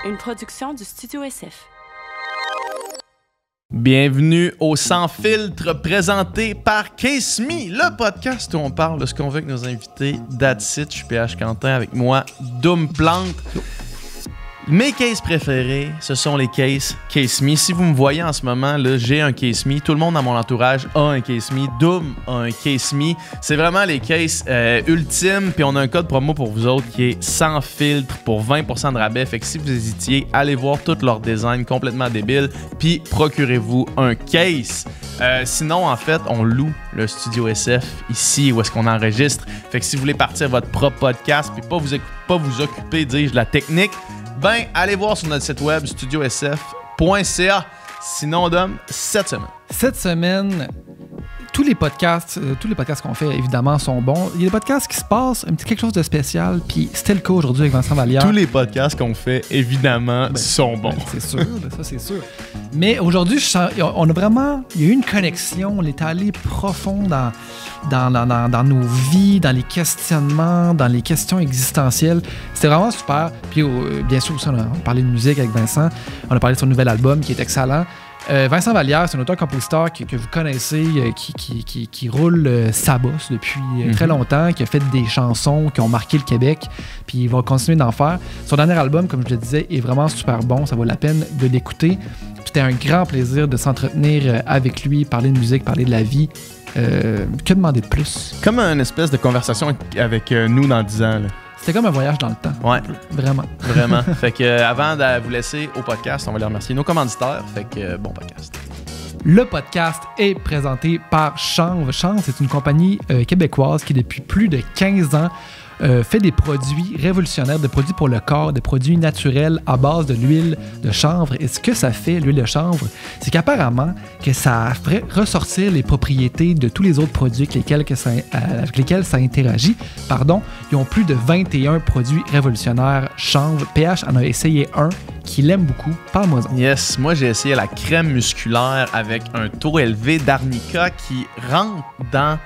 une production du Studio SF. Bienvenue au Sans Filtre présenté par Case Me, le podcast où on parle de ce qu'on veut avec nos invités. That's it, je suis PH Quentin, avec moi, Doom Plante. Mes cases préférés, ce sont les cases Case Me. Si vous me voyez en ce moment, là, j'ai un Case Me. Tout le monde dans mon entourage a un Case Me. Doom a un Case Me. C'est vraiment les cases ultimes. Puis on a un code promo pour vous autres qui est sans filtre pour 20% de rabais. Fait que si vous hésitiez, allez voir tout leur design complètement débile. Puis procurez-vous un case. Sinon, en fait, on loue le Studio SF ici où est-ce qu'on enregistre. Fait que si vous voulez partir votre propre podcast puis pas vous occuper, dis-je, de la technique, ben, allez voir sur notre site web studiosf.ca. Sinon, Dom, cette semaine, tous les podcasts qu'on fait, évidemment, sont bons. Il y a des podcasts qui se passent un petit quelque chose de spécial, puis c'était le cas aujourd'hui avec Vincent Vallière. Tous les podcasts qu'on fait, évidemment, sont bons. C'est sûr, ça c'est sûr. Mais aujourd'hui, on a vraiment, il y a eu une connexion, on est allé profond dans nos vies, dans les questionnements, dans les questions existentielles. C'était vraiment super. Puis bien sûr, aussi, on a parlé de musique avec Vincent. On a parlé de son nouvel album qui est excellent. Vincent Vallière, c'est un auteur-compositeur que vous connaissez, qui roule sa bosse depuis très longtemps, qui a fait des chansons qui ont marqué le Québec, puis il va continuer d'en faire. Son dernier album, comme je le disais, est vraiment super bon, ça vaut la peine de l'écouter. C'était un grand plaisir de s'entretenir avec lui, parler de musique, parler de la vie. Que demander de plus? Comme une espèce de conversation avec nous dans 10 ans, là. C'était comme un voyage dans le temps. Ouais. Vraiment. Vraiment. Fait que avant de vous laisser au podcast, on va les remercier nos commanditaires. Fait que bon podcast. Le podcast est présenté par Chanvre. Chanvre, c'est une compagnie québécoise qui, depuis plus de 15 ans, fait des produits révolutionnaires, des produits pour le corps, des produits naturels à base de l'huile de chanvre. Et ce que ça fait, l'huile de chanvre, c'est qu'apparemment, que ça ferait ressortir les propriétés de tous les autres produits avec lesquels ça interagit. Ils ont plus de 21 produits révolutionnaires chanvre. PH en a essayé un qu'il aime beaucoup. Parle-moi-en. Yes, moi j'ai essayé la crème musculaire avec un taux élevé d'arnica qui rentre dans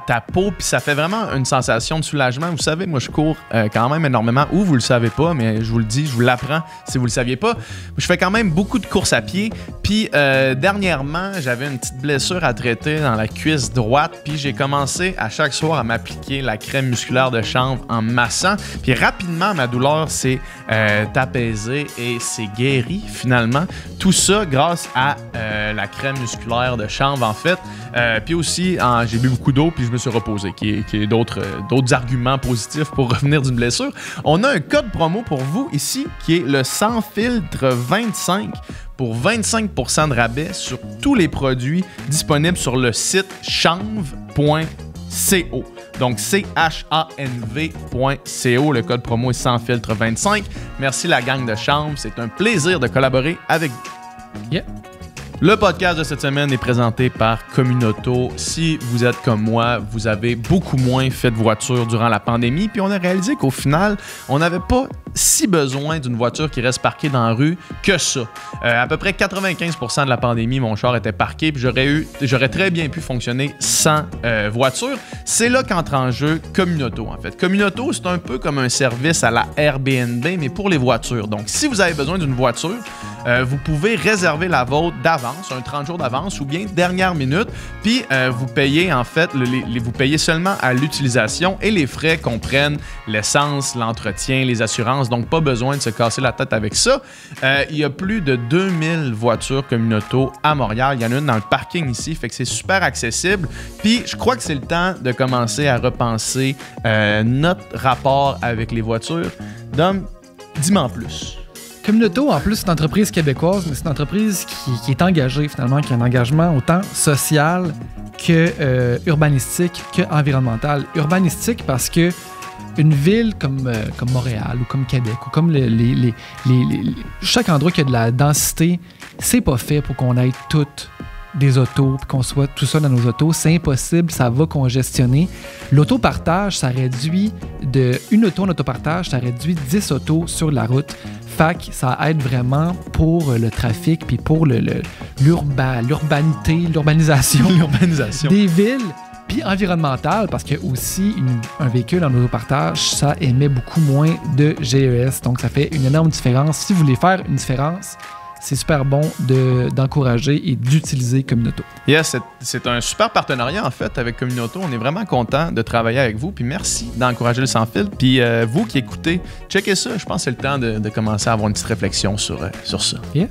ta peau, puis ça fait vraiment une sensation de soulagement. Vous savez, moi je cours quand même énormément, ou vous le savez pas, mais je vous le dis, je vous l'apprends si vous le saviez pas. Je fais quand même beaucoup de courses à pied, puis dernièrement, j'avais une petite blessure à traiter dans la cuisse droite, puis j'ai commencé à chaque soir à m'appliquer la crème musculaire de chanvre en massant, puis rapidement, ma douleur s'est apaisée et s'est guérie finalement. Tout ça grâce à la crème musculaire de chanvre en fait. Puis aussi, j'ai bu beaucoup d'eau puis je me suis reposé, qui est d'autres arguments positifs pour revenir d'une blessure. On a un code promo pour vous ici qui est le Sans Filtre 25 pour 25% de rabais sur tous les produits disponibles sur le site chanvre.co. Donc, chanv.co. Le code promo est Sans Filtre 25. Merci la gang de Chanvre. C'est un plaisir de collaborer avec vous. Yeah. Le podcast de cette semaine est présenté par Communauto. Si vous êtes comme moi, vous avez beaucoup moins fait de voiture durant la pandémie, puis on a réalisé qu'au final, on n'avait pas si besoin d'une voiture qui reste parquée dans la rue que ça. À peu près 95% de la pandémie, mon char était parqué, puis j'aurais très bien pu fonctionner sans voiture. C'est là qu'entre en jeu Communauto, en fait. Communauto, c'est un peu comme un service à la Airbnb, mais pour les voitures. Donc, si vous avez besoin d'une voiture, vous pouvez réserver la vôtre d'avance, un 30 jours d'avance ou bien dernière minute, puis vous payez en fait, vous payez seulement à l'utilisation et les frais comprennent l'essence, l'entretien, les assurances, donc pas besoin de se casser la tête avec ça. Il y a plus de 2000 voitures Communauto à Montréal, il y en a une dans le parking ici, fait que c'est super accessible, puis je crois que c'est le temps de commencer à repenser notre rapport avec les voitures. Dom, dis-moi en plus. Communauto, en plus, c'est une entreprise québécoise, mais c'est une entreprise qui est engagée, finalement, qui a un engagement autant social que urbanistique, que environnemental. Urbanistique parce que une ville comme Montréal ou comme Québec ou comme chaque endroit qui a de la densité, c'est pas fait pour qu'on ait toutes des autos puis qu'on soit tout ça dans nos autos. C'est impossible, ça va congestionner. L'autopartage, ça réduit une auto en autopartage, ça réduit 10 autos sur la route. Fait que ça aide vraiment pour le trafic puis pour l'urbanisation l'urbanisation des villes. Puis environnemental, parce que aussi un véhicule en autopartage, ça émet beaucoup moins de GES. Donc, ça fait une énorme différence. Si vous voulez faire une différence, c'est super bon d'encourager et d'utiliser Communauto. Yes, c'est un super partenariat en fait avec Communauto. On est vraiment content de travailler avec vous. Puis merci d'encourager le sans fil. Puis vous qui écoutez, checkez ça. Je pense que c'est le temps de commencer à avoir une petite réflexion sur ça. Yeah.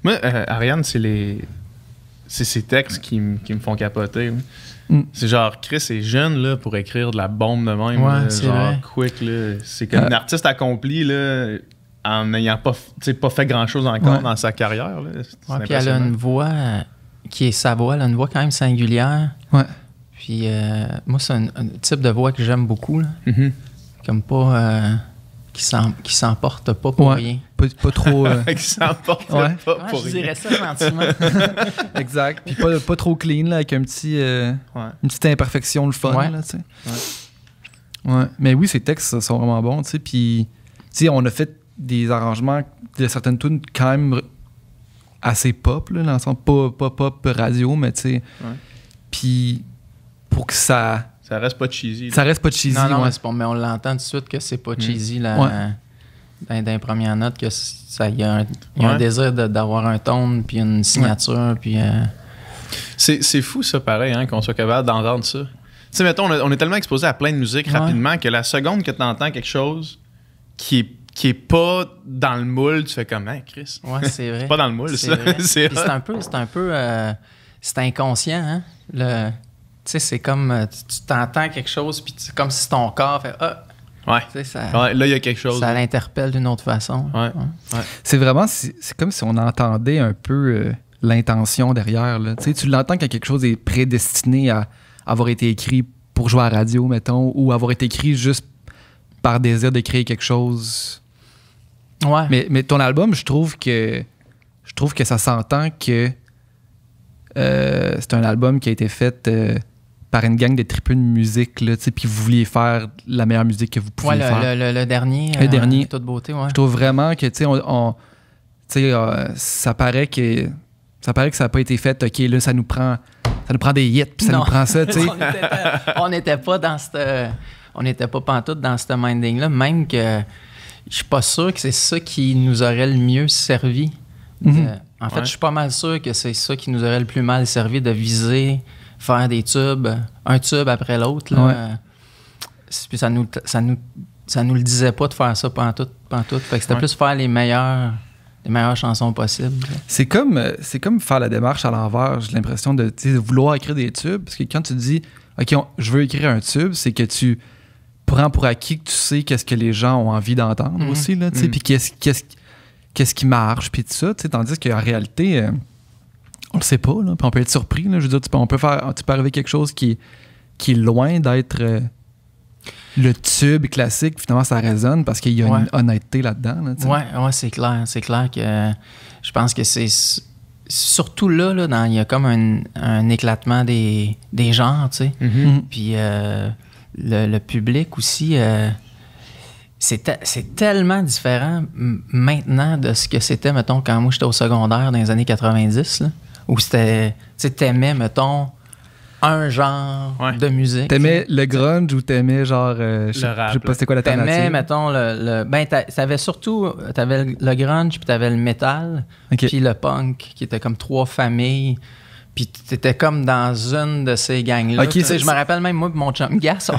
Moi, Ariane, c'est ces textes qui me font capoter. C'est genre, Chris est jeune là, pour écrire de la bombe de même. Ouais, là, c'est genre, vrai. quick. Là. C'est comme un artiste accompli là, en n'ayant pas fait grand-chose encore dans sa carrière. Là. Ouais, puis elle a une voix qui est sa voix, elle a une voix quand même singulière. Ouais. Puis moi, c'est un type de voix que j'aime beaucoup. Là. Mm-hmm. Comme pas... qui s'emporte pas pour rien. Pas trop... Qui s'emporte Ouais. pas Ouais, pour je rien. dirais ça gentiment. Exact. Puis pas trop clean, là, avec un petit, une petite imperfection, le fun. Ouais. Là, tu sais. Ouais. Mais oui, ces textes sont vraiment bons. Tu sais. Puis, tu sais, on a fait des arrangements de certaines tunes quand même assez pop, là, dans le sens pas pop radio, mais tu sais. Ouais. Puis, pour que ça reste pas cheesy. ça reste pas cheesy. non, ouais. c'est pas, mais on l'entend tout de suite que c'est pas cheesy là, Ouais. dans les premières notes, que il y a un désir d'avoir un tone, puis une signature, puis... C'est fou, ça, pareil, hein, qu'on soit capable d'entendre ça. Tu sais, mettons, on est tellement exposé à plein de musique rapidement que la seconde que tu entends quelque chose qui est pas dans le moule, tu fais comme, hein, Chris. Ouais, c'est vrai. C'est pas dans le moule, C'est ça. vrai. C'est Puis c'est un peu c'est inconscient, hein? Tu sais, c'est comme, tu t'entends quelque chose, puis c'est comme si ton corps fait, ouais. tu sais, ça... Ouais, là, il y a quelque chose. Ça l'interpelle d'une autre façon. Ouais. C'est vraiment, c'est comme si on entendait un peu l'intention derrière. Là. Tu l'entends quand quelque chose est prédestiné à avoir été écrit pour jouer à la radio, mettons, ou avoir été écrit juste par désir de créer quelque chose. Ouais. Mais ton album, je trouve que ça s'entend que c'est un album qui a été fait par une gang de tripeux de musique, là, puis vous vouliez faire la meilleure musique que vous pouviez faire. Le dernier. Le dernier. Toute beauté, ouais. Je trouve vraiment que, tu sais, ça paraît que ça n'a pas été fait, OK, là, ça nous prend des hits, puis ça Non. nous prend ça, tu sais. On n'était pas dans cette... On n'était pas pantoute dans ce minding-là, même que je suis pas sûr que c'est ça qui nous aurait le mieux servi. En fait, je suis pas mal sûr que c'est ça qui nous aurait le plus mal servi, de viser, faire des tubes, un tube après l'autre. Là. Ouais. Puis ça nous le disait pas de faire ça pantoute. Fait que c'était plus faire les meilleures chansons possibles. C'est comme faire la démarche à l'envers, j'ai l'impression de vouloir écrire des tubes, parce que quand tu dis, OK, je veux écrire un tube, c'est que tu prends pour acquis que tu sais qu'est-ce que les gens ont envie d'entendre aussi, là, puis qu'est-ce qui marche, puis tout ça, tandis qu'en réalité, on le sait pas, là, puis on peut être surpris, là, je veux dire, tu peux arriver quelque chose qui est loin d'être le tube classique, finalement ça résonne parce qu'il y a une honnêteté là-dedans. Là, ouais, c'est clair. C'est clair que je pense que c'est surtout là il y a comme un éclatement des genres, tu sais. Puis le public aussi, c'est tellement différent maintenant de ce que c'était, mettons, quand moi j'étais au secondaire dans les années 90, là, où c'était, tu sais, t'aimais, mettons, un genre de musique. T'aimais le grunge ou t'aimais genre je sais pas c'était quoi l'alternative? T'aimais, mettons, t'avais le grunge, puis t'avais le metal, puis le punk, qui était comme trois familles. Puis t'étais comme dans une de ces gangs-là. Okay, je me rappelle même, moi et mon chum Gas,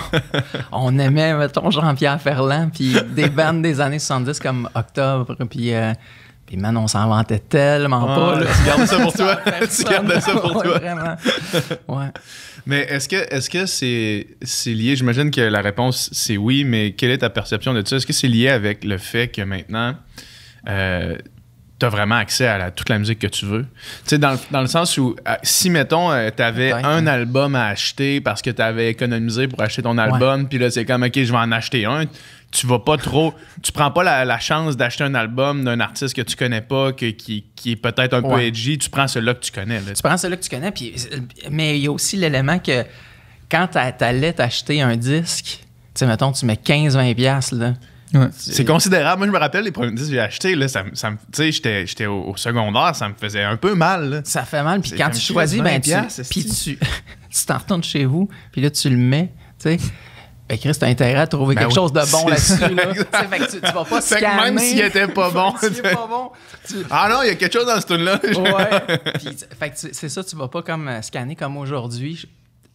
on aimait, mettons, Jean-Pierre Ferland, puis des bandes des années 70 comme Octobre, puis man, on s'en vantait tellement pas. Là. Tu gardes ça pour toi. Tu gardes ça pour toi. Vraiment. Ouais. Mais est-ce que c'est lié? J'imagine que la réponse, c'est oui, mais quelle est ta perception de ça? Est-ce que c'est lié avec le fait que maintenant, t'as vraiment accès à toute la musique que tu veux. Tu sais, dans le sens où, si, mettons, t'avais un album à acheter parce que t'avais économisé pour acheter ton album, puis là, c'est comme, OK, je vais en acheter un, tu vas pas trop... Tu prends pas la chance d'acheter un album d'un artiste que tu connais pas, qui est peut-être un peu edgy, tu prends celui-là que tu connais. Là. Tu prends celui-là que tu connais, mais il y a aussi l'élément que quand t'allais t'acheter un disque, tu sais, mettons, tu mets 15-20$, là. Ouais. C'est considérable. Moi, je me rappelle les premiers disques que j'ai achetés. Là, tu sais, j'étais au secondaire, ça me faisait un peu mal. Là. Ça fait mal. Puis quand tu choisis, puis tu t'en retournes chez vous, puis là, tu le mets, tu sais. Ben, Chris, t'as intérêt à trouver quelque chose de bon là-dessus. Là. Fait que tu vas pas fait scanner. Que même s'il était pas bon. Ah non, il y a quelque chose dans ce tune-là. Ouais. Puis, fait que c'est ça, tu vas pas comme scanner comme aujourd'hui.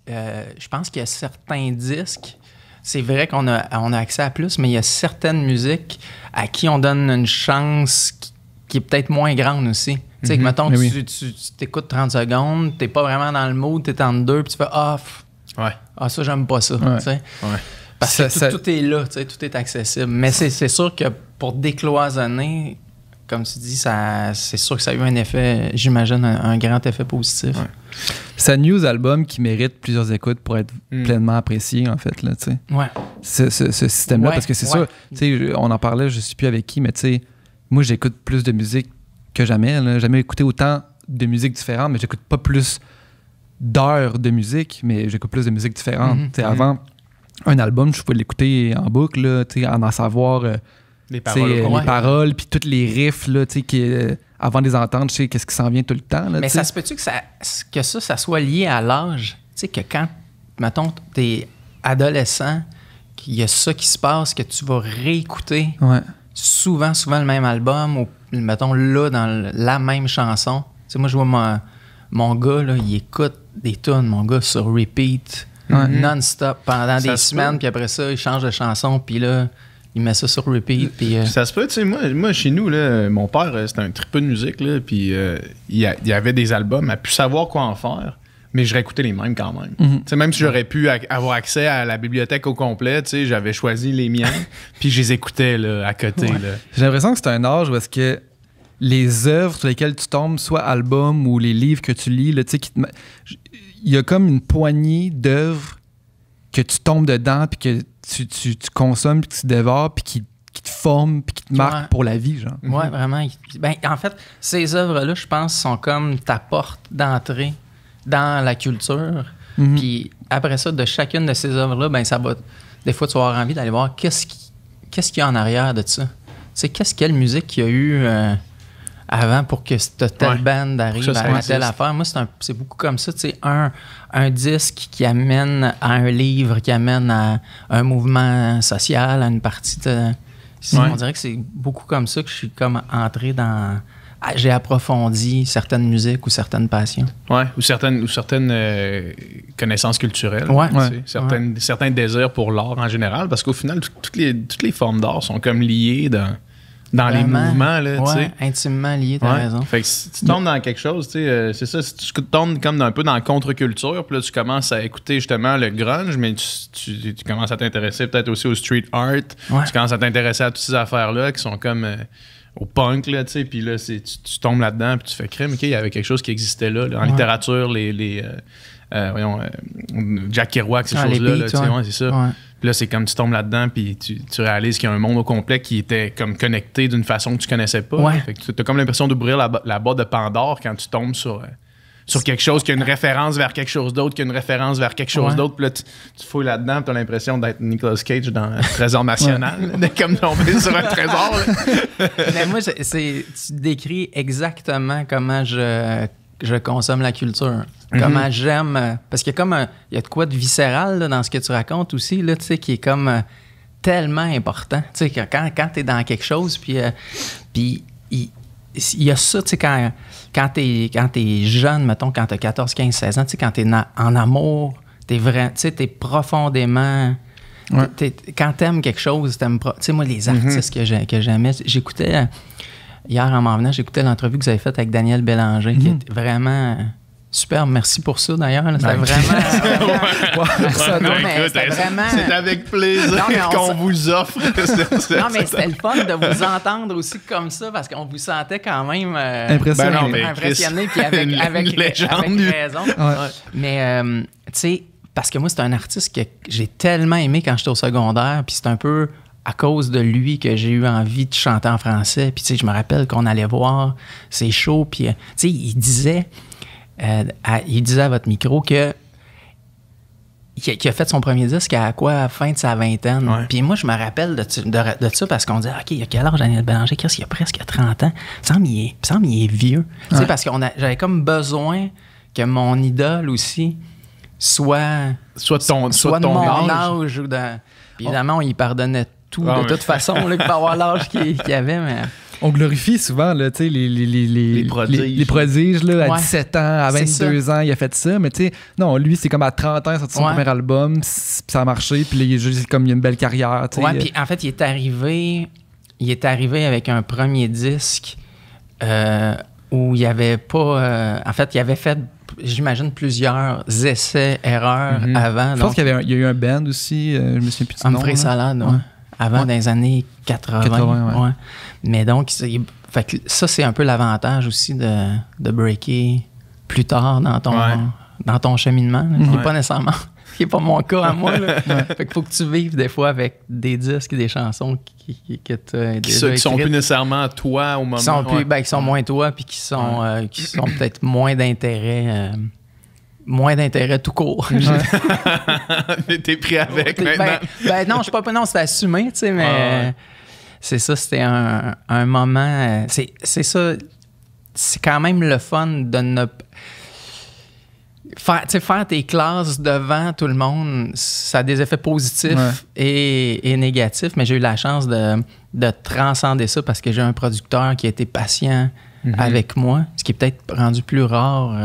Je pense qu'il y a certains disques. C'est vrai qu'on a accès à plus, mais il y a certaines musiques à qui on donne une chance qui est peut-être moins grande aussi. Tu sais, mettons, tu t'écoutes 30 secondes, t'es pas vraiment dans le mood, t'es en deux, puis tu fais « Ah, ça, j'aime pas ça. Ouais. Tu sais. Parce que tout est là, tu sais, tout est accessible. Mais c'est sûr que pour décloisonner, comme tu dis, c'est sûr que ça a eu un effet, j'imagine, un grand effet positif. Ouais. C'est un news album qui mérite plusieurs écoutes pour être pleinement apprécié, en fait, là, tu sais. Ouais. Ce système-là, parce que c'est ça, tu sais, on en parlait, je sais plus avec qui, mais tu sais, moi, j'écoute plus de musique que jamais, là. J'ai jamais écouté autant de musique différente, mais j'écoute pas plus d'heures de musique, mais j'écoute plus de musique différente. Tu sais, avant, un album, je pouvais l'écouter en boucle, là, tu sais, en savoir... les paroles, puis toutes les riffs, là, tu sais, avant de les entendre, je sais qu'est-ce qui s'en vient tout le temps. Là, mais ça se peut-tu que ça soit lié à l'âge? Tu sais, que quand, mettons, t'es adolescent, qu'il y a ça qui se passe, que tu vas réécouter souvent le même album, ou, mettons, là, dans la même chanson. Tu sais, moi, je vois mon gars, là, il écoute des tunes, mon gars, sur repeat, non-stop, pendant des semaines, puis après ça, il change de chanson, puis là... Il met ça sur repeat. Puis, ça se peut, tu sais, moi, chez nous, là, mon père, c'était un tripeux de musique, là, puis il y avait des albums, il a pu savoir quoi en faire, mais je réécoutais les mêmes quand même. Tu sais, même si j'aurais pu avoir accès à la bibliothèque au complet, tu sais, j'avais choisi les miens, puis je les écoutais là, à côté. Là. J'ai l'impression que c'est un âge où est-ce que les œuvres sur lesquelles tu tombes, soit albums ou les livres que tu lis, là, tu sais, il y a comme une poignée d'œuvres que tu tombes dedans, puis que tu consommes, puis que tu dévores, puis qui te forment, puis qui te marquent pour la vie, genre. Ouais, vraiment. Ben, en fait, ces œuvres-là, je pense, sont comme ta porte d'entrée dans la culture. Puis après ça, de chacune de ces œuvres-là, ben ça va... Des fois, tu vas avoir envie d'aller voir qu'est-ce qu'il y a en arrière de ça. Tu sais, quelle musique qu'il y a eu avant pour que cette telle band arrive à telle affaire. Moi, c'est beaucoup comme ça. Tu sais, un disque qui amène à un livre, qui amène à un mouvement social, à une partie de... On dirait que c'est beaucoup comme ça que je suis comme entré dans... J'ai approfondi certaines musiques ou certaines passions. Ouais, ou certaines connaissances culturelles. Certains désirs pour l'art en général, parce qu'au final, toutes les formes d'art sont comme liées dans les mouvements. Là, intimement liées, t'as raison. Fait que si tu tombes dans quelque chose, c'est ça, si tu tombes comme un peu dans la contre-culture, puis là, tu commences à écouter justement le grunge, mais tu commences à t'intéresser peut-être aussi au street art. Tu commences à t'intéresser à toutes ces affaires-là qui sont comme... au punk, là, tu sais, puis là, tu tombes là-dedans, puis tu fais crème, OK, il y avait quelque chose qui existait là. En littérature, Jack Kerouac, ces choses-là, là, c'est ça. Ouais. Puis là, c'est comme tu tombes là-dedans, puis tu réalises qu'il y a un monde au complet qui était comme connecté d'une façon que tu connaissais pas. Fait que tu as comme l'impression d'ouvrir la boîte de Pandore quand tu tombes sur quelque chose qui a une référence vers quelque chose d'autre, qui a une référence vers quelque chose d'autre. Puis là, tu fouilles là-dedans, puis tu as l'impression d'être Nicolas Cage dans le Trésor National, d'être comme tombé sur un trésor. Mais moi, tu décris exactement comment je consomme la culture. Comment j'aime... Parce qu'il y a comme il y a de quoi de viscéral là, dans ce que tu racontes aussi, là, qui est comme tellement important. Tu sais, quand tu es dans quelque chose, puis il y a ça, tu sais, quand t'es jeune, mettons, quand t'as 14, 15, 16 ans, tu sais, quand t'es en amour, t'es profondément... quand t'aimes quelque chose, tu sais, moi, les artistes que j'aimais, j'écoutais... Hier, en m'en venant, j'écoutais l'entrevue que vous avez faite avec Daniel Bélanger, qui est vraiment Superbe, merci pour ça d'ailleurs. C'était vraiment. C'était vraiment. C'est avec plaisir qu'on vous offre. Non, mais c'était le fun de vous entendre aussi comme ça parce qu'on vous sentait quand même impressionné puis avec raison. Ouais. Mais tu sais, parce que moi, c'est un artiste que j'ai tellement aimé quand j'étais au secondaire, puis c'est un peu à cause de lui que j'ai eu envie de chanter en français. Puis tu sais, je me rappelle qu'on allait voir ses shows, puis tu sais, il disait à votre micro qu'il a fait son premier disque à la fin de sa vingtaine. Ouais. Puis moi, je me rappelle de ça parce qu'on disait, OK, il a quel âge Daniel Bélanger? Qu'est-ce qu'il a presque 30 ans? Il me semble qu'il est vieux. Tu sais, parce que j'avais comme besoin que mon idole aussi soit de mon âge. Puis évidemment, on y pardonnait tout de toute façon, là, qu'il peut avoir l'âge qu'il avait, mais... On glorifie souvent là, les prodiges là, à 17 ans, à 22 ans, il a fait ça. Mais non, lui, c'est comme à 30 ans, il a sorti son premier album, ça a marché, puis il a une belle carrière. Ouais, puis en fait, il est arrivé avec un premier disque où il n'y avait pas... en fait, il avait fait, j'imagine, plusieurs essais, erreurs avant. Je pense qu'il y a eu un band aussi, je me souviens plus du nom. Humphrey Salad, avant, dans les années 80. Ouais. Mais donc, fait que ça, c'est un peu l'avantage aussi de breaker plus tard dans ton cheminement. Qui n'est pas nécessairement... qui n'est pas mon cas à moi. Là. Fait qu'il faut que tu vives des fois avec des disques et des chansons que tu as déjà qui sont plus nécessairement toi au moment. Qui sont moins toi puis qui sont peut-être moins d'intérêt... moins d'intérêt tout court. Mais t'es pris avec maintenant. Non, je suis pas... Non, c'est assumé, tu sais, mais... C'est ça, c'était un moment... C'est ça... C'est quand même le fun de ne... Faire tes classes devant tout le monde, ça a des effets positifs et négatifs, mais j'ai eu la chance de transcender ça parce que j'ai un producteur qui a été patient avec moi, ce qui est peut-être rendu plus rare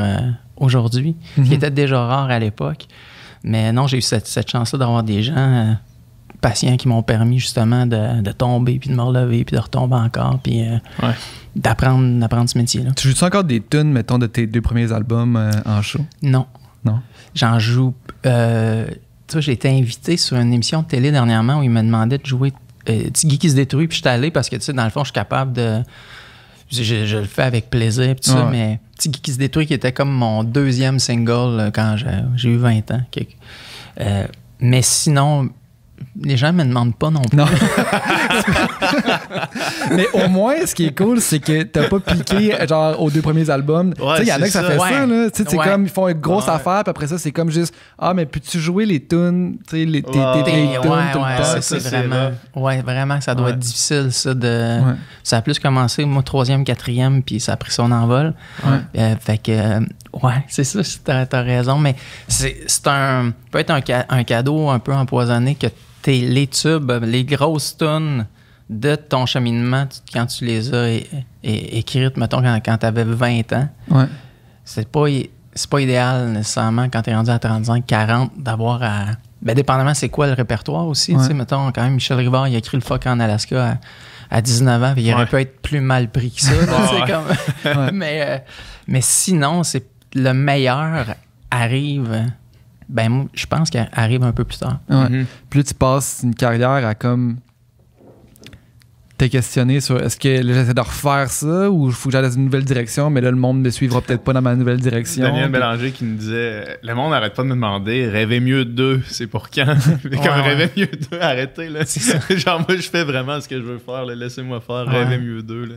aujourd'hui, qui était déjà rare à l'époque. Mais non, j'ai eu cette chance-là d'avoir des gens patients qui m'ont permis justement de tomber, puis de me relever, puis de retomber encore, puis d'apprendre ce métier-là. Tu joues-tu encore des tunes, mettons, de tes 2 premiers albums en show? Non. J'en joue... j'ai été invité sur une émission de télé dernièrement où il me demandait de jouer Tiggy qui se détruit, puis je suis allé parce que, tu sais, dans le fond, je suis capable de... Je le fais avec plaisir, puis tout ça, mais Tiggy qui se détruit, qui était comme mon 2e single quand j'ai eu 20 ans. Mais sinon... Les gens me demandent pas non plus. Non. Mais au moins, ce qui est cool, c'est que t'as pas piqué genre aux 2 premiers albums. Tu sais, il y en a que ça fait ça, là. Tu sais, c'est comme, ils font une grosse affaire, puis après ça, c'est comme juste, mais peux-tu jouer les tunes, tu sais, tes tunes tout le temps? C'est vraiment... Ouais, vraiment, ça doit être difficile, ça, de... Ça a plus commencé, moi, 3e, 4e, puis ça a pris son envol. Fait que... c'est ça, t'as raison, mais peut être un cadeau un peu empoisonné que les tubes, les grosses tunes de ton cheminement, quand tu les as écrites, mettons, quand t'avais 20 ans, c'est pas idéal nécessairement quand t'es rendu à 35, 40, d'avoir à... dépendamment c'est quoi le répertoire aussi, tu sais, mettons, quand même, Michel Rivard, il a écrit Le Phoque en Alaska à 19 ans, il aurait pu être plus mal pris que ça, mais sinon, c'est le meilleur arrive... moi, je pense qu'elle arrive un peu plus tard. Puis là, tu passes une carrière à comme... T'es questionné sur est-ce que là, j'essaie de refaire ça ou il faut que j'aille dans une nouvelle direction, mais là, le monde ne suivra peut-être pas dans ma nouvelle direction. Daniel Bélanger qui nous disait le monde n'arrête pas de me demander rêver mieux de 2, c'est pour quand? Rêver mieux de 2, arrêtez. Là. Genre, moi, je fais vraiment ce que je veux faire. Là. Laissez-moi faire rêver mieux de 2. Là.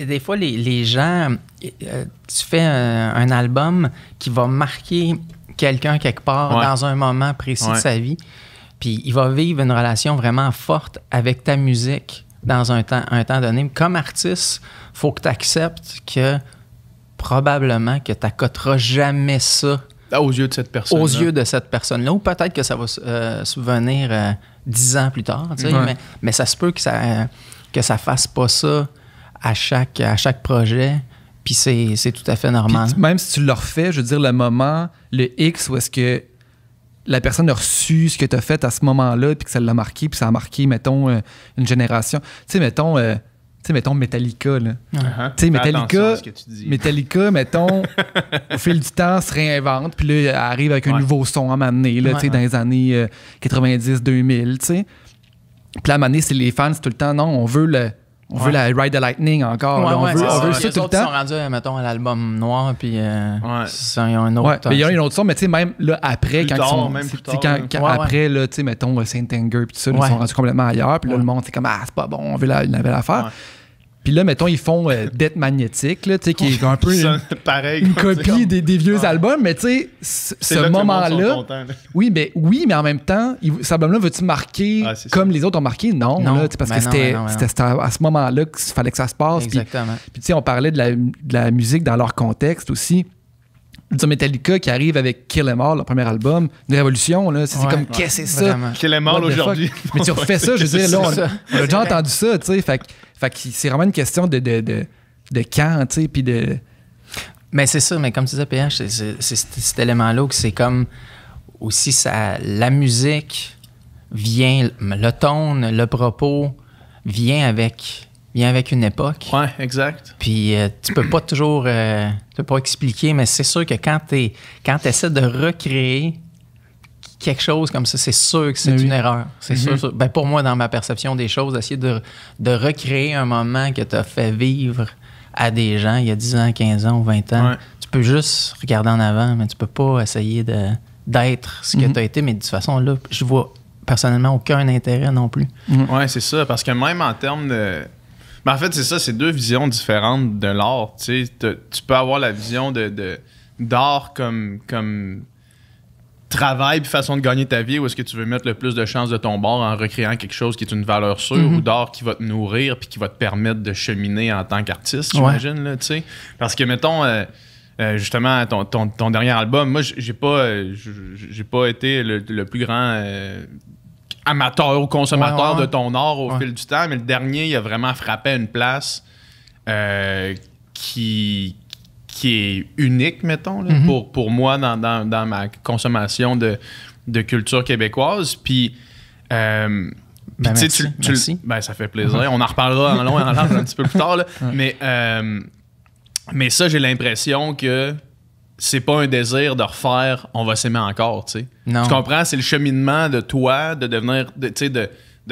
Des fois, les gens, tu fais un album qui va marquer quelqu'un quelque part dans un moment précis de sa vie, puis il va vivre une relation vraiment forte avec ta musique dans un temps donné. Comme artiste, il faut que tu acceptes que probablement que tu n'accoteras jamais ça aux yeux de cette personne-là. Aux yeux de cette personne-là. Ou peut-être que ça va subvenir 10 ans plus tard. Tu sais, mais ça se peut que ça fasse pas ça à chaque projet. Puis c'est tout à fait normal. Puis même si tu le refais, je veux dire, le moment, le X où est-ce que la personne a reçu ce que tu as fait à ce moment-là, puis que ça l'a marqué, puis ça a marqué, mettons, une génération. Tu sais, mettons, sais, mettons Metallica, là. Uh-huh. Tu sais, Fais attention à ce que tu dis. Metallica, mettons, au fil du temps, se réinvente, puis là, elle arrive avec un nouveau son à un moment donné, là, tu sais, dans les années 90-2000, tu sais. Puis là, à un moment donné, c'est les fans, c'est tout le temps, non, on veut la Ride the Lightning encore. Là, on veut ça tout le temps. Ils sont rendus, mettons, à l'album noir, puis il y a un autre. Mais il y a un autre son, mais tu sais, même là, après, plus quand tard, ils sont. même plus tard, quand après, là, tu sais, mettons, Saint Anger, puis tout ça, ils sont rendus complètement ailleurs, puis là, le monde, c'est comme, c'est pas bon, on veut la nouvelle affaire. Ouais. Puis là, mettons, ils font Death Magnetic, là, tu sais, qui est un peu une copie des vieux albums, mais tu sais, ce moment-là. Oui, mais en même temps, cet album-là, veux-tu marquer comme les autres ont marqué? Non, là, parce que c'était à ce moment-là qu'il fallait que ça se passe. Exactement. Puis tu sais, on parlait de la musique dans leur contexte aussi. Metallica qui arrive avec Kill 'Em All, leur premier album, une révolution, là. C'est comme, qu'est-ce que c'est ça? Kill 'Em All aujourd'hui. Mais tu refais ça, je veux dire, là, on a déjà entendu ça, tu sais. Fait que c'est vraiment une question de quand, tu sais, puis de... Mais c'est ça, mais comme tu disais, PH, c'est cet élément-là que c'est comme aussi la musique vient, le tone, le propos vient avec une époque. Ouais, exact. Puis tu peux pas toujours tu peux pas expliquer, mais c'est sûr que quand tu essaies de recréer quelque chose comme ça, c'est sûr que c'est une erreur. C'est sûr. Ben, pour moi, dans ma perception des choses, essayer de recréer un moment que tu as fait vivre à des gens il y a 10 ans, 15 ans ou 20 ans. Ouais. Tu peux juste regarder en avant, mais tu peux pas essayer d'être ce que tu as été. Mais de toute façon, là, je vois personnellement aucun intérêt non plus. Ouais, c'est ça. Parce que même en termes de... Mais en fait, c'est ça, c'est deux visions différentes de l'art. Tu sais, tu peux avoir la vision d'art comme travail puis façon de gagner ta vie, où est-ce que tu veux mettre le plus de chances de ton bord en recréant quelque chose qui est une valeur sûre, ou d'art qui va te nourrir puis qui va te permettre de cheminer en tant qu'artiste, j'imagine, là, tu sais. Parce que, mettons, justement, ton dernier album, moi, j'ai pas été le plus grand... amateur ou consommateur de ton art au fil du temps, mais le dernier, il a vraiment frappé à une place qui est unique, mettons, là, pour moi dans ma consommation de culture québécoise. Puis, merci. Ben, ça fait plaisir. On en reparlera en long et en large un petit peu plus tard. Là. Mais ça, j'ai l'impression que c'est pas un désir de refaire « on va s'aimer encore », tu sais. Tu comprends? C'est le cheminement de toi, de devenir, de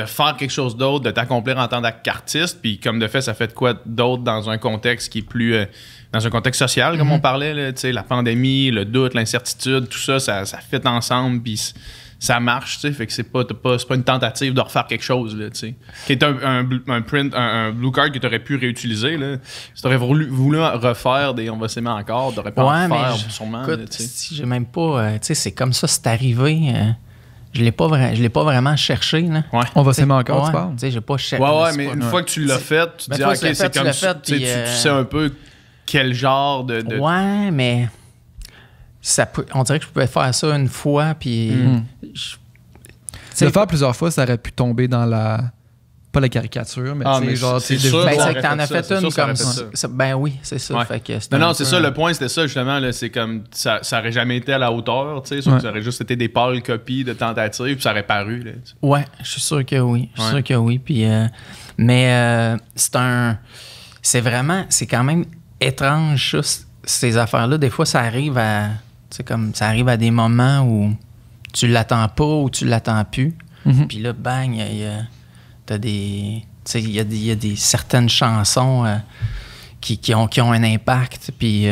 faire quelque chose d'autre, de t'accomplir en tant qu'artiste, puis comme de fait, ça fait de quoi d'autre dans un contexte qui est plus... dans un contexte social, comme on parlait, là, tu sais, la pandémie, le doute, l'incertitude, tout ça, ça fit ensemble, puis ça marche, tu sais, fait que c'est pas une tentative de refaire quelque chose, là, tu sais. Qui est un blue card que tu aurais pu réutiliser, là. Si tu aurais voulu refaire des On va s'aimer encore, tu n'aurais pas en refaire, sûrement. Écoute, si j'ai même pas... tu sais, c'est comme ça, c'est arrivé... je l'ai pas vraiment cherché, là. Ouais. On va s'aimer encore, tu parles? Tu sais, j'ai pas cherché. Ouais, mais une fois que tu l'as fait, tu te dis, OK, c'est comme ça, tu sais un peu quel genre de... Ouais, mais... on dirait que je pouvais faire ça une fois, puis... Le faire plusieurs fois, ça aurait pu tomber dans la... Pas la caricature, mais tu sais, genre... C'est sûr que t'en as fait une comme ça. Ben oui, c'est ça. Ouais. Fait que c'est ça, le point, c'était ça, justement. Là, c'est comme... Ça aurait jamais été à la hauteur, tu sais. Ça aurait juste été des pâles copies de tentatives, puis ça aurait paru, là. Ouais, je suis sûr que oui. Je suis sûr que oui. Puis, mais c'est vraiment... C'est quand même étrange, ça, ces affaires-là. Des fois, ça arrive à... C'est comme ça arrive à des moments où tu l'attends pas ou tu l'attends plus. Puis là, bang, t'as des... Il y a des certaines chansons qui ont un impact. Puis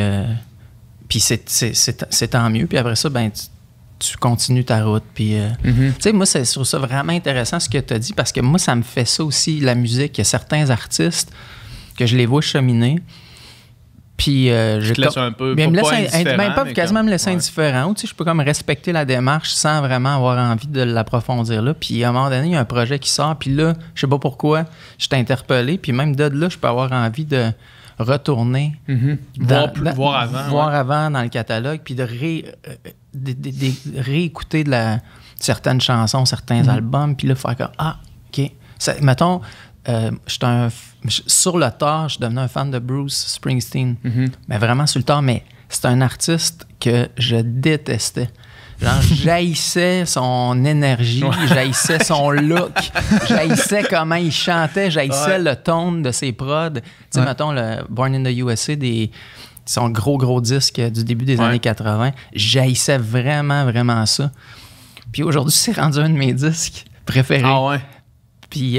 c'est tant mieux. Puis après ça, ben tu continues ta route. Puis, tu sais, moi, je trouve ça vraiment intéressant ce que tu as dit, parce que moi, ça me fait ça aussi, la musique. Il y a certains artistes que je les vois cheminer. Puis je te laisse un peu, quasiment me laisser indifférent. Tu sais, je peux comme respecter la démarche sans vraiment avoir envie de l'approfondir là. Puis à un moment donné, il y a un projet qui sort, puis là, je sais pas pourquoi, je t'ai interpellé, puis même de là, je peux avoir envie de retourner voir avant dans le catalogue, puis de réécouter certaines chansons, certains albums, puis là, faire comme OK. Mettons, sur le tard, je devenais un fan de Bruce Springsteen. Mais vraiment sur le tard, mais c'est un artiste que je détestais. Genre, j'haïssais son énergie, j'haïssais son look, j'haïssais comment il chantait, j'haïssais le tone de ses prods. Tu sais, mettons, le Born in the USA, son gros disque du début des années 80, j'haïssais vraiment, vraiment ça. Puis aujourd'hui, c'est rendu un de mes disques préférés. Ah ouais? Puis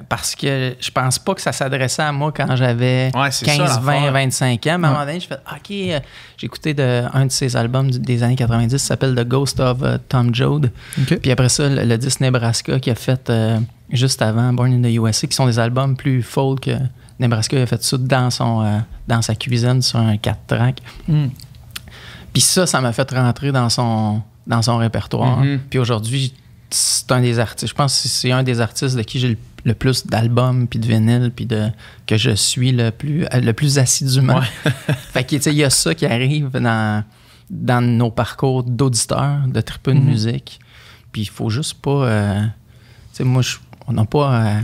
parce que je pense pas que ça s'adressait à moi quand j'avais 15, 20, 25 ans. Mais à un moment donné, j'ai fait OK, j'ai écouté un de ses albums des années 90, ça s'appelle The Ghost of Tom Joad. Okay. Puis après ça, le disque Nebraska qu'il a fait juste avant Born in the USA, qui sont des albums plus folk. Nebraska, il a fait ça dans sa cuisine sur un 4-track. Puis ça m'a fait rentrer dans son répertoire. Puis aujourd'hui, c'est un des artistes. Je pense que c'est un des artistes de qui j'ai le plus d'albums puis de vinyles puis que je suis le plus assidûment. Fait que il y a ça qui arrive dans nos parcours d'auditeurs, de tripeux de musique. Puis il faut juste pas. Moi, on n'a pas.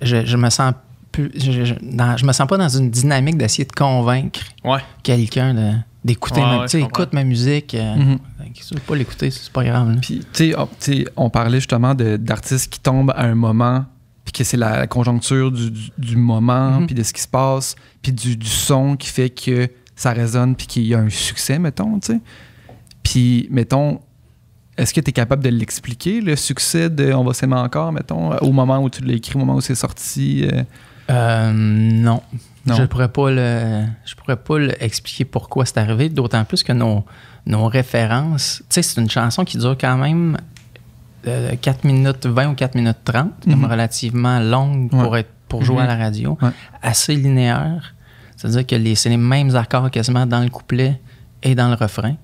Je me sens plus. Je me sens pas dans une dynamique d'essayer de convaincre quelqu'un d'écouter écoute ma musique. Si tu veux pas l'écouter, c'est pas grave. Puis, tu sais, on parlait justement d'artistes qui tombent à un moment, puis que c'est la conjoncture du moment, puis de ce qui se passe, puis du son qui fait que ça résonne, puis qu'il y a un succès, mettons, tu sais. Puis, mettons, est-ce que tu es capable de l'expliquer, le succès de On va s'aimer encore, mettons, au moment où tu l'as écrit, au moment où c'est sorti? Non. Je pourrais pas l'expliquer pourquoi c'est arrivé, d'autant plus que nos références, tu sais, c'est une chanson qui dure quand même 4 minutes 20 ou 4 minutes 30, comme relativement longue pour jouer à la radio, assez linéaire. C'est-à-dire que c'est les mêmes accords quasiment dans le couplet et dans le refrain.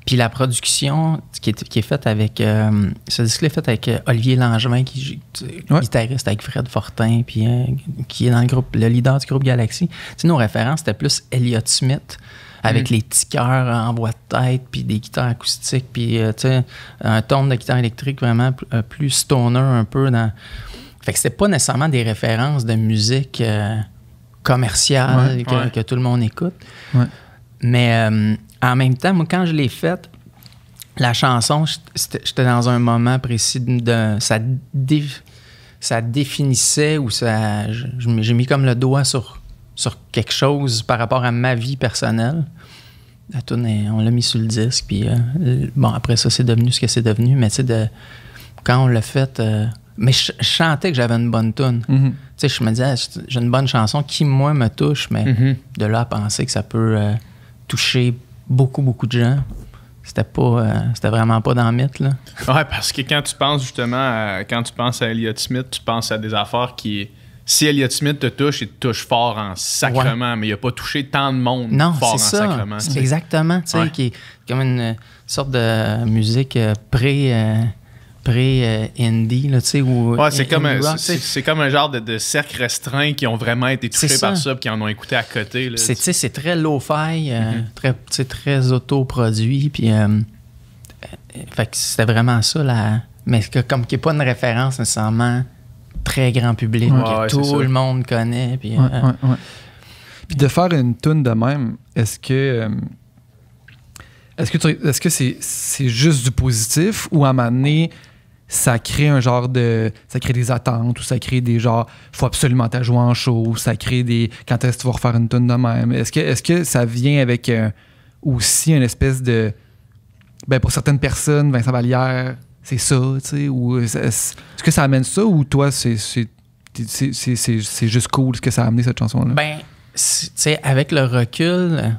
Puis la production qui est faite avec... ce disque-là est fait avec Olivier Langevin, qui est guitariste avec Fred Fortin, puis qui est dans le leader du groupe Galaxy. T'sais, nos références, c'était plus Elliott Smith, avec les petits cœurs en voix de tête, puis des guitares acoustiques, puis un ton de guitare électrique vraiment plus stoner un peu. Fait que c'était pas nécessairement des références de musique commerciale que tout le monde écoute. Mais en même temps, moi, quand je l'ai faite, la chanson, j'étais dans un moment précis ça définissait ou j'ai mis comme le doigt sur quelque chose par rapport à ma vie personnelle. La toune, on l'a mis sur le disque, puis après ça, c'est devenu ce que c'est devenu, mais tu sais, quand on l'a fait... mais je chantais que j'avais une bonne toune. Tu sais, je me disais, j'ai une bonne chanson qui, moi, me touche, mais de là à penser que ça peut toucher beaucoup, beaucoup de gens, c'était vraiment pas dans le mythe, là. Ouais, parce que quand tu penses justement quand tu penses à Elliott Smith, tu penses à des affaires qui... Si Elliott Smith te touche, il te touche fort en sacrement, mais il n'a pas touché tant de monde fort en sacrement. C'est exactement, tu sais, qui est comme une sorte de musique pré-indie, là, tu sais, où... Ouais, c'est comme un genre de cercle restreint qui ont vraiment été touchés par ça, puis qui en ont écouté à côté, là. C'est très lo-fi, très autoproduit, puis... fait que c'était vraiment ça, mais comme qui n'est pas une référence nécessairement très grand public, que tout le monde connaît, puis... Puis de faire une toune de même, est-ce que c'est juste du positif, ou à un moment donné, ça crée un genre de... Ça crée des attentes, ou ça crée des genres... Faut absolument t'as joué en show, ou ça crée des... Quand est-ce que tu vas refaire une toune de même? Est-ce que ça vient avec aussi une espèce de... Ben pour certaines personnes, Vincent Vallière, c'est ça, tu sais, ou... Est-ce que ça amène ça, ou toi, c'est juste cool ce que ça a amené, cette chanson-là? Ben, tu sais, avec le recul...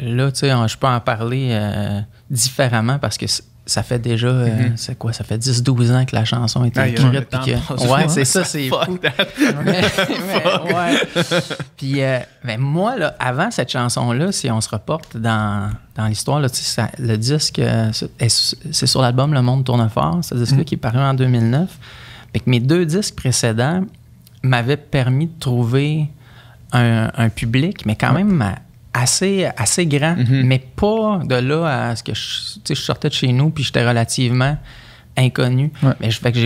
Là, tu sais, je peux en parler différemment parce que ça fait déjà, c'est quoi, ça fait 10-12 ans que la chanson a été écrite. Ouais, c'est ça, c'est fou. Puis, moi, là, avant cette chanson-là, si on se reporte dans l'histoire, là, le disque, c'est sur l'album Le Monde tourne fort, ce disque-là qui est paru en 2009. Fait que mes 2 disques précédents m'avaient permis de trouver un public, mais quand même... assez grand, mais pas de là à ce que je sortais de chez nous puis j'étais relativement inconnu. Mais fait que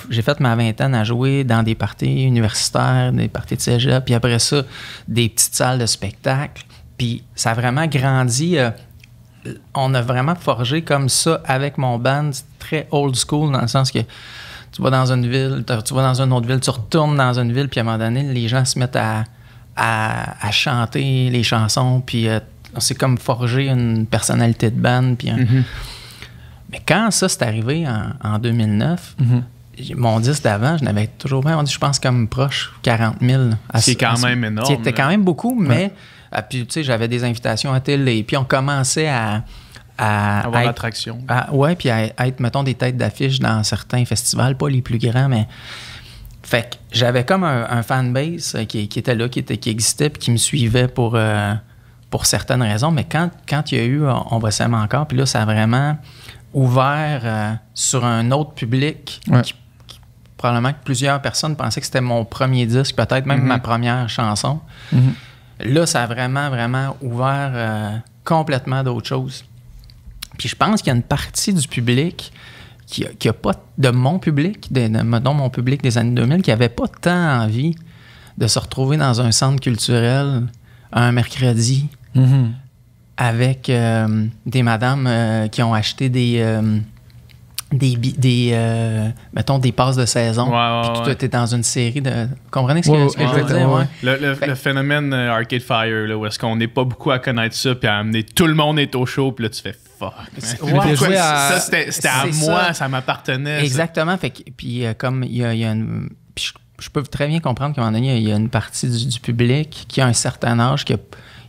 j'ai fait ma vingtaine à jouer dans des parties universitaires, des parties de cégep, puis après ça, des petites salles de spectacle. Puis ça a vraiment grandi on a vraiment forgé comme ça avec mon band. C'est très old school dans le sens que tu vas dans une ville, tu vas dans une autre ville, tu retournes dans une ville, puis à un moment donné, les gens se mettent à chanter les chansons, puis c'est comme forger une personnalité de band. Puis Mais quand ça, c'est arrivé en 2009, mon disque d'avant, je n'avais toujours pas, je pense, comme proche 40 000. C'est quand même énorme. C'était quand même beaucoup, mais puis, tu sais, j'avais des invitations à télé, puis on commençait à avoir être, l'attraction. Puis à être, mettons, des têtes d'affiche dans certains festivals, pas les plus grands, mais... Fait que j'avais comme un fanbase qui était là, qui existait, puis qui me suivait pour certaines raisons, mais quand il y a eu On va s'aimer encore, puis là, ça a vraiment ouvert sur un autre public qui probablement que plusieurs personnes pensaient que c'était mon premier disque, peut-être même ma première chanson. Là, ça a vraiment, vraiment ouvert complètement d'autres choses. Puis je pense qu'il y a une partie du public qui a pas, de mon public, mettons mon public des années 2000, qui n'avait pas tant envie de se retrouver dans un centre culturel un mercredi avec des madames qui ont acheté mettons, des passes de saison. Puis toi, t'es dans une série de... Comprenez ce que je veux dire? Ouais. Le phénomène Arcade Fire, là, où est-ce qu'on n'est pas beaucoup à connaître ça, puis à amener tout le monde est au show, puis là, tu fais fuck. Ça, c'était à moi, ça m'appartenait. Exactement. Fait que, puis comme il y a une... Puis je peux très bien comprendre qu'à un moment donné, il y a une partie du public qui a un certain âge,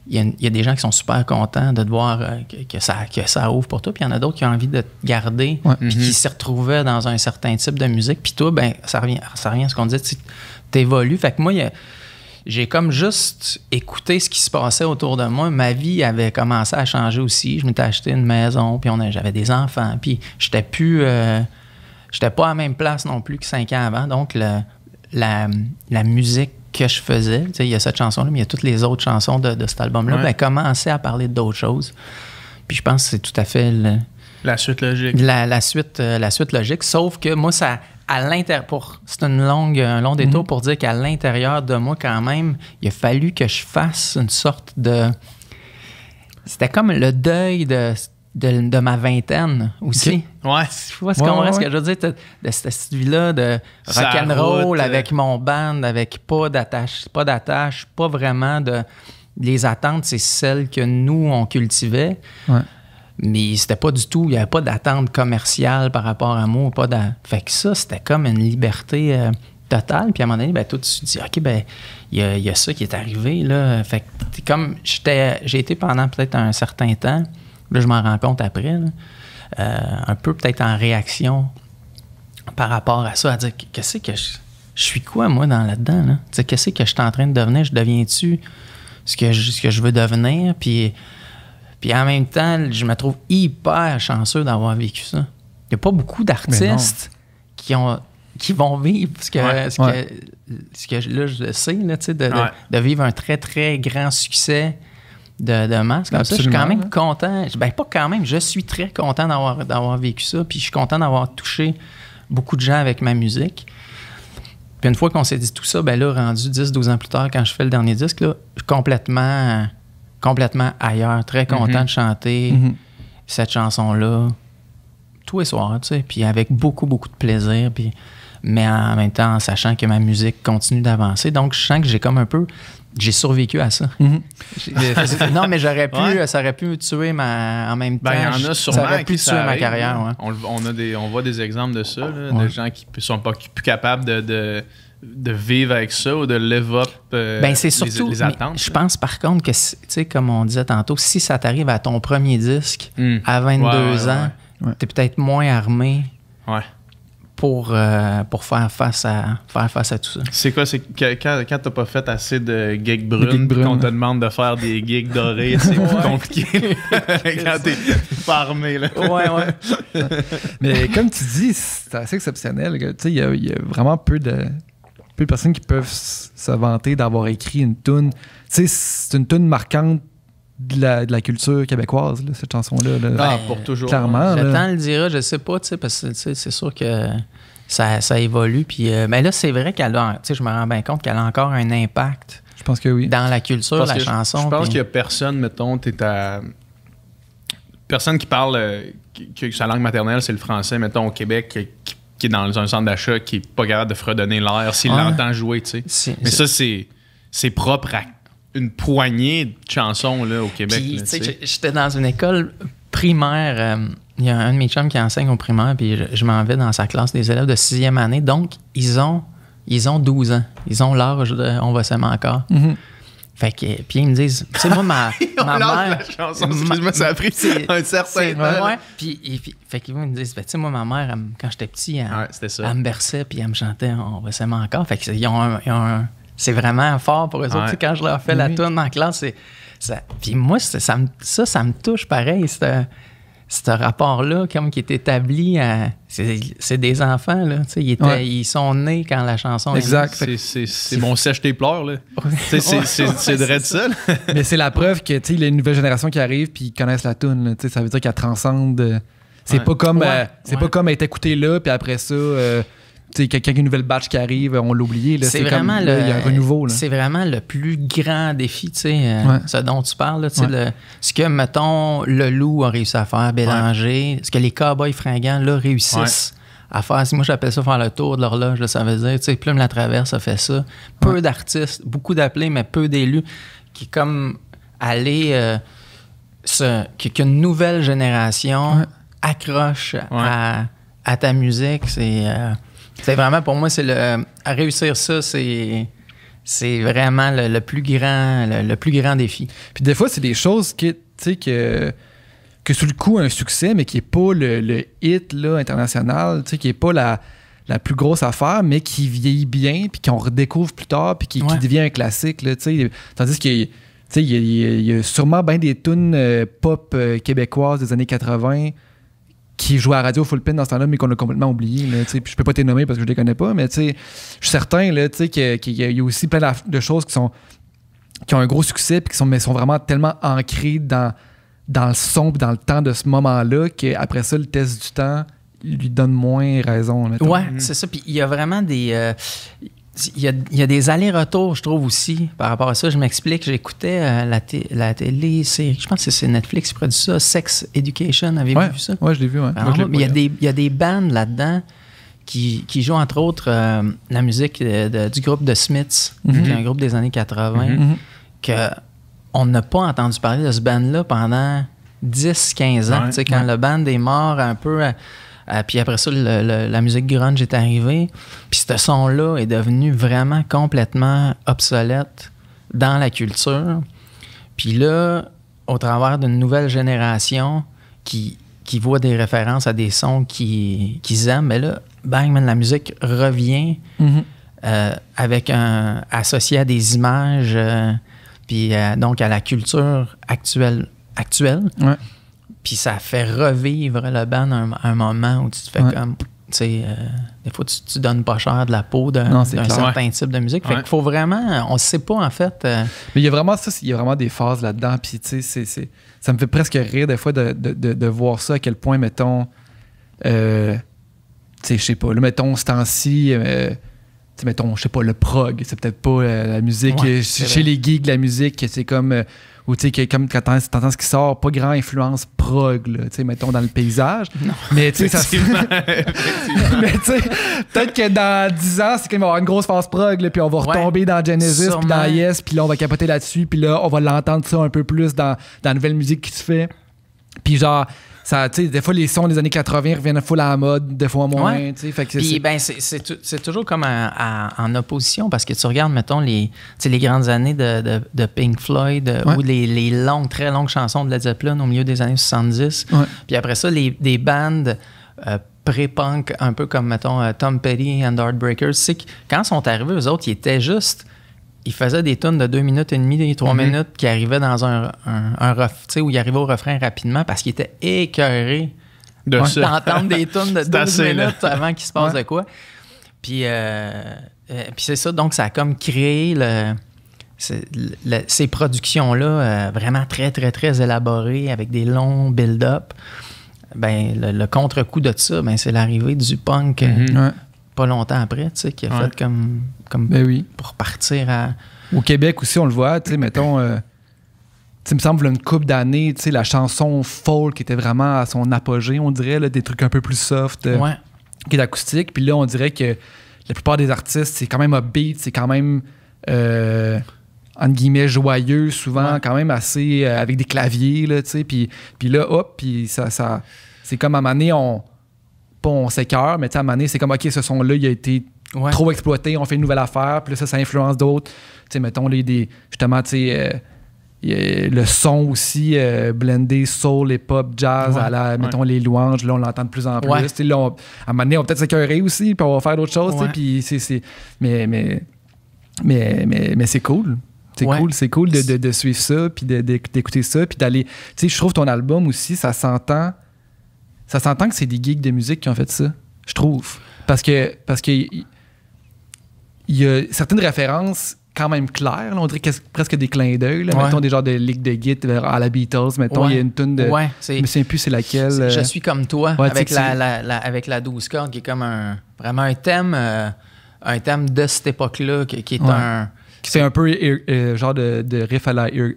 il y a des gens qui sont super contents de te voir que ça ouvre pour toi, puis il y en a d'autres qui ont envie de te garder, puis qui s'y retrouvaient dans un certain type de musique. Puis toi, ben ça revient à ce qu'on disait, tu évolues. Fait que moi, j'ai comme juste écouté ce qui se passait autour de moi. Ma vie avait commencé à changer aussi. Je m'étais acheté une maison, puis j'avais des enfants, puis j'étais pas à la même place non plus que 5 ans avant. Donc, la musique que je faisais, il y a cette chanson-là, mais il y a toutes les autres chansons de cet album-là, ben, commençaient à parler d'autres choses. Puis je pense que c'est tout à fait la suite logique. La suite logique, sauf que moi, ça, à l'intérieur, c'est un long détour pour dire qu'à l'intérieur de moi, quand même, il a fallu que je fasse une sorte de... C'était comme le deuil de ma vingtaine aussi. Ouais. Tu vois ce que je veux dire? De cette vie-là de rock'n'roll avec mon band, avec pas d'attache, pas vraiment de... Les attentes, c'est celles que nous, on cultivait. Ouais. Mais c'était pas du tout... Il n'y avait pas d'attente commerciale par rapport à moi. Fait que ça, c'était comme une liberté totale. Puis à un moment donné, ben, toi, tu te dis, OK, ben il y a ça qui est arrivé, là. Fait que comme j'ai été pendant peut-être un certain temps... Là, je m'en rends compte après, là, un peu peut-être en réaction par rapport à ça, à dire qu'est-ce que je suis quoi, moi, là-dedans? Là? Qu'est-ce que je suis en train de devenir? Je deviens-tu ce que je veux devenir? Puis en même temps, je me trouve hyper chanceux d'avoir vécu ça. Il n'y a pas beaucoup d'artistes qui vont vivre ce que là, je sais, là, de vivre un très, très grand succès de masse comme ça. Je suis quand même content. Ben, pas quand même, je suis très content d'avoir vécu ça. Puis je suis content d'avoir touché beaucoup de gens avec ma musique. Puis une fois qu'on s'est dit tout ça, ben là, rendu 10-12 ans plus tard, quand je fais le dernier disque, là, je suis complètement ailleurs. Très content de chanter cette chanson-là tous les soirs, tu sais. Puis avec beaucoup, beaucoup de plaisir. Mais en même temps, en sachant que ma musique continue d'avancer. Donc, je sens que j'ai survécu à ça. Non, mais ça aurait pu me tuer en même temps. Ben, il y en a sûrement ça aurait pu tuer ma carrière. Ouais. On voit des exemples de ça, là, de gens qui sont pas plus capables de vivre avec ça ou de live up c'est surtout, les attentes. Je pense par contre que, tu sais, comme on disait tantôt, si ça t'arrive à ton premier disque à 22 ans, t'es peut-être moins armé. Ouais. Pour faire face à tout ça. C'est quoi? C'est quand t'as pas fait assez de gigs brunes, qu'on te demande de faire des gigs dorés, c'est plus compliqué quand t'es pas armé. Là. Ouais. Mais comme tu dis, c'est assez exceptionnel. Tu sais, il y a vraiment peu de personnes qui peuvent se vanter d'avoir écrit une toune. Tu sais, c'est une toune marquante de la culture québécoise, là, cette chanson-là. Là. Pour toujours. Clairement. Le temps le dira, je sais pas, parce que c'est sûr que ça évolue. Puis, mais là, c'est vrai qu'elle a, je me rends bien compte qu'elle a encore un impact. Je pense que oui. Dans la culture, la chanson. Je pense qu'il y a personne, mettons, personne qui parle, que sa langue maternelle, c'est le français, mettons, au Québec, qui est dans un centre d'achat, qui est pas capable de fredonner l'air s'il l'entend jouer, tu sais. Mais ça, c'est propre à une poignée de chansons là, au Québec. Puis, tu sais, j'étais dans une école primaire. Il y a un de mes chums qui enseigne au primaire, puis je m'en vais dans sa classe des élèves de 6e année. Donc, ils ont 12 ans. Ils ont l'âge de On va s'aimer encore. Mm-hmm. Fait que, puis ils me disent, tu sais, moi, ma mère. La chanson, excuse-moi, ça a pris un certain temps. Ouais. Puis, fait qu'ils me disent, tu sais, moi, ma mère, quand j'étais petit, elle me berçait, puis elle me chantait On va s'aimer encore. Fait qu'ils ont c'est vraiment fort pour eux autres. Tu sais, quand je leur fais la toune en classe, puis moi, ça me touche pareil, ce rapport-là, comme qui est établi c'est des enfants, là. Tu sais, ils sont nés quand la chanson exact. C'est mon sèche tes pleurs, là. C'est vrai de ça. Mais c'est la preuve que, tu sais, il y a une nouvelle génération qui arrive puis ils connaissent la toune. Tu sais, ça veut dire qu'elle transcende. C'est pas comme pas comme être écouté là puis après ça. Tu sais, quelqu'un une nouvelle batch qui arrive, on l'a oublié. Là, c'est vraiment comme, il y a un renouveau. Là. C'est vraiment le plus grand défi, tu sais, ce dont tu parles. Là, ce que, mettons, le Loup a réussi à faire, Bélanger, ce que les Cowboys fringants là, réussissent à faire. Moi, j'appelle ça faire le tour de l'horloge, là, ça veut dire, tu sais, Plume la Traverse a fait ça. Peu d'artistes, beaucoup d'appelés, mais peu d'élus, qui comme aller... qu'une nouvelle génération accroche à ta musique, c'est vraiment, pour moi, à réussir ça, c'est vraiment le plus grand défi. Puis des fois, c'est des choses que sous le coup, un succès, mais qui n'est pas le hit là, international, qui n'est pas la plus grosse affaire, mais qui vieillit bien, puis qu'on redécouvre plus tard, puis qui devient un classique. Là, tandis qu'il y a sûrement bien des tunes pop québécoises des années 80 qui jouaient à radio full pin dans ce temps-là, mais qu'on a complètement oublié. Puis je peux pas te nommer parce que je les connais pas, mais je suis certain là, qu'il y a aussi plein de choses qui ont un gros succès et qui sont vraiment tellement ancrées dans le son et dans le temps de ce moment-là qu'après ça, le test du temps lui donne moins raison. Ouais, c'est ça. Puis il y a vraiment des... Il y a des allers-retours, je trouve, aussi, par rapport à ça. Je m'explique, j'écoutais la télé-série, je pense que c'est Netflix qui produit ça, Sex Education, avez-vous vu ça? Oui, je l'ai vu, il y a des bandes là-dedans qui jouent, entre autres, la musique du groupe The Smiths, qui est un groupe des années 80, qu'on n'a pas entendu parler de ce band-là pendant 10-15 ans. Quand le band est mort un peu... puis après ça, la musique grunge est arrivée. Puis ce son-là est devenu vraiment complètement obsolète dans la culture. Puis là, au travers d'une nouvelle génération qui voit des références à des sons qu'ils aiment, mais là, bang, man, la musique revient avec associé à des images, puis donc à la culture actuelle. Ouais. Puis ça fait revivre le band un moment où tu te fais comme... Tu sais, des fois, tu donnes pas cher de la peau d'un certain type de musique. Fait qu'il faut vraiment... On sait pas, en fait... Mais il y a vraiment ça, il y a vraiment des phases là-dedans. Puis, tu sais, ça me fait presque rire des fois de voir ça, à quel point, mettons... tu sais, je sais pas, là, mettons, ce temps-ci... mettons, je sais pas, le prog, c'est peut-être pas la musique... chez les geeks, la musique, c'est comme... ou tu sais, comme quand t'entends ce qui sort, pas grand influence prog, là, tu sais, mettons, dans le paysage. Non. Mais tu sais, ça mais tu sais, peut-être que dans 10 ans, c'est qu'il va y avoir une grosse phase prog, là, puis on va retomber dans Genesis, puis dans Yes, puis là, on va capoter là-dessus, puis là, on va l'entendre ça un peu plus dans la nouvelle musique qui se fait. Puis genre... Ça, des fois, les sons des années 80 reviennent full à la mode, des fois moins. Fait que puis, c'est toujours comme en opposition parce que tu regardes, mettons, les grandes années de Pink Floyd ou les longues, très longues chansons de Led Zeppelin au milieu des années 70. Ouais. Puis après ça, des bandes pré-punk, un peu comme, mettons, Tom Petty and the Heartbreakers. C'est que quand ils sont arrivés, eux autres, ils étaient juste... Ils faisaient des tunes de 2 minutes et demie, 3 minutes qui arrivaient dans un où ils arrivaient au refrain rapidement parce qu'ils étaient écœurés d'entendre des tunes de 12 minutes avant qu'il se passe de quoi. Puis c'est ça, donc ça a comme créé ces productions-là vraiment très, très, très élaborées avec des longs build-up. Ben, le contre-coup de ça, ben, c'est l'arrivée du punk pas longtemps après, tu sais, qui a fait comme ben oui. Pour partir à... Au Québec aussi, on le voit, tu sais, mettons... il me semble, une couple d'années, la chanson folk était vraiment à son apogée, on dirait, là, des trucs un peu plus soft, qui est acoustique. Puis là, on dirait que la plupart des artistes, c'est quand même upbeat, c'est quand même, entre guillemets, joyeux, souvent, quand même assez, avec des claviers, là, tu sais. Puis là, hop, puis ça, c'est comme à un moment donné, on s'écœure, mais à un moment donné, c'est comme, OK, ce son-là, il a été trop exploité, on fait une nouvelle affaire, puis là, ça influence d'autres. Tu sais, mettons, justement, tu sais... le son aussi blendé soul et pop jazz mettons les louanges, là on l'entend de plus en plus. Là, à un moment donné on va peut-être s'écœurer aussi puis on va faire d'autres choses, puis mais c'est cool. C'est cool de suivre ça puis d'écouter ça puis d'aller, tu sais, je trouve ton album aussi ça s'entend que c'est des geeks de musique qui ont fait ça, je trouve, parce que il y a certaines références quand même clair, là, on dirait presque des clins d'œil, mettons des genres de ligue de guitare à la Beatles, mettons il y a une tune de je me souviens plus c'est laquelle, Je suis comme toi, avec la 12 cordes qui est comme vraiment un thème de cette époque-là qui est c'est un peu genre de riff à la Here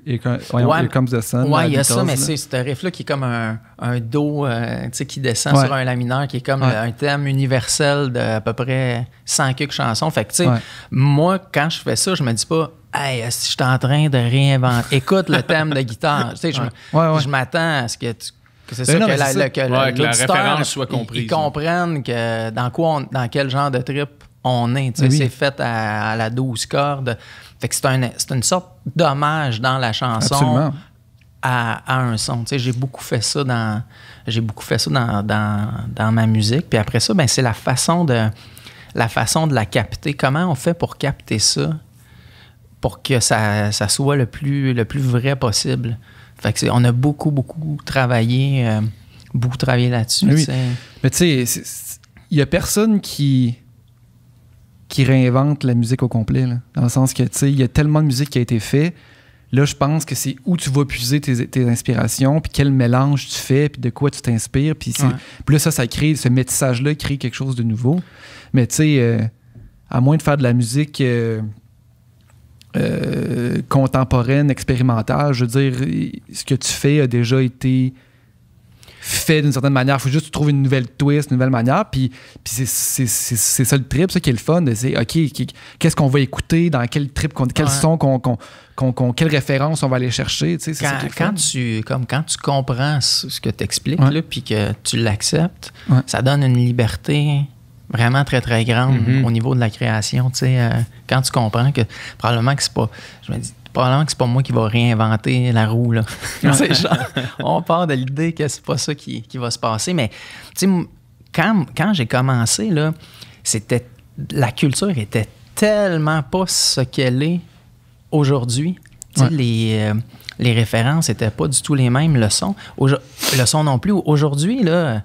Comes the Sun. Ouais, il y a ça, mais c'est ce riff-là qui est comme un do qui descend sur un la mineur, qui est comme un thème universel d'à peu près 100 quelques chansons. Fait que, tu sais, moi, quand je fais ça, je me dis pas « Hey, si je suis en train de réinventer, écoute le thème de guitare. » Tu sais, je m'attends à ce que que la référence soit comprise. Ils comprennent que dans quel genre de trip on est. C'est fait à la 12 cordes. Fait que c'est une sorte d'hommage dans la chanson à un son. J'ai beaucoup fait ça dans ma musique. Puis après ça, ben, c'est la façon de la capter. Comment on fait pour capter ça pour que ça soit le plus vrai possible? Fait que on a beaucoup travaillé là-dessus. Oui. Mais tu sais, il y a personne qui réinvente la musique au complet, là. Dans le sens que, tu sais, il y a tellement de musique qui a été faite. Là, je pense que c'est où tu vas puiser tes inspirations, puis quel mélange tu fais, puis de quoi tu t'inspires. Puis là, ça crée, ce métissage-là crée quelque chose de nouveau. Mais tu sais, à moins de faire de la musique contemporaine, expérimentale, je veux dire, ce que tu fais a déjà été fait d'une certaine manière. Il faut juste trouver une nouvelle twist, une nouvelle manière. Puis c'est ça le trip, ça qui est le fun. C'est OK, qu'est-ce qu'on va écouter, dans quel trip, quel son, quelle référence on va aller chercher. Tu sais, quand tu comprends ce que tu expliques, puis que tu l'acceptes, ça donne une liberté vraiment très, très grande au niveau de la création. Tu sais, quand tu comprends que probablement que c'est pas... Je me dis, probablement que c'est pas moi qui va réinventer la roue, là. On part de l'idée que c'est pas ça qui va se passer. Mais, tu sais, quand j'ai commencé, là, la culture était tellement pas ce qu'elle est aujourd'hui. Tu sais, les références étaient pas du tout les mêmes. Le son non plus. Aujourd'hui, là,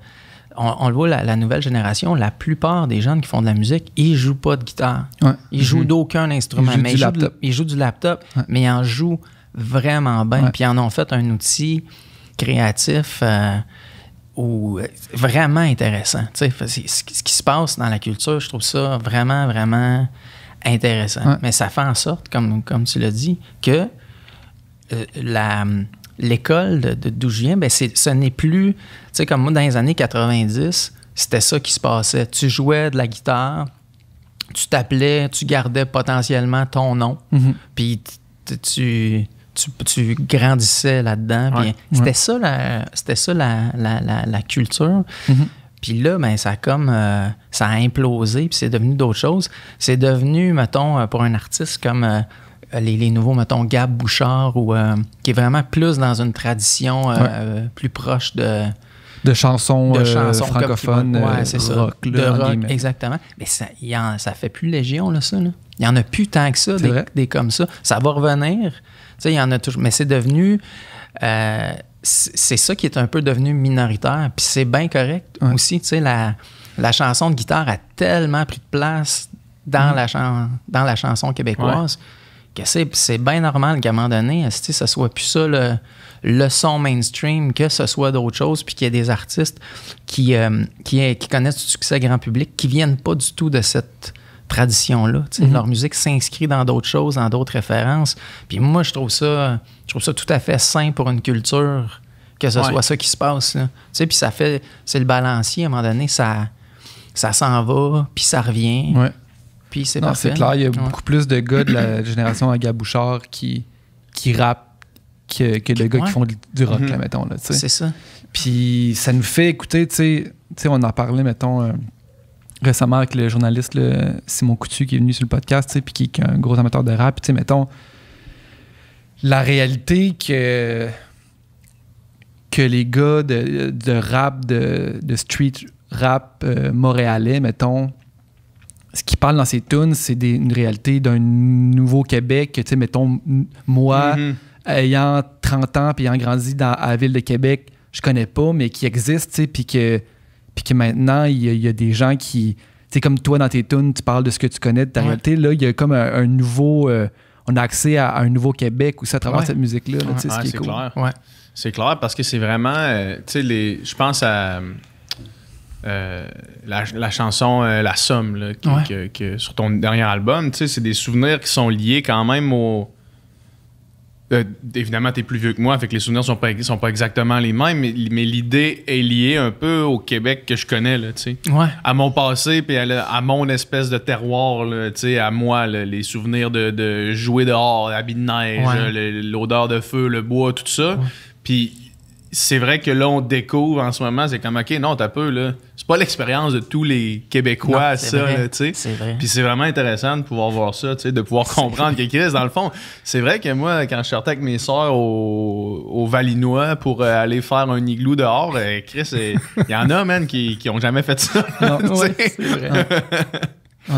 on le voit, la nouvelle génération, la plupart des jeunes qui font de la musique, ils jouent pas de guitare. Ils jouent d'aucun instrument. Ils jouent du laptop, mais ils en jouent vraiment bien. Puis ils en ont fait un outil créatif vraiment intéressant. Tu sais, ce qui se passe dans la culture, je trouve ça vraiment, vraiment intéressant. Mais ça fait en sorte, comme tu l'as dit, que l'école d'où je viens, ben ce n'est plus... Tu sais, comme moi, dans les années 90, c'était ça qui se passait. Tu jouais de la guitare, tu t'appelais, tu gardais potentiellement ton nom, puis tu grandissais là-dedans. C'était ça la culture. Puis là, ben, ça a implosé, puis c'est devenu d'autres choses. C'est devenu, mettons, pour un artiste comme... les nouveaux, mettons, Gab Bouchard, qui est vraiment plus dans une tradition plus proche de chansons francophones, rock. Là, de rock, exactement. Mais ça fait plus légion, là, ça. Là. Il n'y en a plus tant que ça, des comme ça. Ça va revenir. Tu sais, il y en a toujours. Mais c'est devenu... c'est ça qui est un peu devenu minoritaire. Puis c'est bien correct aussi. Tu sais, la chanson de guitare a tellement pris de place dans la chanson québécoise que c'est bien normal qu'à un moment donné, ce soit plus ça le son mainstream, que ce soit d'autres choses, puis qu'il y ait des artistes qui connaissent du succès grand public, qui viennent pas du tout de cette tradition-là. Leur musique s'inscrit dans d'autres choses, dans d'autres références. Puis moi, je trouve ça tout à fait sain pour une culture que ce soit ça qui se passe. Puis ça fait... C'est le balancier, à un moment donné, ça s'en va, puis ça revient. Ouais. Puis c'est Non, parfait. c'est clair, il y a beaucoup plus de gars de la génération Aga Bouchard qui rappent que de gars qui font du rock, là, mettons. Là, c'est ça. Puis ça nous fait écouter, tu sais, on en parlait, mettons, récemment avec le journaliste là, Simon Coutu qui est venu sur le podcast, puis qui est un gros amateur de rap. Tu sais, mettons, la réalité que les gars de rap, de street rap montréalais, mettons, ce qu'ils parlent dans ces tunes, c'est une réalité d'un nouveau Québec. Tu sais, mettons, moi, ayant 30 ans puis ayant grandi à la ville de Québec, je connais pas, mais qui existe, tu sais, puis que maintenant, il y a des gens qui... Tu sais, comme toi, dans tes tunes, tu parles de ce que tu connais de ta réalité. Là, il y a comme un nouveau... on a accès à un nouveau Québec aussi à travers cette musique-là. Là, tu sais, ce qui est cool. Clair. Ouais. C'est clair parce que c'est vraiment... tu sais, je pense à... la chanson La Somme là, que sur ton dernier album, tu sais, c'est des souvenirs qui sont liés quand même au... évidemment, t'es plus vieux que moi, fait que les souvenirs sont pas exactement les mêmes, mais l'idée est liée un peu au Québec que je connais, là, tu sais. À mon passé, puis à mon espèce de terroir, là, tu sais, à moi, là, les souvenirs de jouer dehors, l'habit de neige, l'odeur de feu, le bois, tout ça. Puis c'est vrai que là, on découvre en ce moment, c'est comme, OK, non, t'as peu, là. C'est pas l'expérience de tous les Québécois, là, tu sais. C'est vrai. Puis c'est vraiment intéressant de pouvoir voir ça, tu sais, de pouvoir comprendre que Chris, dans le fond, c'est vrai que moi, quand je sortais avec mes sœurs au Valinois pour aller faire un igloo dehors, Chris, il y en a, man, qui ont jamais fait ça. Non, c'est vrai. Tu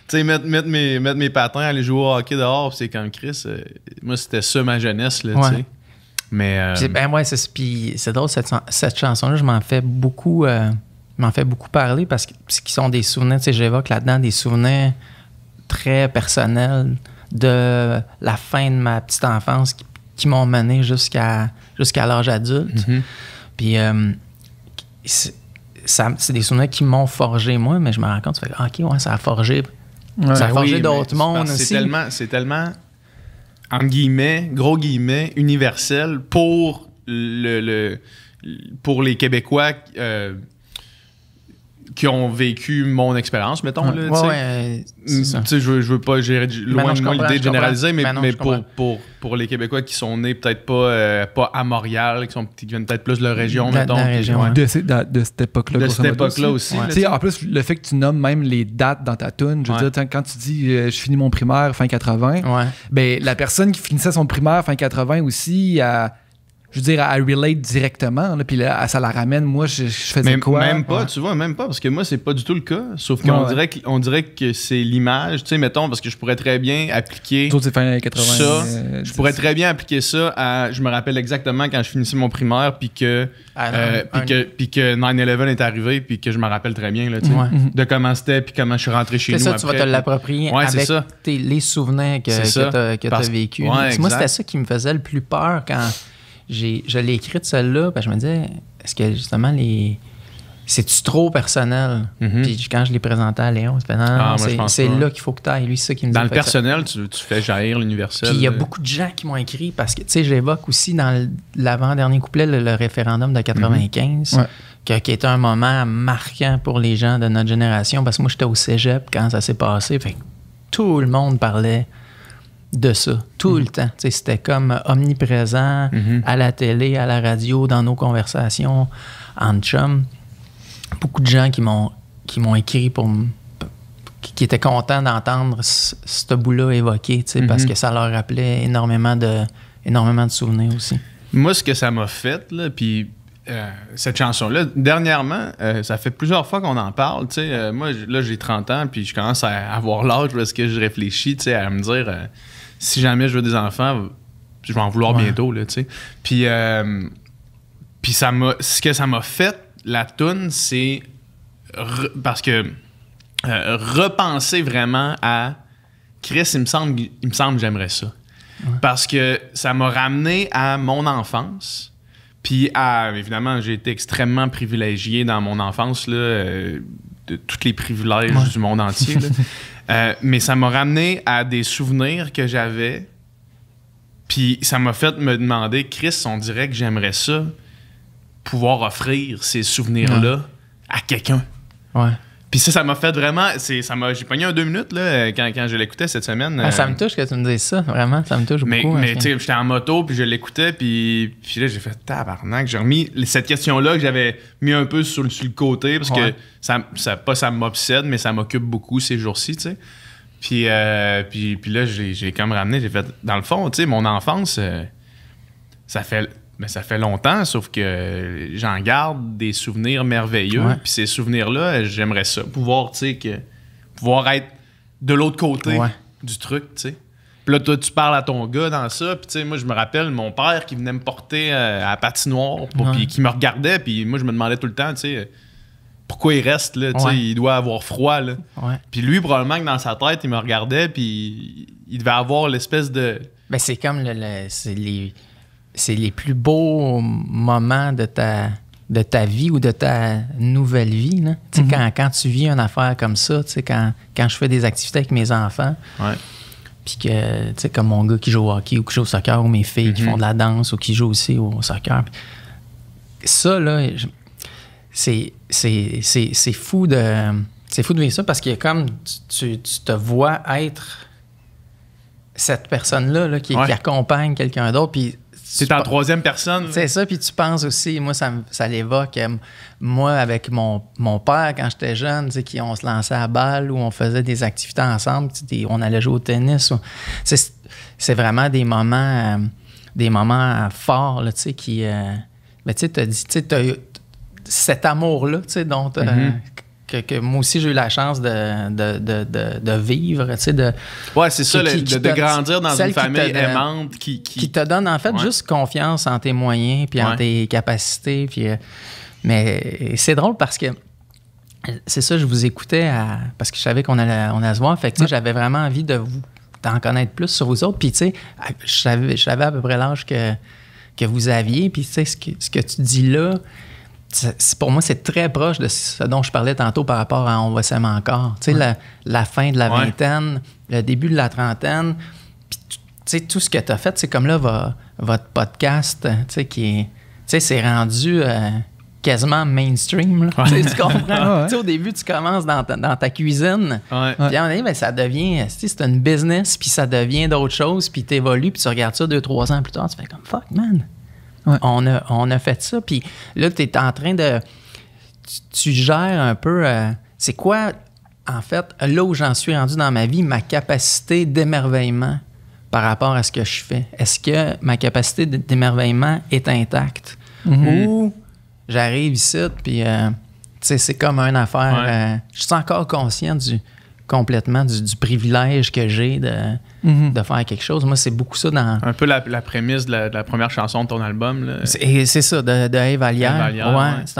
sais, mettre mes patins, aller jouer au hockey dehors, c'est comme Chris, moi, c'était ça ma jeunesse, là, tu sais. Mais puis c'est drôle, cette chanson-là, je m'en fais beaucoup parler parce que ce sont des souvenirs, tu sais, j'évoque là-dedans des souvenirs très personnels de la fin de ma petite enfance qui m'ont mené jusqu'à l'âge adulte. Puis c'est des souvenirs qui m'ont forgé moi, mais je me rends compte, ça a forgé d'autres mondes aussi. C'est tellement entre guillemets, gros guillemets, universel pour pour les Québécois qui ont vécu mon expérience, mettons. Je veux pas gérer loin de moi l'idée de généraliser, mais pour les Québécois qui sont nés peut-être pas à Montréal, qui viennent peut-être plus de la région, mettons. De cette époque-là. De cette époque-là aussi. En plus, le fait que tu nommes même les dates dans ta tune, je veux dire, quand tu dis je finis mon primaire fin 80, ben, la personne qui finissait son primaire fin 80 aussi, je veux dire, elle relate directement, là, puis là, ça la ramène. Moi, je faisais quoi? Même pas, tu vois, même pas, parce que moi, c'est pas du tout le cas. Sauf qu'on dirait que c'est l'image, tu sais, mettons, parce que je pourrais très bien appliquer c'est fin 80, ça. Je pourrais très bien appliquer ça à... Je me rappelle exactement quand je finissais mon primaire, puis que 9/11 est arrivé, puis que je me rappelle très bien, là, tu sais, de comment c'était, puis comment je suis rentré chez nous ça, après. tu vas te l'approprier avec les souvenirs que tu as vécu. Moi, c'était ça qui me faisait le plus peur quand... Je l'ai écrite celle-là, je me disais, est-ce que justement c'est-tu trop personnel? Puis quand je l'ai présenté à Léon, c'est là qu'il faut que tu ailles. Lui, c'est ça qui me dit. Dans le personnel, tu fais jaillir l'universel. Puis il y a beaucoup de gens qui m'ont écrit parce que, tu sais, j'évoque aussi dans l'avant-dernier couplet le référendum de 95, qui était un moment marquant pour les gens de notre génération, parce que moi, j'étais au cégep quand ça s'est passé. Fait que tout le monde parlait de ça, tout le temps. T'sais, c'était comme omniprésent à la télé, à la radio, dans nos conversations en chum. Beaucoup de gens qui m'ont écrit qui étaient contents d'entendre ce bout-là évoqué, parce que ça leur rappelait énormément de souvenirs aussi. Moi, ce que ça m'a fait, là, puis cette chanson-là, dernièrement, ça fait plusieurs fois qu'on en parle. Moi, là, j'ai 30 ans, puis je commence à avoir l'âge parce que je réfléchis à me dire... si jamais je veux des enfants, je vais en vouloir bientôt, là, tu sais. Puis ce que ça m'a fait, la toune, c'est parce que repenser vraiment à Chris, il me semble que j'aimerais ça. Parce que ça m'a ramené à mon enfance. Puis évidemment, j'ai été extrêmement privilégié dans mon enfance, là, de tous les privilèges du monde entier, là. Mais ça m'a ramené à des souvenirs que j'avais. Puis ça m'a fait me demander, Chris, on dirait que j'aimerais ça, pouvoir offrir ces souvenirs-là à quelqu'un. Ouais. Puis ça m'a fait vraiment... j'ai pogné un 2 minutes là, quand je l'écoutais cette semaine. Ça me touche que tu me dises ça, vraiment. Ça me touche beaucoup. Mais tu sais, j'étais en moto, puis je l'écoutais, puis là, j'ai fait tabarnak. J'ai remis cette question-là que j'avais mis un peu sur le côté, parce que ça m'obsède, mais ça m'occupe beaucoup ces jours-ci, tu sais. Puis là, j'ai comme ramené, j'ai fait... Dans le fond, tu sais, mon enfance, ça fait longtemps, sauf que j'en garde des souvenirs merveilleux. Ouais. Puis ces souvenirs-là, j'aimerais ça. Pouvoir être de l'autre côté du truc, tu sais. Puis là, toi, tu parles à ton gars dans ça. Puis tu sais, moi, je me rappelle mon père qui venait me porter à la patinoire, puis qui me regardait. Puis moi, je me demandais tout le temps, tu sais, pourquoi il reste, là, tu sais, il doit avoir froid, là. Ouais. Puis lui, probablement que dans sa tête, il me regardait, puis il devait avoir l'espèce de... Ben, c'est comme c'est les plus beaux moments de ta vie ou de ta nouvelle vie. Là. Quand tu vis une affaire comme ça, quand je fais des activités avec mes enfants, puis que, comme mon gars qui joue au hockey ou qui joue au soccer, ou mes filles qui font de la danse ou qui jouent aussi au soccer. Ça, là, c'est fou de vivre ça parce que comme tu te vois être cette personne-là là, qui accompagne quelqu'un d'autre, puis c'est en troisième personne. C'est ça, puis tu penses aussi, moi, ça l'évoque, moi, avec mon père, quand j'étais jeune, on se lançait à balle ou on faisait des activités ensemble, on allait jouer au tennis. C'est vraiment des moments forts, là, qui... mais tu sais, t'as dit, t'as eu cet amour-là, dont... Que moi aussi, j'ai eu la chance de vivre, tu sais, ouais, c'est ça, de grandir dans une famille aimante qui te donne, en fait, juste confiance en tes moyens puis en tes capacités. Puis, mais c'est drôle parce que c'est ça, je vous écoutais parce que je savais qu'on allait se voir. Fait que, j'avais vraiment envie d'en connaître plus sur vous autres. Puis, tu sais, je savais à peu près l'âge que vous aviez. Puis, tu sais, ce que tu dis là, pour moi, c'est très proche de ce dont je parlais tantôt par rapport à On va s'aimer encore. Tu sais, la fin de la vingtaine, le début de la trentaine, puis tu sais, tout ce que tu as fait, c'est comme là, votre podcast, tu sais, tu sais, c'est rendu quasiment mainstream. Là. Tu comprends? Tu sais, au début, tu commences dans ta cuisine, puis à un moment donné, ben, ça devient, c'est une business, puis ça devient d'autres choses, puis tu évolues, puis tu regardes ça 2-3 ans plus tard, tu fais comme « fuck, man ». Ouais. On a fait ça, puis là, tu es en train de... Tu gères un peu... c'est quoi, en fait, là où j'en suis rendu dans ma vie, ma capacité d'émerveillement par rapport à ce que je fais? Est-ce que ma capacité d'émerveillement est intacte? Ou j'arrive ici, puis c'est comme une affaire... je suis encore conscient complètement du privilège que j'ai de faire quelque chose. Moi, c'est beaucoup ça dans... Un peu la prémisse de la première chanson de ton album. Là. C'est ça, de Eve Vallière. Ouais. C'est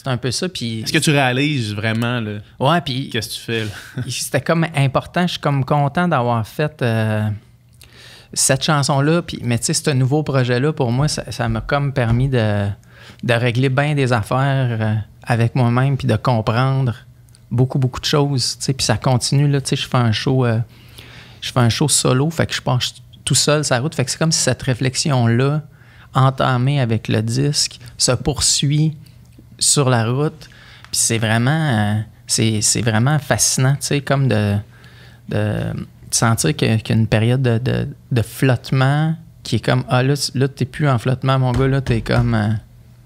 un peu ça. Puis, est-ce que tu réalises vraiment là, puis qu'est-ce que tu fais? Là? C'était comme important. Je suis comme content d'avoir fait cette chanson-là. Mais tu sais, ce nouveau projet-là, pour moi, ça m'a comme permis de régler bien des affaires avec moi-même puis de comprendre beaucoup de choses, tu sais, puis ça continue, là, tu sais, je fais un show solo, fait que je passe tout seul sur la route, fait que c'est comme si cette réflexion-là, entamée avec le disque, se poursuit sur la route, puis c'est vraiment fascinant, tu sais, comme de sentir qu'il y a une période de flottement qui est comme, là t'es plus en flottement, mon gars, là, t'es comme,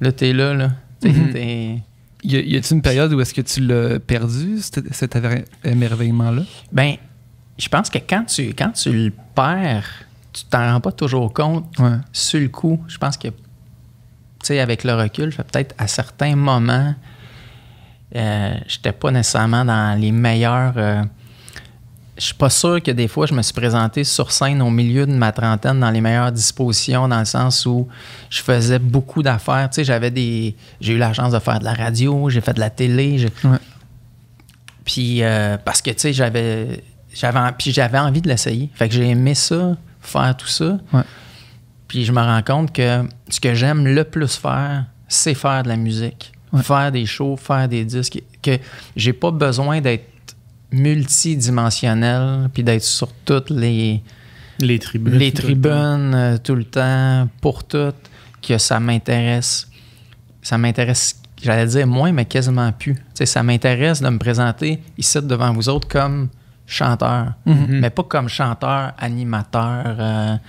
là, t'es là, t'es... Y a-t-il une période où est-ce que tu l'as perdu, cet émerveillement-là? Ben, je pense que quand tu le perds, tu t'en rends pas toujours compte sur le coup. Je pense que, tu sais, avec le recul, peut-être à certains moments, j'étais pas nécessairement dans les meilleurs... je suis pas sûr que des fois, je me suis présenté sur scène au milieu de ma trentaine dans les meilleures dispositions, dans le sens où je faisais beaucoup d'affaires. Tu sais, j'ai eu la chance de faire de la radio, j'ai fait de la télé. Puis, parce que, tu sais, j'avais envie de l'essayer. Fait que j'ai aimé ça, faire tout ça. Ouais. Puis je me rends compte que ce que j'aime le plus faire, c'est faire de la musique. Faire des shows, faire des disques. Que j'ai pas besoin d'être multidimensionnel, puis d'être sur toutes les tribunes tout le temps, pour tout, que ça m'intéresse. Ça m'intéresse, j'allais dire moins, mais quasiment plus. T'sais, ça m'intéresse de me présenter ici devant vous autres comme chanteur, mais pas comme chanteur, animateur.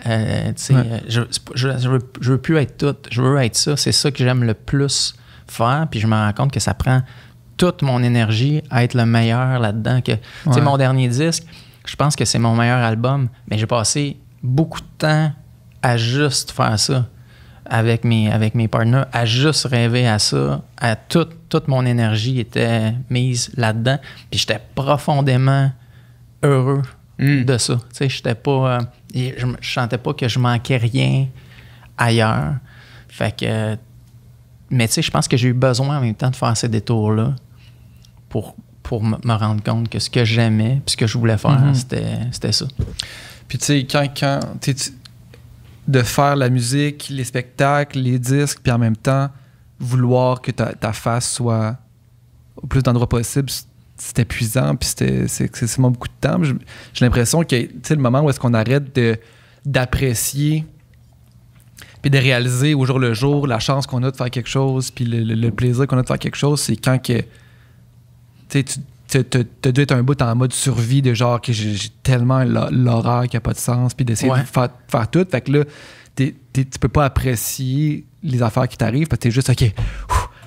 Je veux plus être tout, je veux être ça. C'est ça que j'aime le plus faire, puis je me rends compte que ça prend toute mon énergie à être le meilleur là-dedans. Mon dernier disque, je pense que c'est mon meilleur album, mais j'ai passé beaucoup de temps à juste faire ça avec mes partenaires, à juste rêver à ça. Toute mon énergie était mise là-dedans, puis j'étais profondément heureux de ça. J'étais pas... je sentais pas que je manquais rien ailleurs. Fait que... Mais je pense que j'ai eu besoin en même temps de faire ces détours-là pour me rendre compte que ce que j'aimais puis ce que je voulais faire, c'était ça. Puis tu sais, quand de faire la musique, les spectacles, les disques, puis en même temps vouloir que ta face soit au plus d'endroits possible, c'est épuisant, puis c'est excessivement beaucoup de temps. J'ai l'impression que le moment où est-ce qu'on arrête d'apprécier puis de réaliser au jour le jour la chance qu'on a de faire quelque chose, puis le plaisir qu'on a de faire quelque chose, c'est quand que t'as dû être un bout en mode survie de genre que j'ai tellement l'horreur qui a pas de sens, puis d'essayer de faire tout. Fait que là, tu peux pas apprécier les affaires qui t'arrivent parce que t'es juste, OK,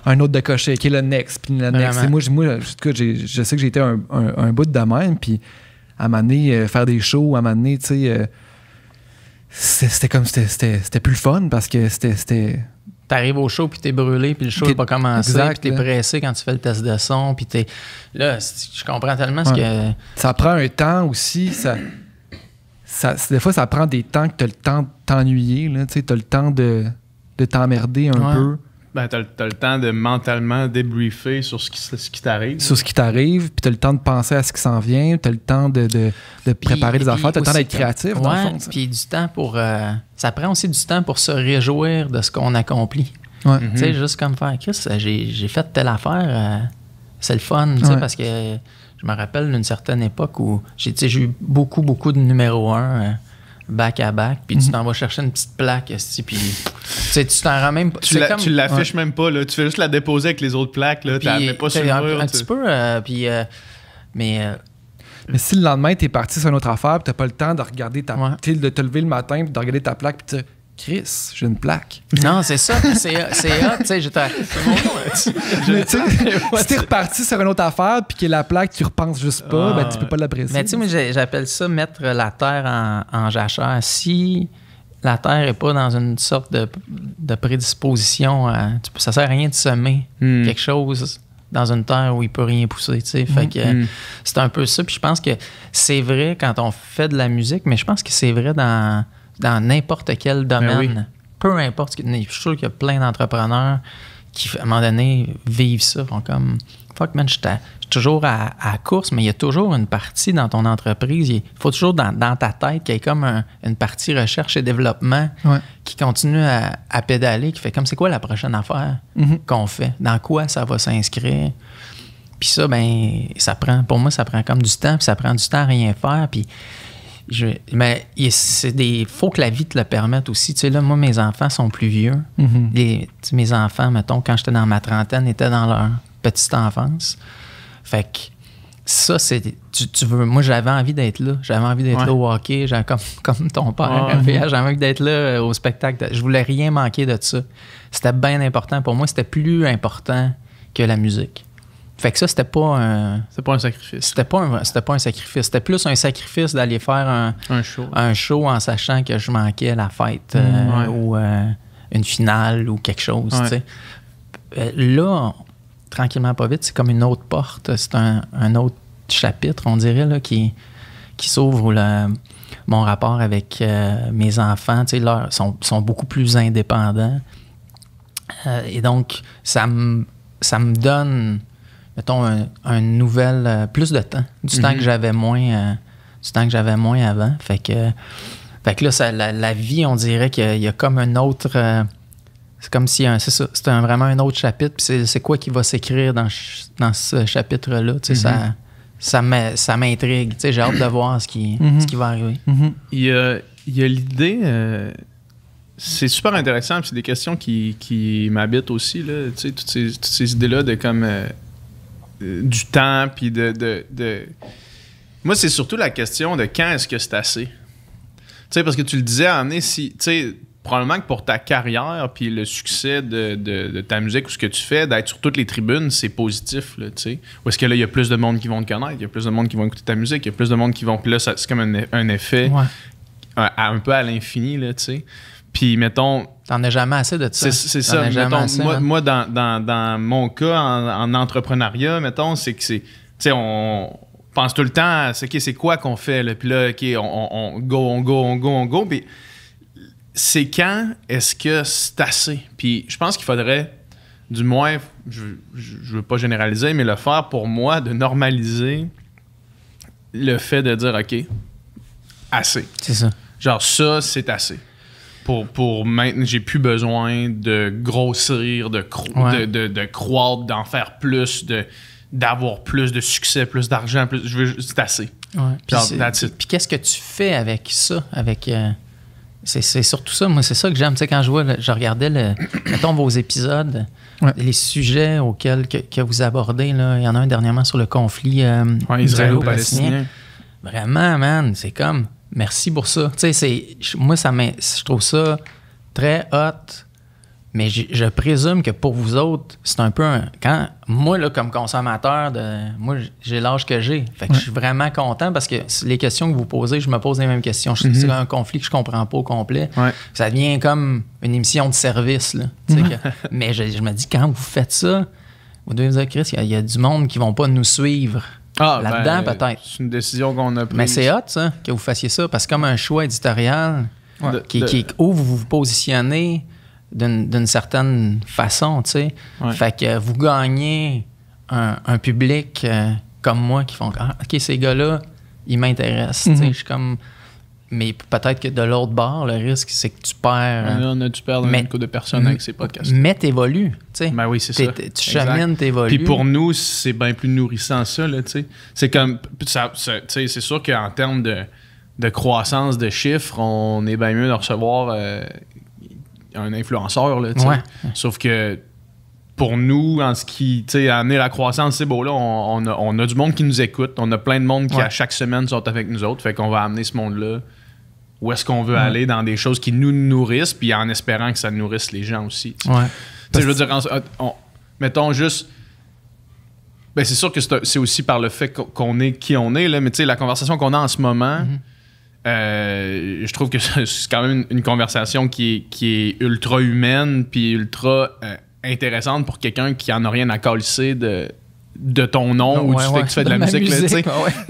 un autre de cocher, OK, le next, puis le next. Moi, je sais que j'ai été un bout de même, puis à un moment donné, faire des shows, à un moment donné, tu sais, c'était plus le fun parce que c'était... T'arrives au show, puis t'es brûlé, puis le show n'est pas commencé, puis t'es pressé quand tu fais le test de son, puis t'es... Là, je comprends tellement ce que... Ça prend un temps aussi, des fois, ça prend des temps que t'as le temps de t'ennuyer, là, tu sais, t'as le temps de t'emmerder un peu. Ben, t'as le temps de mentalement débriefer sur ce qui t'arrive. Sur ce qui t'arrive, puis t'as le temps de penser à ce qui s'en vient, t'as le temps de préparer des affaires, t'as le temps d'être créatif, dans le fond. Puis du temps pour... ça prend aussi du temps pour se réjouir de ce qu'on accomplit. Ouais. Tu sais, juste comme faire, Chris, j'ai fait telle affaire, c'est le fun, tu sais, parce que je me rappelle d'une certaine époque où j'ai eu beaucoup de numéro 1 back-à-back, puis tu t'en vas chercher une petite plaque, puis tu t'en rends même pas... Tu l'affiches même pas, là. Tu fais juste la déposer avec les autres plaques, là. Tu la mets pas sur le mur. Un petit peu, puis... Mais si le lendemain, t'es parti sur une autre affaire, puis t'as pas le temps de regarder de te lever le matin, puis de regarder ta plaque, puis Chris, j'ai une plaque. Non, c'est ça, c'est hot, tu sais, j'étais... Si t'es reparti sur une autre affaire, puis que la plaque, tu repenses juste pas, ben tu peux pas l'apprécier. Mais tu sais, moi, j'appelle ça mettre la terre en jachère. Si la terre est pas dans une sorte de prédisposition, ça sert à rien de semer quelque chose dans une terre où il peut rien pousser, tu sais. Fait que c'est un peu ça, puis je pense que c'est vrai quand on fait de la musique, mais je pense que c'est vrai dans n'importe quel domaine. Oui. Peu importe. Je suis sûr qu'il y a plein d'entrepreneurs qui, à un moment donné, vivent ça. Font comme, fuck man, je suis toujours à course, mais il y a toujours une partie dans ton entreprise. Il faut toujours dans ta tête qu'il y ait comme une partie recherche et développement qui continue à pédaler, qui fait comme, c'est quoi la prochaine affaire qu'on fait? Dans quoi ça va s'inscrire? Puis ça, ben, pour moi, ça prend comme du temps, puis ça prend du temps à rien faire, puis mais faut que la vie te le permette aussi. Tu sais, là, moi, mes enfants sont plus vieux. Mes enfants, mettons, quand j'étais dans ma trentaine, étaient dans leur petite enfance. Fait que ça, c'est... Tu veux... Moi, j'avais envie d'être là. J'avais envie d'être là au hockey, comme ton père. J'avais envie d'être là au spectacle. Je voulais rien manquer de ça. C'était bien important pour moi. C'était plus important que la musique. Fait que ça, c'était pas un... C'était pas un sacrifice. C'était pas un sacrifice. C'était plus un sacrifice d'aller faire un show en sachant que je manquais la fête ou une finale ou quelque chose. Là, tranquillement pas vite, c'est comme une autre porte. C'est un autre chapitre, on dirait, là, qui s'ouvre mon rapport avec mes enfants. Là, sont beaucoup plus indépendants. Et donc, ça me donne... mettons, un nouvel... plus de temps. Du temps que j'avais moins avant. Fait que là, la vie, on dirait qu'il y a comme un autre... c'est comme si... c'est ça. C'est vraiment un autre chapitre. Puis c'est quoi qui va s'écrire dans ce chapitre-là. Tu sais, ça m'intrigue. Tu sais, j'ai hâte de voir ce qui va arriver. Il y a l'idée... c'est super intéressant, puis c'est des questions qui m'habitent aussi, là, tu sais, toutes ces idées-là de comme du temps, puis de... Moi, c'est surtout la question de quand est-ce que c'est assez. Tu sais, parce que tu le disais, si, tu sais, probablement que pour ta carrière, puis le succès de ta musique ou ce que tu fais, d'être sur toutes les tribunes, c'est positif, là, tu sais. Ou est-ce que là, il y a plus de monde qui vont te connaître, il y a plus de monde qui vont écouter ta musique, il y a plus de monde qui vont... Puis là, c'est comme un effet un peu à l'infini, là, tu sais. Puis, mettons... T'en as jamais assez de ça. C'est ça. Mettons, moi, dans mon cas, en entrepreneuriat, mettons, c'est que c'est... Tu sais, on pense tout le temps, c'est quoi qu'on fait, là? Puis là, OK, on go. Puis c'est quand est-ce que c'est assez? Puis je pense qu'il faudrait, du moins, je veux pas généraliser, mais le faire pour moi, de normaliser le fait de dire, OK, assez. C'est ça. Genre, ça, c'est assez. Pour maintenant, j'ai plus besoin de grossir, de croître, d'en faire plus, d'avoir plus de succès, plus d'argent, plus. C'est assez. Ouais. Puis qu'est-ce que tu fais avec ça? C'est surtout ça. Moi, c'est ça que j'aime. Tu sais, quand je regardais mettons vos épisodes, les sujets auxquels que vous abordez, là, il y en a un dernièrement sur le conflit israélo-palestinien. Vraiment, man, c'est comme... Merci pour ça. Tu sais, moi, je trouve ça très hot, mais je présume que pour vous autres, c'est un peu moi, là, comme consommateur, moi, j'ai l'âge que j'ai. Fait que je suis vraiment content parce que les questions que vous posez, je me pose les mêmes questions. C'est un conflit que je comprends pas au complet. Ouais. Ça devient comme une émission de service, là. Mais je me dis, quand vous faites ça, vous devez vous dire, Chris, il y a du monde qui vont pas nous suivre. Là-dedans, peut-être. C'est une décision qu'on a prise. Mais c'est hot, ça, que vous fassiez ça, parce que comme un choix éditorial où vous vous positionnez d'une certaine façon, tu sais. Ouais. Fait que vous gagnez un public comme moi qui font OK, ces gars-là, ils m'intéressent. Tu sais, je suis comme... Mais peut-être que de l'autre bord, le risque, c'est que tu perds... On a dû perdre une couple de personnes avec ces podcasts. Mais t'évolues, tu sais. Ben oui, c'est ça. Tu chemines, t'évolues. Puis pour nous, c'est bien plus nourrissant, ça, là, tu sais. C'est comme... tu sais, c'est sûr qu'en termes de croissance de chiffres, on est bien mieux de recevoir un influenceur, là, tu sais. Ouais. Sauf que pour nous, en ce qui, tu sais, amener la croissance, c'est beau, là, on a du monde qui nous écoute. On a plein de monde qui, à chaque semaine, sont avec nous autres. Fait qu'on va amener ce monde-là où est-ce qu'on veut aller dans des choses qui nous nourrissent, puis en espérant que ça nourrisse les gens aussi. Tu sais, je veux dire, mettons juste... Ben, c'est sûr que c'est aussi par le fait qu'on est qui on est, là, mais tu sais, la conversation qu'on a en ce moment... je trouve que c'est quand même une conversation qui est ultra humaine puis ultra intéressante pour quelqu'un qui en a rien à calisser de ton nom ou du fait que tu fais de la musique. Tu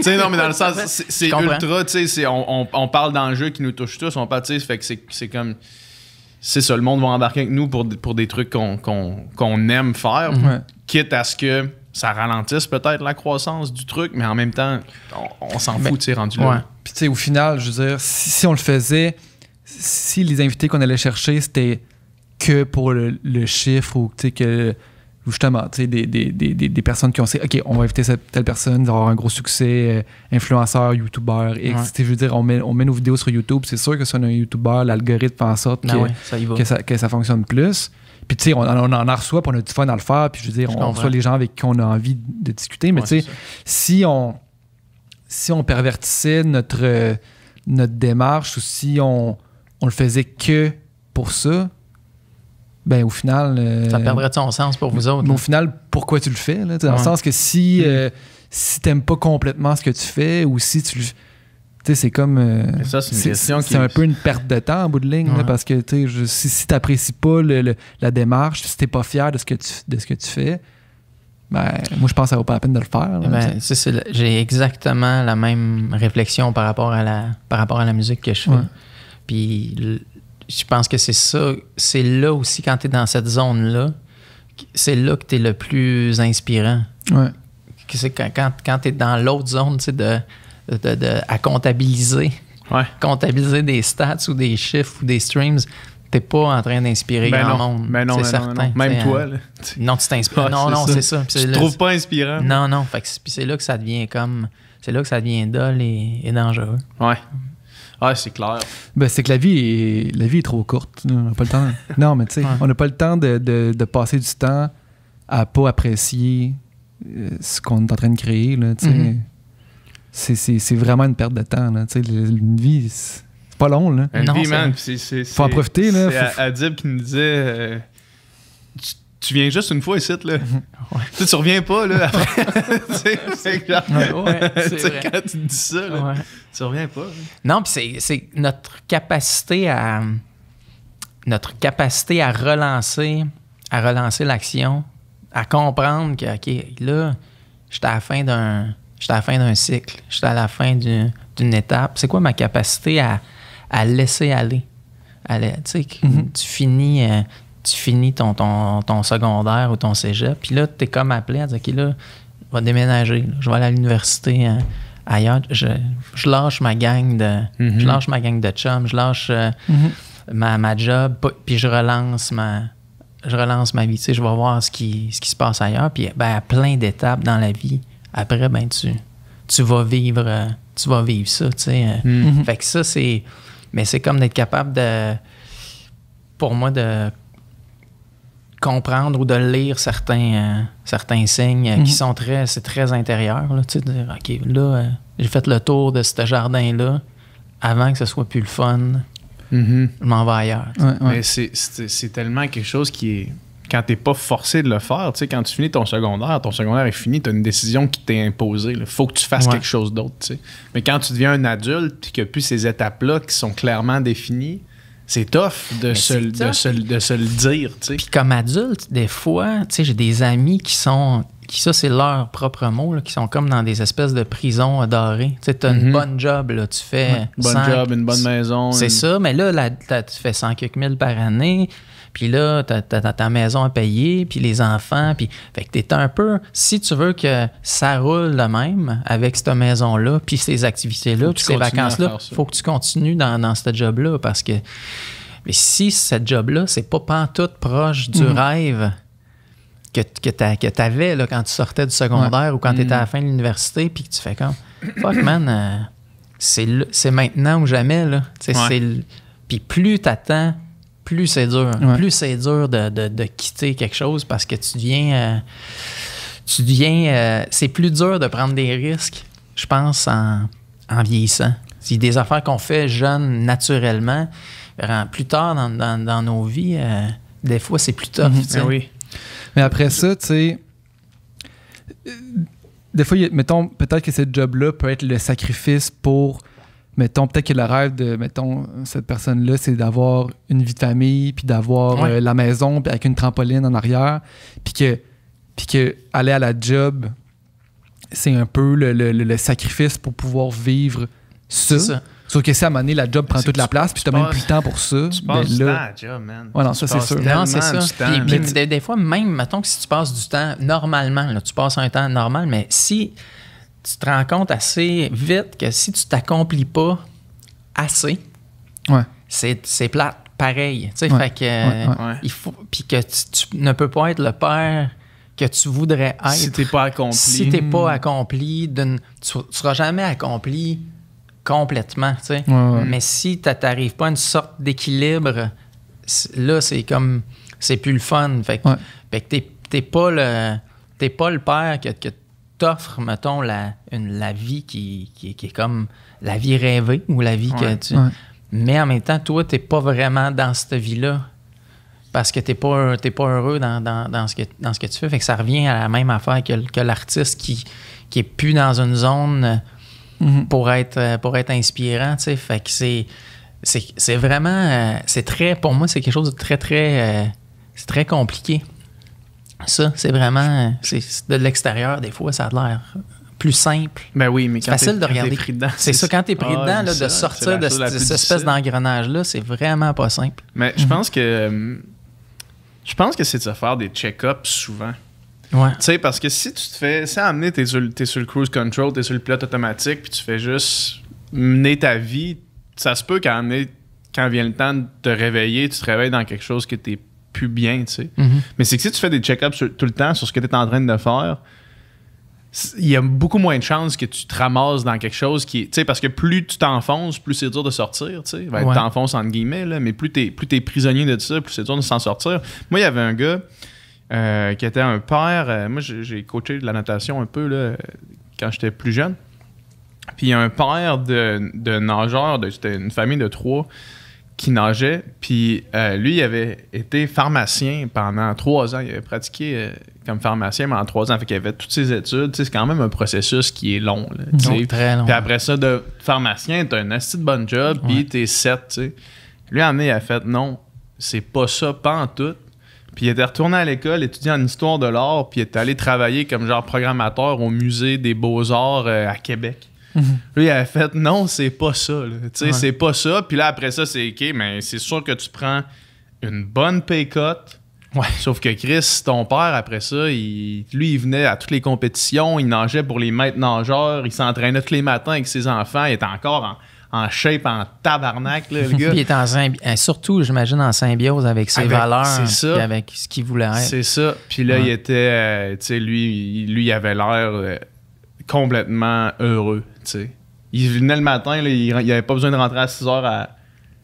sais, non, mais dans le sens, c'est ultra, tu sais, on parle d'enjeux qui nous touchent tous, on parle, tu sais, fait que c'est comme... C'est ça, le monde va embarquer avec nous pour des trucs qu'on aime faire, quitte à ce que ça ralentisse peut-être la croissance du truc, mais en même temps, on s'en fout, tu sais, rendu là. Puis tu sais, au final, je veux dire, si on le faisait, si les invités qu'on allait chercher, c'était que pour le chiffre ou tu sais que justement, tu sais, des personnes qui ont dit OK, on va inviter cette telle personne, avoir un gros succès, influenceur, youtubeur, X. Je veux dire, on met nos vidéos sur YouTube, c'est sûr que si on a un youtubeur, l'algorithme fait en sorte que ça fonctionne plus. Puis tu sais, on en reçoit, puis on a du fun à le faire, puis je veux dire, on reçoit les gens avec qui on a envie de discuter, mais tu sais, si on pervertissait notre démarche ou si on le faisait que pour ça, ben au final... ça perdrait de son sens pour vous autres. Mais au final, pourquoi tu le fais? Là, dans le sens que si t'aimes pas complètement ce que tu fais ou si tu... Tu sais, c'est comme... ça, c'est une question c'est un peu une perte de temps en bout de ligne, là, parce que si t'apprécies pas la démarche, si t'es pas fier de ce que tu fais, ben moi, je pense que ça vaut pas la peine de le faire. Là, j'ai exactement la même réflexion par rapport à la musique que je fais. Puis je pense que c'est ça. C'est là aussi, quand t'es dans cette zone-là, c'est là que t'es le plus inspirant. C'est quand t'es dans l'autre zone, tu sais, à comptabiliser. Comptabiliser des stats ou des chiffres ou des streams. t'es pas en train d'inspirer grand monde. Ben non, c'est ben certain. non. Même toi, là. Non, tu t'inspires. Non, c'est ça. Tu te trouves pas inspirant? Non. Fait que c'est là que ça devient c'est là que ça devient dole et dangereux. Ouais. Ah, c'est clair. Ben, c'est que la vie est trop courte. On n'a pas le temps. Non, mais tu sais, on n'a pas le temps de passer du temps à pas apprécier ce qu'on est en train de créer. Là, c'est vraiment une perte de temps. Là, une vie, c'est pas long. Là. Une vie, man. Faut en profiter. Là, c'est Adib qui nous disait tu viens juste une fois ici, là. Tu reviens pas, là, après. c'est clair. C'est vrai. Quand tu dis ça, là, tu reviens pas. Là. Non, puis c'est notre capacité à relancer l'action, à comprendre que, OK, là, j'étais à la fin d'un cycle, j'étais à la fin d'une étape. C'est quoi ma capacité à laisser aller? Tu sais, tu finis ton secondaire ou ton cégep, puis là, t'es comme appelé à dire, OK, là, je vais déménager, là, je vais aller à l'université ailleurs, je lâche ma gang de chums, je lâche ma job, puis je relance ma vie, tu sais, je vais voir ce qui se passe ailleurs, puis ben, à plein d'étapes dans la vie, après, ben, tu vas vivre ça, tu sais. Fait que ça, mais c'est comme d'être capable pour moi, de comprendre ou de lire certains signes qui sont c'est très intérieur, là, tu sais, de dire, OK, là, j'ai fait le tour de ce jardin-là avant que ce soit plus le fun. Je m'en vais ailleurs. Mais c'est tellement quelque chose qui est... Quand t'es pas forcé de le faire, tu sais, quand tu finis ton secondaire est fini, t'as une décision qui t'est imposée. Il faut que tu fasses quelque chose d'autre, tu sais. Mais quand tu deviens un adulte et qu'il n'y a plus ces étapes-là qui sont clairement définies, c'est tough de se le dire, tu sais. Puis comme adulte, des fois, tu sais, j'ai des amis qui ça, c'est leur propre mot, là, qui sont comme dans des espèces de prisons dorées. Tu sais, t'as une bonne job, là, tu fais... une bonne maison. C'est ça, mais là, tu fais 100 quelques mille par année, puis là, t'as ta maison à payer, puis les enfants, puis... Fait que t'es un peu... Si tu veux que ça roule de même, avec cette maison-là, puis ces activités-là, puis ces vacances-là, faut que tu continues dans ce job-là, parce que... Mais si cette job-là, c'est pas pantoute proche du rêve que t'avais là, quand tu sortais du secondaire ou quand t'étais à la fin de l'université, puis que tu fais comme fuck man, c'est maintenant ou jamais là. Puis plus t'attends, plus c'est dur. Plus c'est dur de quitter quelque chose parce que tu deviens c'est plus dur de prendre des risques, je pense, en vieillissant. C'est des affaires qu'on fait jeunes naturellement. Plus tard dans nos vies, des fois, c'est plus tough. Oui. Mais après ça, tu sais, des fois, mettons, peut-être que ce job-là peut être le sacrifice pour, mettons, peut-être que le rêve de, mettons, cette personne-là, c'est d'avoir une vie de famille, puis d'avoir la maison, puis avec une trampoline en arrière, puis que aller à la job, c'est un peu le sacrifice pour pouvoir vivre ça. C'est ça. Sauf que si à un moment donné, la job prend toute la place, puis t'as même plus le temps pour ça. Tu passes du temps à la job, man. Ouais, non, ça, c'est sûr. Non, c'est ça. Puis des fois, même, mettons que si tu passes du temps normalement, là, tu passes un temps normal, mais si tu te rends compte assez vite que si tu t'accomplis pas assez, c'est plate, pareil. Tu sais, fait que il faut... Puis que tu ne peux pas être le père que tu voudrais être. Si t'es pas accompli. Si t'es pas accompli, tu seras jamais accompli complètement, tu sais. Mais si tu n'arrives pas à une sorte d'équilibre, là, c'est comme... C'est plus le fun. Fait que t'es pas le père que t'offre, mettons, la vie qui est comme la vie rêvée ou la vie que tu... Mais en même temps, toi, t'es pas vraiment dans cette vie-là parce que t'es pas heureux dans ce que tu fais. Fait que ça revient à la même affaire que l'artiste qui est plus dans une zone... pour être inspirant, tu sais. Fait que c'est vraiment... c'est très... Pour moi, c'est quelque chose de très, très... c'est très compliqué. Ça, c'est vraiment... c'est de l'extérieur, des fois, ça a l'air plus simple. Ben oui, mais quand facile de regarder. T'es pris dedans. C'est ça, quand t'es pris dedans, là, de sortir de cette espèce d'engrenage-là, c'est vraiment pas simple. Mais je pense que... c'est de se faire des check-ups souvent. Ouais. Tu sais, parce que si tu te fais... Si à amener, t'es sur le cruise control, t'es sur le pilote automatique, puis tu fais juste mener ta vie, ça se peut qu'à amener, quand vient le temps de te réveiller, tu te réveilles dans quelque chose que t'es plus bien, tu sais. Mais c'est que si tu fais des check-ups tout le temps sur ce que tu es en train de faire, il y a beaucoup moins de chances que tu te ramasses dans quelque chose qui est... Tu sais, parce que plus tu t'enfonces, plus c'est dur de sortir, tu sais. Ben, t'enfonces entre guillemets, là, mais plus t'es prisonnier de ça, plus c'est dur de s'en sortir. Moi, il y avait un gars qui était un père... moi, j'ai coaché de la natation un peu, là, quand j'étais plus jeune. Puis il y a un père de nageurs, c'était une famille de 3 qui nageait. Puis lui, il avait été pharmacien pendant 3 ans. Il avait pratiqué comme pharmacien pendant 3 ans. Fait qu'il avait toutes ses études. C'est quand même un processus qui est long. Là, donc, très long. Puis après ça, de pharmacien, t'as un asti de bon job, puis t'es 7. T'sais. Lui, il a fait non, c'est pas ça, pas en tout. Puis il était retourné à l'école, étudier en histoire de l'art, puis il est allé travailler comme genre programmateur au musée des beaux-arts à Québec. Lui, il avait fait non, c'est pas ça. C'est pas ça. Puis là, après ça, c'est OK, mais c'est sûr que tu prends une bonne pay cut. Sauf que Chris, ton père, après ça, lui, il venait à toutes les compétitions, il nageait pour les maîtres nageurs, il s'entraînait tous les matins avec ses enfants, il était encore en shape, en tabarnak, là, le gars. Puis il était surtout, j'imagine, en symbiose avec ses valeurs, puis avec ce qu'il voulait être. C'est ça. Puis là, il était, tu sais, lui, il avait l'air complètement heureux, tu sais. Il venait le matin, là, il avait pas besoin de rentrer à 6 heures à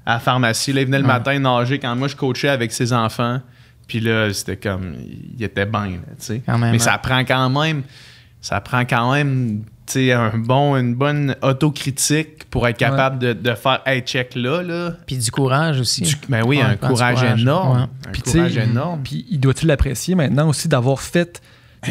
la pharmacie. Là, il venait le matin nager quand moi je coachais avec ses enfants. Puis là, c'était comme, il était bien, tu sais. Mais ça prend quand même, tu sais, une bonne autocritique pour être capable de faire, hey, check là. Puis du courage aussi. Ben oui, un courage énorme. Un courage énorme. Puis il doit-tu l'apprécier maintenant aussi d'avoir fait...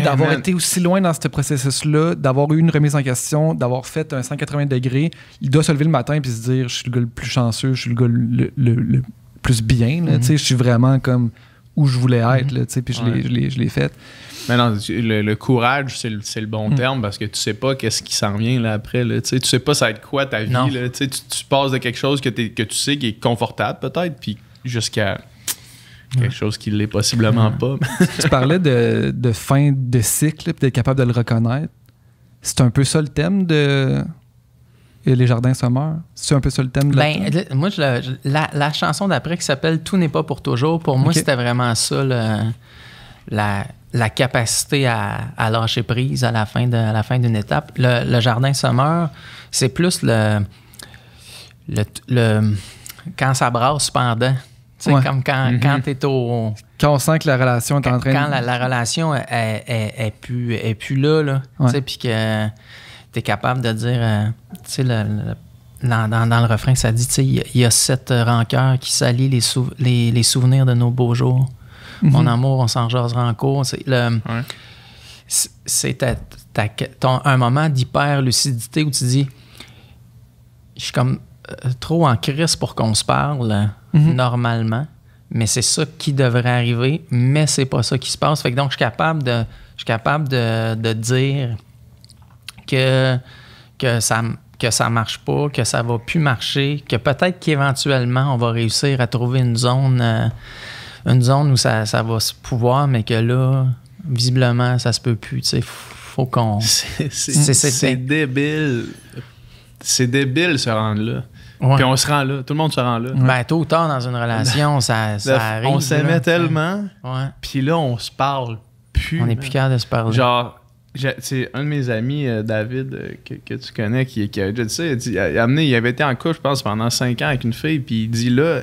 d'avoir été aussi loin dans ce processus-là, d'avoir eu une remise en question, d'avoir fait un 180 degrés, il doit se lever le matin et se dire « Je suis le gars le plus chanceux, je suis le gars le plus bien, là, je suis vraiment comme où je voulais être, là, puis je l'ai fait. » Mais non, le courage, c'est le bon terme parce que tu sais pas qu'est-ce qui s'en vient là, après. Là, tu sais pas ça va être quoi ta vie. Là, tu passes de quelque chose que tu sais qui est confortable peut-être, puis jusqu'à... quelque chose qui l'est possiblement pas. Tu parlais de fin de cycle, puis d'être capable de le reconnaître. C'est un peu ça le thème de Les Jardins Sommeurs? C'est un peu ça le thème de moi, la chanson d'après qui s'appelle « Tout n'est pas pour toujours », pour moi, c'était vraiment ça, la capacité à lâcher prise à la fin d'une étape. Le Jardin Sommeur, c'est plus le quand ça brasse pendant. Comme quand t'es au... Quand on sent que la relation est en train de... Quand la relation est plus là. Puis que t'es capable de dire... dans le refrain, ça dit, il y a cette rancœur qui salit les souvenirs de nos beaux jours. Mon amour, on s'en jasera en cours. C'est un moment d'hyper-lucidité où tu dis... Je suis comme trop en crise pour qu'on se parle... normalement, mais c'est ça qui devrait arriver, mais c'est pas ça qui se passe. Fait que donc, je suis capable de dire que ça marche pas, que ça va plus marcher, que peut-être qu'éventuellement, on va réussir à trouver une zone où ça va se pouvoir, mais que là, visiblement, ça se peut plus. Tu sais, faut qu'on... C'est débile. C'est débile, se rendre là. Puis on se rend là. Tout le monde se rend là. Ben, tôt ou tard, dans une relation, ça arrive. On s'aimait tellement. Puis là, on se parle plus. On n'est plus capable de se parler. Genre, c'est un de mes amis, David, que tu connais, qui a déjà dit ça. Il avait été en couple, je pense, pendant 5 ans avec une fille. Puis il dit là,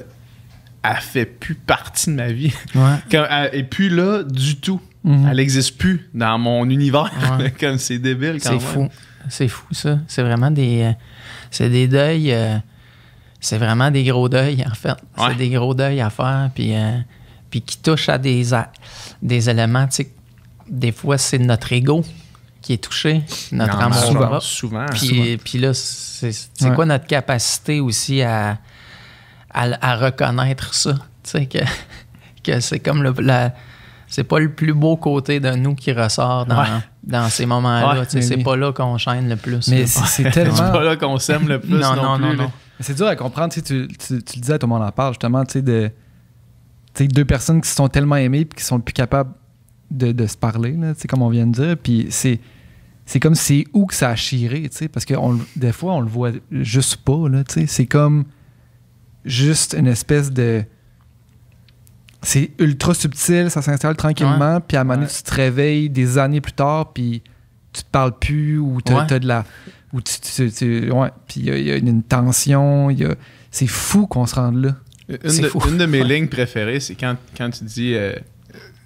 elle fait plus partie de ma vie. Elle est plus là du tout. Elle n'existe plus dans mon univers. Comme c'est débile quand même. C'est fou. C'est fou, ça. C'est vraiment des deuils... c'est vraiment des gros deuils, en fait. C'est des gros deuils à faire, puis qui touchent à des éléments, tu sais, des fois, c'est notre ego qui est touché, notre amour. Souvent. Puis là, c'est quoi notre capacité aussi à reconnaître ça, tu sais, que c'est comme c'est pas le plus beau côté de nous qui ressort dans ces moments-là. C'est pas là qu'on chaîne le plus. Mais c'est tellement... C'est pas là qu'on s'aime le plus non plus. Non. C'est dur à comprendre. Tu le disais, tout le monde en parle, justement, de 2 personnes qui se sont tellement aimées et qui sont plus capables de se parler, là, comme on vient de dire. Puis c'est comme c'est où que ça a chiré, parce que des fois, on le voit juste pas. Là, c'est comme... juste une espèce de... C'est ultra subtil, ça s'installe tranquillement, puis à un moment donné, tu te réveilles des années plus tard, puis tu te parles plus, ou t'as de la... Ou puis il y a une tension, c'est fou qu'on se rende là. Une de mes lignes préférées, c'est quand tu dis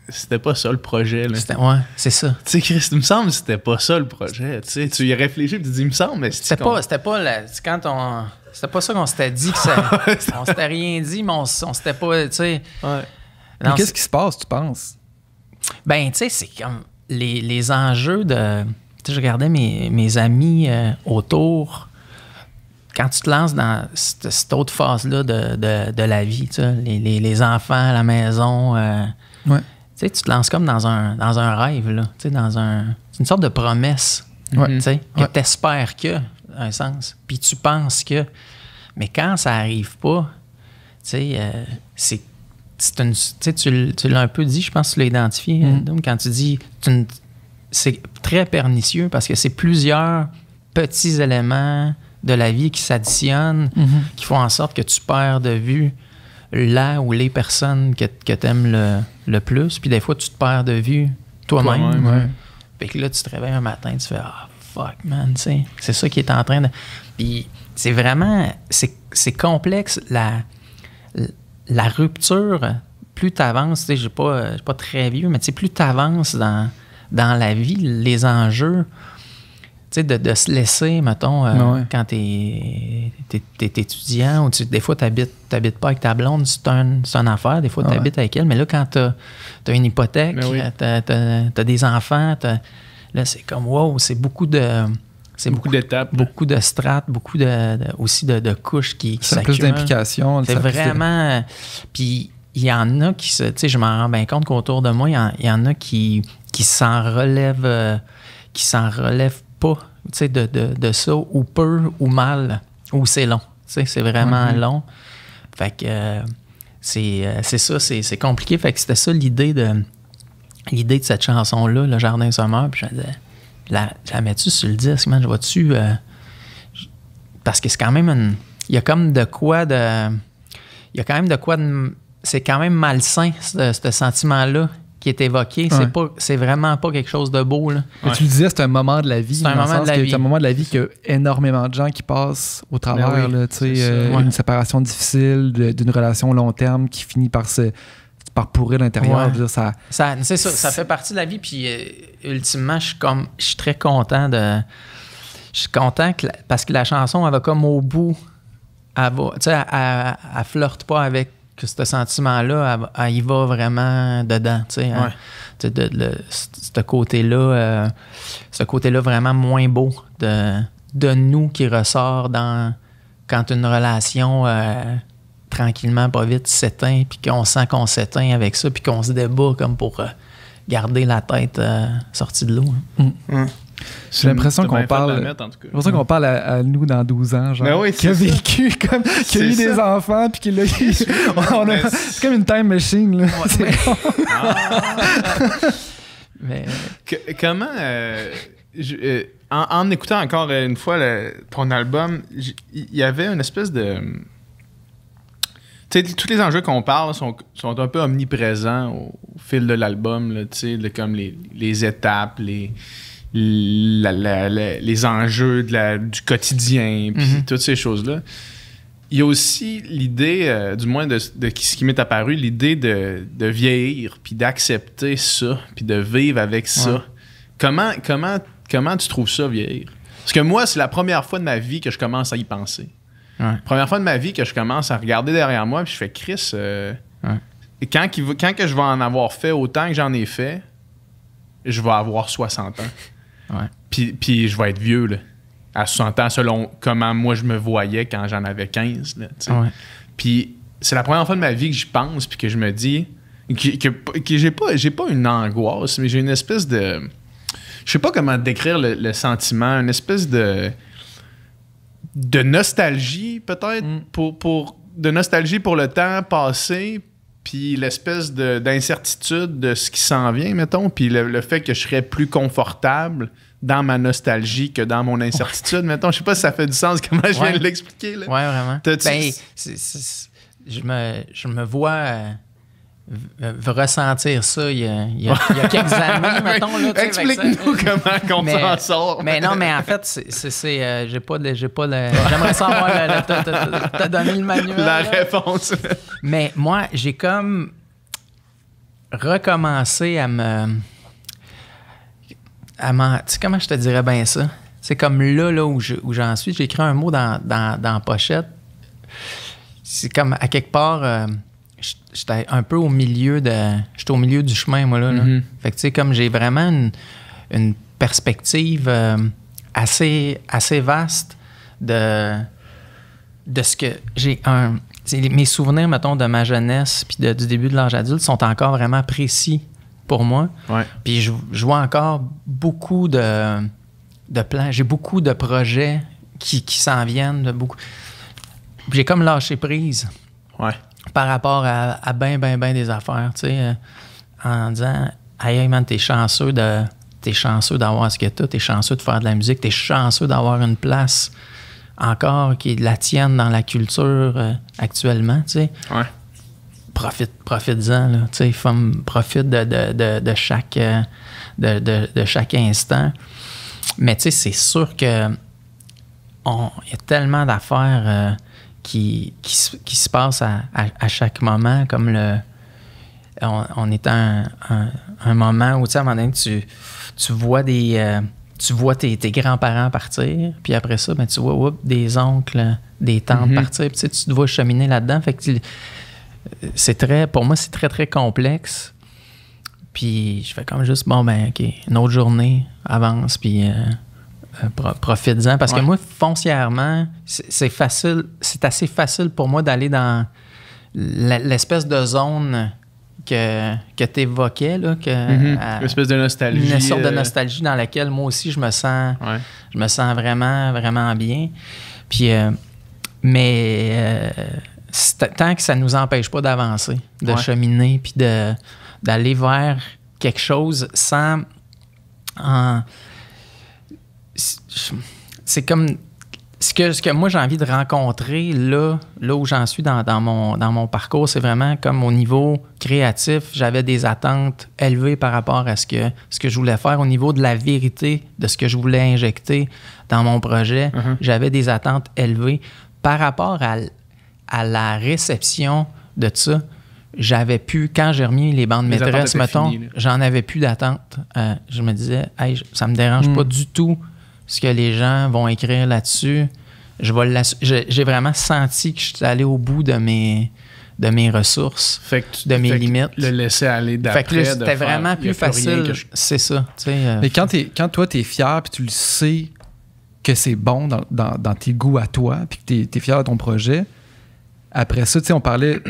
c'était pas ça le projet. Là. C'est ça. Tu sais, Chris, il me semble que c'était pas ça le projet. Tu sais, tu y réfléchis et tu dis, il me semble, mais c'était pas ça qu'on s'était dit, on s'était rien dit, mais on s'était pas, tu sais. Ouais. Mais qu'est-ce qui se passe, tu penses? Ben, tu sais, c'est comme les enjeux de... Tu sais, je regardais mes amis autour. Quand tu te lances dans cette autre phase-là de la vie, tu sais, les enfants à la maison, tu sais, tu te lances comme dans un rêve, là, tu sais, c'est une sorte de promesse, tu sais, que tu espères que, un sens, puis tu penses que, mais quand ça arrive pas, tu sais, tu l'as un peu dit, je pense que tu l'as identifié, donc quand tu dis, c'est très pernicieux parce que c'est plusieurs petits éléments de la vie qui s'additionnent, qui font en sorte que tu perds de vue là ou les personnes que tu aimes le plus. Puis des fois, tu te perds de vue toi-même. Puis que là, tu te réveilles un matin, tu fais « Ah, fuck, man, tu sais. » C'est ça qui est en train de... Puis c'est vraiment... C'est complexe, la rupture. Plus tu avances, tu sais, je suis pas très vieux, mais tu sais, plus tu avances dans la vie, les enjeux... Tu sais, de se laisser, mettons, quand t'es étudiant, ou des fois, t'habites pas avec ta blonde, c'est une affaire. Des fois, t'habites avec elle. Mais là, quand t'as une hypothèque, t'as des enfants, là, c'est comme, wow, c'est beaucoup de... C'est beaucoup d'étapes. Beaucoup de strates, beaucoup aussi de couches qui s'accumulent. Plus d'implications. C'est vraiment... Puis, il y en a qui se... Tu sais, je m'en rends bien compte qu'autour de moi, il y en a qui s'en relèvent... qui s'en relèvent pas, tu sais, de ça, ou peu, ou mal, ou c'est long. Tu sais, c'est vraiment long. Fait que c'est ça, c'est compliqué. Fait que c'était ça l'idée de cette chanson-là, Le Jardin Sommeur. Puis je disais, la mets-tu sur le disque, man? Je vois-tu... parce que c'est quand même il y a comme de quoi de... Il y a quand même de quoi de... C'est quand même malsain, ce sentiment-là qui est évoqué. C'est vraiment pas quelque chose de beau. Là. Tu le disais, c'est un moment de la vie. C'est un moment de la vie. C'est un moment de la vie qu'il y a énormément de gens qui passent au travers. Là, une séparation difficile d'une relation long terme qui finit par pourrir l'intérieur. C'est ça. Ça fait partie de la vie. Puis ultimement, je suis très content de... Je suis content parce que la chanson, elle va comme au bout. Elle flirte pas avec ce sentiment-là, elle y va vraiment dedans, tu sais. Ce côté-là vraiment moins beau de nous qui ressort quand une relation tranquillement, pas vite, s'éteint, puis qu'on sent qu'on s'éteint avec ça, puis qu'on se débat comme pour garder la tête sortie de l'eau. J'ai l'impression qu'on parle. J'ai l'impression qu'on parle à nous dans 12 ans, genre. Qui a vécu comme. Qui a eu des enfants, puis qui l'a eu. C'est comme une time machine, là. Comment. En écoutant encore une fois ton album, il y avait une espèce de. Tu sais, tous les enjeux qu'on parle sont un peu omniprésents au fil de l'album, là, tu sais, comme les étapes, les enjeux du quotidien, puis toutes ces choses-là. Il y a aussi l'idée, du moins de ce qui m'est apparu, l'idée de vieillir, puis d'accepter ça, puis de vivre avec ça. Comment tu trouves ça, vieillir? Parce que moi, c'est la première fois de ma vie que je commence à y penser. Première fois de ma vie que je commence à regarder derrière moi, puis je fais Chris. Quand que je vais en avoir fait autant que j'en ai fait, je vais avoir 60 ans. Puis je vais être vieux, là, à 60 ans, selon comment moi je me voyais quand j'en avais 15. Là, puis c'est la première fois de ma vie que j'y pense, puis que je me dis que j'ai pas une angoisse, mais j'ai une espèce de... Je sais pas comment décrire le sentiment, une espèce de nostalgie, peut-être, de nostalgie pour le temps passé, puis l'espèce d'incertitude de ce qui s'en vient, mettons, puis le fait que je serais plus confortable dans ma nostalgie que dans mon incertitude. Mettons, je sais pas si ça fait du sens comment je viens de l'expliquer. Là. Ouais, vraiment. Je me vois ressentir ça il y a quelques années, mettons. Là, explique-nous comment on s'en sort. Mais non, mais en fait, j'ai pas de j'aimerais savoir t'as donné le manuel. La réponse. Mais moi, j'ai comme recommencé à tu sais comment je te dirais bien ça? C'est comme là où j'en suis. J'ai écrit un mot dans la pochette. C'est comme à quelque part, j'étais un peu au milieu j'étais au milieu du chemin, moi, là. Mm-hmm. Fait que tu sais, comme j'ai vraiment une perspective assez vaste de ce que j'ai mes souvenirs, mettons, de ma jeunesse puis du début de l'âge adulte sont encore vraiment précis pour moi. Ouais. Puis je vois encore beaucoup de plans. J'ai beaucoup de projets qui s'en viennent. J'ai comme lâché prise par rapport à ben des affaires, tu sais, en disant « Hey, man, t'es chanceux d'avoir ce que t'es chanceux de faire de la musique, t'es chanceux d'avoir une place encore qui est la tienne dans la culture actuellement, tu sais. » Ouais. Profites-en, là, tu sais, profite de chaque instant. Mais tu sais, c'est sûr que il y a tellement d'affaires qui se passent à chaque moment, comme on est à un moment où, tu sais, à un moment donné, tu vois tu vois tes grands-parents partir, puis après ça, ben, tu vois des oncles, des tantes partir, puis tu te vois cheminer là-dedans. Fait que pour moi, c'est très, très complexe. Puis je fais comme juste, bon, ben, OK, une autre journée, avance, puis profites-en. Parce que moi, foncièrement, c'est facile, c'est assez facile pour moi d'aller dans l'espèce de zone que tu évoquais, là, une espèce de nostalgie. Une sorte de nostalgie dans laquelle moi aussi je me sens vraiment, vraiment bien. Puis, tant que ça ne nous empêche pas d'avancer, de cheminer, puis d'aller vers quelque chose sans... c'est comme... Ce que moi, j'ai envie de rencontrer là où j'en suis dans mon parcours, c'est vraiment comme au niveau créatif, j'avais des attentes élevées par rapport à ce que je voulais faire. Au niveau de la vérité de ce que je voulais injecter dans mon projet, j'avais des attentes élevées. Par rapport à la réception de ça, j'avais plus, quand j'ai remis les bandes maîtresses, mettons, j'en avais plus d'attente. Je me disais, hey, ça me dérange pas du tout ce que les gens vont écrire là-dessus. J'ai vraiment senti que je suis allé au bout de mes ressources, de mes limites. Le laisser aller d'après. Fait que là, c'était vraiment plus facile. C'est ça. Mais quand toi, t'es fier puis tu le sais que c'est bon dans tes goûts à toi puis que t'es fier de ton projet, après ça, tu sais, on parlait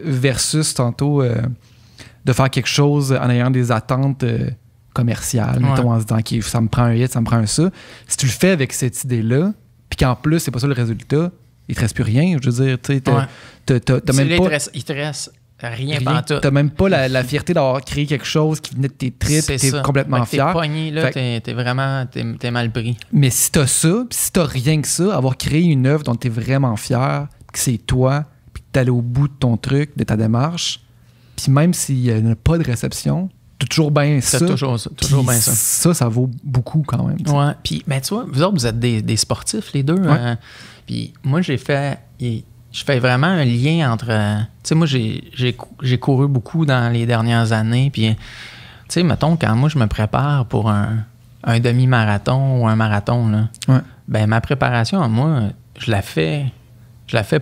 versus tantôt de faire quelque chose en ayant des attentes commerciale, mettons, en se disant OK, ça me prend un hit, ça me prend un ça. Si tu le fais avec cette idée-là, puis qu'en plus, c'est pas ça le résultat, il te reste plus rien. Je veux dire, tu sais, t'as même pas... Il te reste rien pantoute. T'as même pas la fierté d'avoir créé quelque chose qui venait de tes tripes, t'es complètement fier. T'es pogné, là, t'es mal pris. Mais si t'as ça, puis si t'as rien que ça, avoir créé une œuvre dont t'es vraiment fier, que c'est toi, puis que t'es allé au bout de ton truc, de ta démarche, puis même s'il n'y a pas de réception, t'as toujours bien ça. Toujours bien ça. Ça vaut beaucoup quand même. T'sais. Ouais. Puis, ben, tu vois, vous autres, vous êtes des sportifs, les deux. Ouais. Puis, moi, je fais vraiment un lien entre... tu sais, moi, j'ai couru beaucoup dans les dernières années. Puis, tu sais, mettons, quand moi, je me prépare pour un demi-marathon ou un marathon, là, ben, ma préparation, moi, je la fais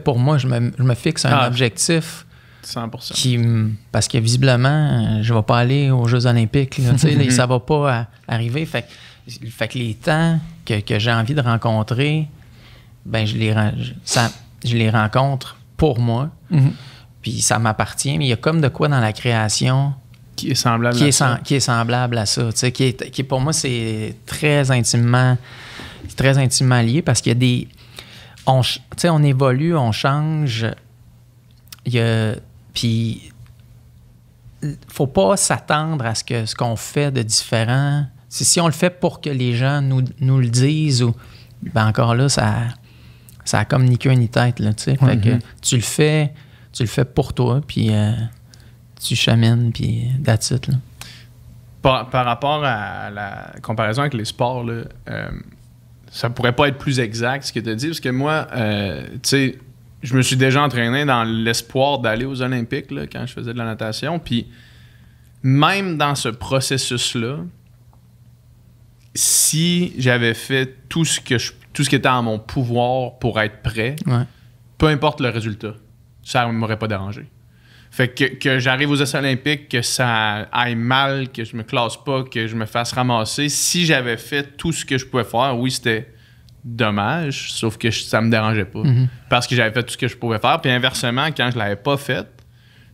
pour moi. Je me fixe un objectif... 100%. Parce que visiblement, je ne vais pas aller aux Jeux olympiques. Là, ça ne va pas arriver. Fait que les temps que j'ai envie de rencontrer, ben je les rencontre pour moi. Puis ça m'appartient. Mais il y a comme de quoi dans la création qui est semblable à ça. Qui pour moi, c'est très intimement lié parce qu'il y a des... On évolue, on change. Puis, faut pas s'attendre à ce qu'on fait de différent. si on le fait pour que les gens nous le disent, ou ben encore là, ça a comme ni queue ni tête, là, tu sais. Fait que tu le fais pour toi, puis tu chamines, puis that's it, là. Par rapport à la comparaison avec les sports, là, ça pourrait pas être plus exact ce que tu as dit, parce que moi, tu sais, je me suis déjà entraîné dans l'espoir d'aller aux Olympiques là, quand je faisais de la natation, puis même dans ce processus-là, si j'avais fait tout ce qui était en mon pouvoir pour être prêt, peu importe le résultat, ça ne m'aurait pas dérangé. Fait que j'arrive aux Jeux olympiques, que ça aille mal, que je me classe pas, que je me fasse ramasser, si j'avais fait tout ce que je pouvais faire, oui, c'était dommage, sauf que ça me dérangeait pas. Parce que j'avais fait tout ce que je pouvais faire. Puis inversement, quand je l'avais pas fait,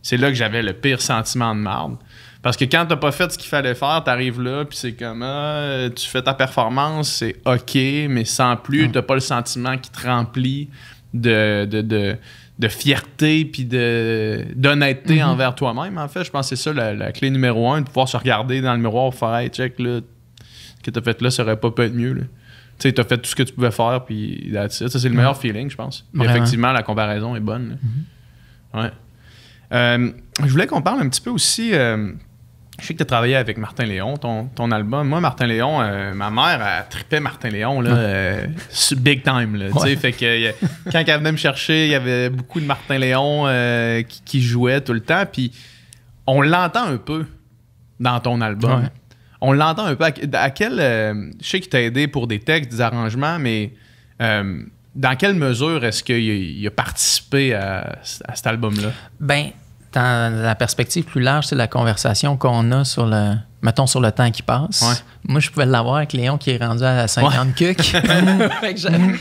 c'est là que j'avais le pire sentiment de marde. Parce que quand t'as pas fait ce qu'il fallait faire, t'arrives là, puis c'est comme tu fais ta performance, c'est OK, mais sans plus, t'as pas le sentiment qui te remplit de fierté puis d'honnêteté envers toi-même. En fait, je pense que c'est ça la clé numéro 1, de pouvoir se regarder dans le miroir et faire « Hey, check, là, ce que t'as fait là, ça aurait pas pu être mieux. » Tu sais, t'as fait tout ce que tu pouvais faire, puis that's it. Ça, c'est le meilleur feeling, je pense. Puis effectivement, la comparaison est bonne. Ouais. Je voulais qu'on parle un petit peu aussi... je sais que tu as travaillé avec Martin Léon, ton album. Moi, Martin Léon, ma mère, elle tripait Martin Léon, là, big time. Là, fait que, quand elle venait me chercher, il y avait beaucoup de Martin Léon qui jouait tout le temps. Puis on l'entend un peu dans ton album. Ouais. On l'entend un peu. À quel... je sais qu'il t'a aidé pour des textes, des arrangements, mais dans quelle mesure est-ce qu'il a participé à cet album-là? Ben... Dans la perspective plus large, c'est la conversation qu'on a sur le temps qui passe. Ouais. Moi, je pouvais l'avoir avec Léon qui est rendu à 50 cucs.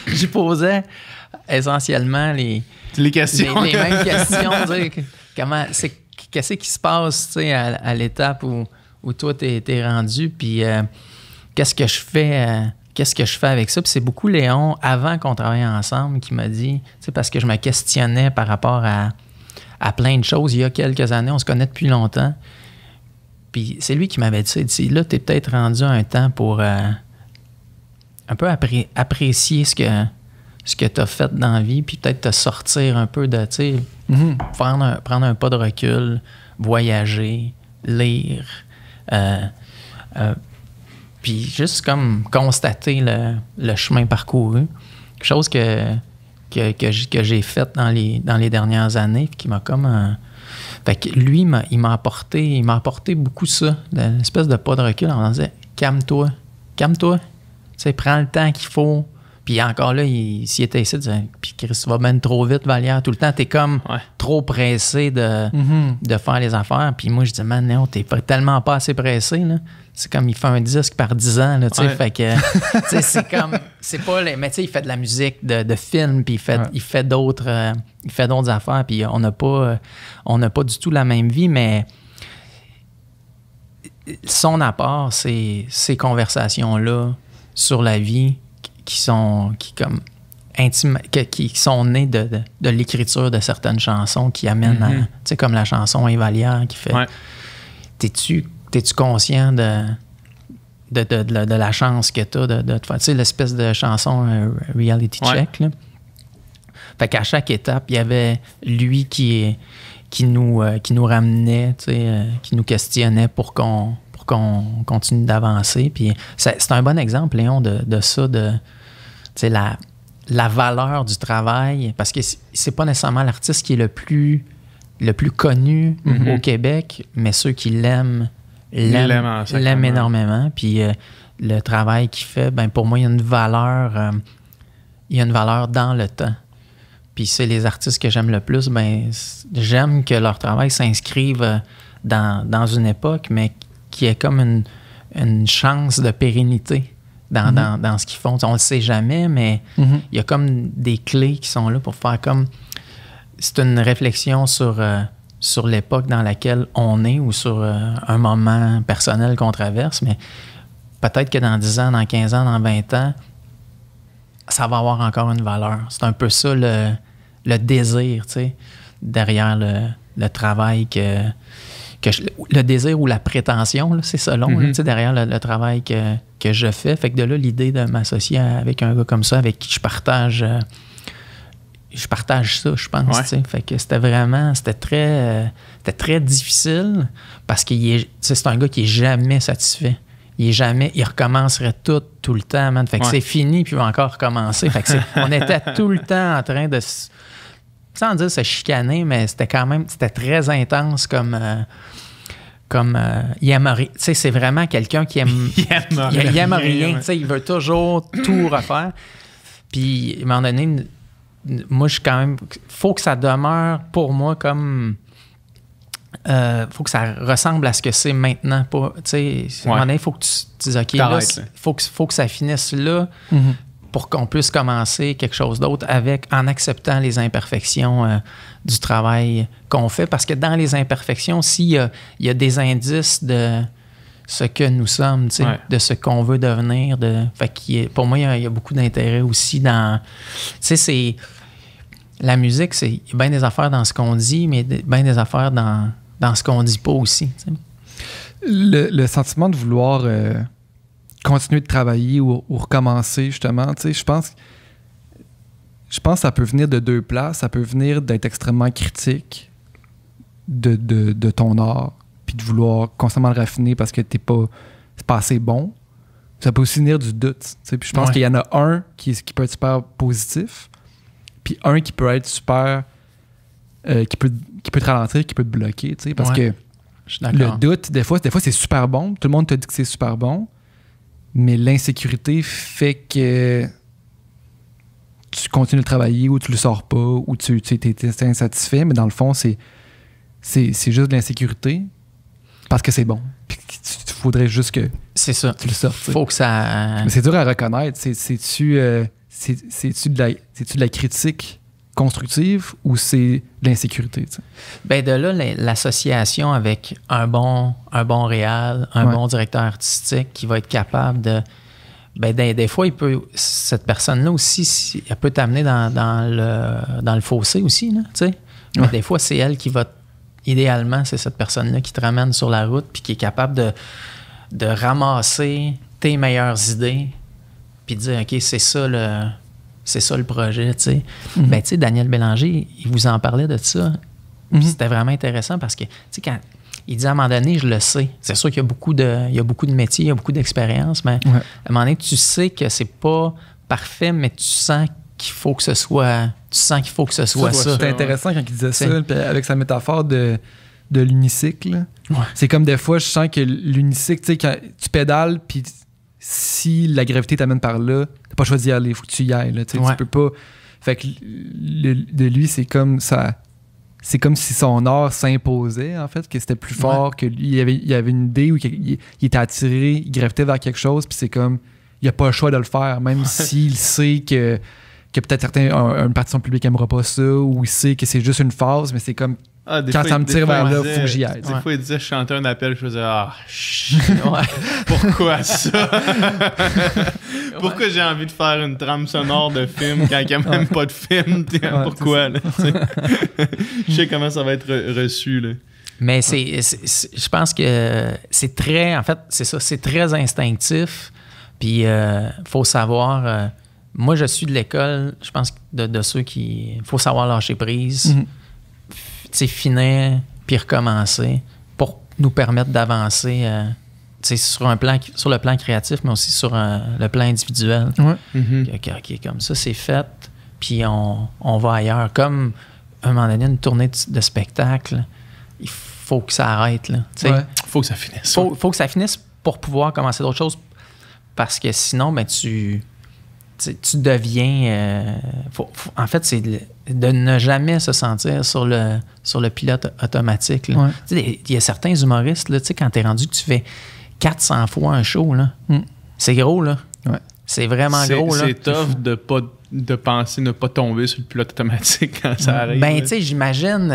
J'y posais essentiellement les questions. Les mêmes questions. Qu'est-ce qui se passe à l'étape où toi, t'es rendu, puis qu'est-ce que je fais avec ça? Puis c'est beaucoup Léon, avant qu'on travaille ensemble, qui m'a dit, parce que je me questionnais par rapport à plein de choses. Il y a quelques années, on se connaît depuis longtemps. Puis c'est lui qui m'avait dit ça. Il dit, là, t'es peut-être rendu à un temps pour un peu apprécier ce que t'as fait dans la vie, puis peut-être te sortir un peu de, prendre un pas de recul, voyager, lire, puis juste comme constater le chemin parcouru. Quelque chose que j'ai fait dans les dernières années, puis qui m'a comme... Fait que lui, il m'a apporté beaucoup ça, une espèce de pas de recul, en disant « Calme-toi, tu sais, prends le temps qu'il faut. » Puis encore là, s'il était ici, il disait « Puis Chris, tu vas bien trop vite, Vallière, tout le temps, t'es comme trop pressé de faire les affaires. » Puis moi, je dis « Man, non, t'es tellement pas assez pressé, là. » C'est comme il fait un disque par 10 ans, là, tu sais, fait que, tu sais, c'est comme, c'est pas, mais tu sais, il fait de la musique de film, puis il fait d'autres affaires, puis on n'a pas du tout la même vie, mais son apport, c'est ces conversations-là sur la vie qui sont nées de l'écriture de certaines chansons qui amènent à, tu sais, comme la chanson Évalière qui fait, T'es-tu conscient de la chance que t'as de te faire, tu sais, l'espèce de chanson reality check, là. Fait qu'à chaque étape, il y avait lui qui nous ramenait, tu sais, qui nous questionnait pour qu'on continue d'avancer. Puis c'est un bon exemple, Léon, de ça, tu sais, la valeur du travail, parce que c'est pas nécessairement l'artiste qui est le plus connu au Québec, mais ceux qui l'aiment énormément. Puis le travail qu'il fait, ben pour moi, il y a une valeur dans le temps. Puis c'est les artistes que j'aime le plus. Ben j'aime que leur travail s'inscrive dans une époque, mais qui ait comme une chance de pérennité dans ce qu'ils font. On le sait jamais, mais il y a comme des clés qui sont là pour faire comme... C'est une réflexion sur l'époque dans laquelle on est ou sur un moment personnel qu'on traverse, mais peut-être que dans 10 ans, dans 15 ans, dans 20 ans, ça va avoir encore une valeur. C'est un peu ça le désir, tu sais, derrière le travail le désir ou la prétention, là, c'est selon, Mm-hmm. là, tu sais, derrière le travail que je fais. Fait que de là, l'idée de m'associer avec un gars comme ça, avec qui je partage ça, je pense. Ouais. Tu sais. Fait que c'était très difficile parce que c'est un gars qui est jamais satisfait. Il recommencerait tout le temps, man. Fait que c'est fini, puis il va encore recommencer. Fait que on était tout le temps en train de, sans dire se chicaner, mais c'était très intense comme il aime rien. Tu sais, c'est vraiment quelqu'un qui aime... il aime rien. Tu sais, il veut toujours tout refaire. Puis, à un moment donné, moi, je suis quand même... faut que ça demeure, pour moi, comme... faut que ça ressemble à ce que c'est maintenant. Tu sais, à un moment donné, il faut que tu dises, OK, là, faut que ça finisse là pour qu'on puisse commencer quelque chose d'autre en acceptant les imperfections du travail qu'on fait. Parce que dans les imperfections, s'il y a des indices de ce que nous sommes, tu sais, de ce qu'on veut devenir. Fait pour moi, il y a beaucoup d'intérêt aussi dans... Tu sais, la musique, il y a bien des affaires dans ce qu'on dit, mais bien des affaires dans ce qu'on dit pas aussi. Tu sais. Le sentiment de vouloir continuer de travailler ou recommencer, justement, tu sais, je pense que ça peut venir de deux places. Ça peut venir d'être extrêmement critique de ton art, puis de vouloir constamment le raffiner parce que c'est pas assez bon. Ça peut aussi venir du doute. Tu sais. Puis je pense qu'il y en a un qui peut être super positif, puis un qui peut être super... qui peut te ralentir, qui peut te bloquer, tu sais, parce que le doute, des fois, c'est super bon. Tout le monde te dit que c'est super bon, mais l'insécurité fait que tu continues de travailler ou tu le sors pas ou tu es insatisfait, mais dans le fond, c'est juste de l'insécurité parce que c'est bon. Puis il faudrait juste que tu le sortes. Faut que ça... Mais c'est dur à reconnaître. C'est-tu de la critique constructive ou c'est de l'insécurité? T'sais? Ben de là, l'association avec un bon réal, un bon directeur artistique qui va être capable de... Ben des fois, cette personne-là aussi, elle peut t'amener dans le fossé aussi, là, tu sais. Mais des fois, c'est elle qui va... Idéalement, c'est cette personne-là qui te ramène sur la route puis qui est capable de ramasser tes meilleures idées puis de dire, OK, c'est ça le projet, tu sais. Ben, tu sais, Daniel Bélanger, il vous en parlait de ça. Puis c'était vraiment intéressant parce que, tu sais, quand il dit à un moment donné, je le sais. C'est sûr qu'il y a beaucoup de métiers, il y a beaucoup d'expérience, mais à un moment donné, tu sais que c'est pas parfait, mais tu sens qu'il faut que ce soit... Tu sens qu'il faut que ce soit ça. C'est intéressant quand il disait ça, avec sa métaphore de l'unicycle. C'est comme des fois, je sens que l'unicycle, tu sais, quand tu pédales, puis si la gravité t'amène par là, t'as pas choisi d'y aller, il faut que tu y ailles. Là, tu peux pas... Fait que de lui, c'est comme ça... C'est comme si son art s'imposait, en fait, que c'était plus fort, que lui, il avait une idée où il était attiré, il gravitait vers quelque chose, puis c'est comme... Il n'a pas le choix de le faire, même s'il sait que peut-être une partie de son public n'aimera pas ça, ou il sait que c'est juste une phase, mais c'est comme... quand ça me tire vers là, il faut que j'y aille. Des fois, il disait, je chantais un appel, je faisais, pourquoi ça? Pourquoi j'ai envie de faire une trame sonore de film quand il n'y a même pas de film? Pourquoi? Là, je sais comment ça va être reçu. Là. Mais je pense que c'est très... En fait, c'est ça, c'est très instinctif. Puis, faut savoir... moi, je suis de l'école, je pense, de ceux qui... faut savoir lâcher prise. Finir puis recommencer pour nous permettre d'avancer sur le plan créatif, mais aussi sur le plan individuel. OK, comme ça, c'est fait, puis on va ailleurs. Comme, à un moment donné, une tournée de spectacle, il faut que ça arrête. Il faut que ça finisse. Faut que ça finisse pour pouvoir commencer d'autres choses, parce que sinon, ben, tu deviens... en fait, c'est de ne jamais se sentir sur le pilote automatique. Il y a certains humoristes, là, quand t'es rendu que tu fais 400 fois un show, là, c'est gros. Là. C'est vraiment gros. Là. C'est tough de penser ne pas tomber sur le pilote automatique quand ça arrive. Ben, tu sais, j'imagine...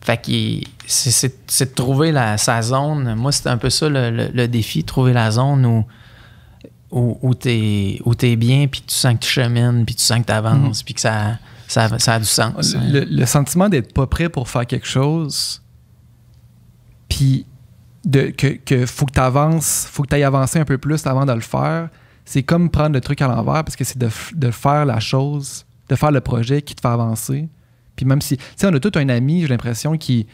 fait que c'est de trouver sa zone. Moi, c'est un peu ça le défi, trouver la zone où t'es bien, puis tu sens que tu chemines, puis tu sens que tu avances, puis que ça a du sens. Le sentiment d'être pas prêt pour faire quelque chose, Puis que faut que tu avances, faut que tu ailles avancer un peu plus avant de le faire. C'est comme prendre le truc à l'envers parce que c'est de faire la chose, de faire le projet qui te fait avancer. Puis même si... Tu sais, on a tout un ami, j'ai l'impression, qui